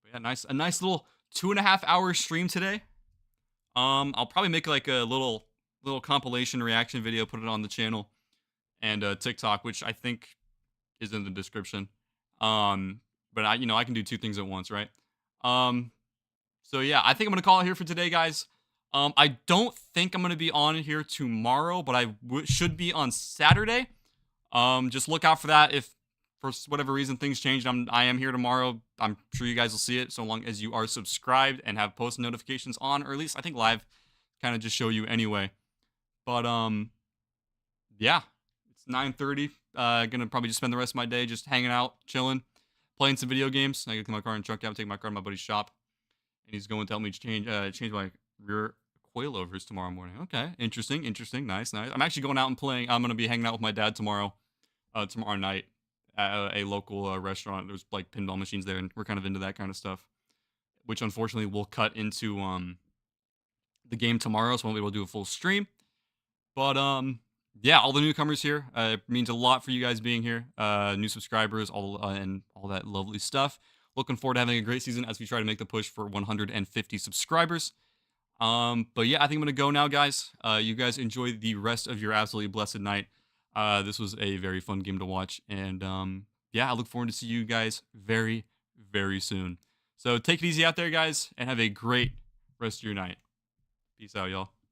But yeah, a nice little 2.5-hour stream today. I'll probably make like a little compilation reaction video, put it on the channel and TikTok, which I think is in the description. But I can do two things at once, right? So yeah, I think I'm gonna call it here for today, guys. I don't think I'm gonna be on here tomorrow, but I should be on Saturday. Just look out for that. If for whatever reason things change, I am here tomorrow. I'm sure you guys will see it, so long as you are subscribed and have post notifications on, or at least I think live kind of just show you anyway. But yeah, it's 9:30. Gonna probably just spend the rest of my day just hanging out, chilling, playing some video games. I gotta take my car and truck out, take my car to my buddy's shop, and he's going to help me change my rear coilovers tomorrow morning. Okay, interesting, nice. I'm actually going out and playing. I'm gonna be hanging out with my dad tomorrow night at a local restaurant. There's like pinball machines there, and we're kind of into that kind of stuff, which unfortunately will cut into the game tomorrow, so I won't be able to do a full stream. But yeah, all the newcomers here. It means a lot for you guys being here. New subscribers, and all that lovely stuff. Looking forward to having a great season as we try to make the push for 150 subscribers. But yeah, I think I'm gonna go now, guys. You guys enjoy the rest of your absolutely blessed night. This was a very fun game to watch, and yeah, I look forward to see you guys very, very soon. So take it easy out there, guys, and have a great rest of your night. Peace out, y'all.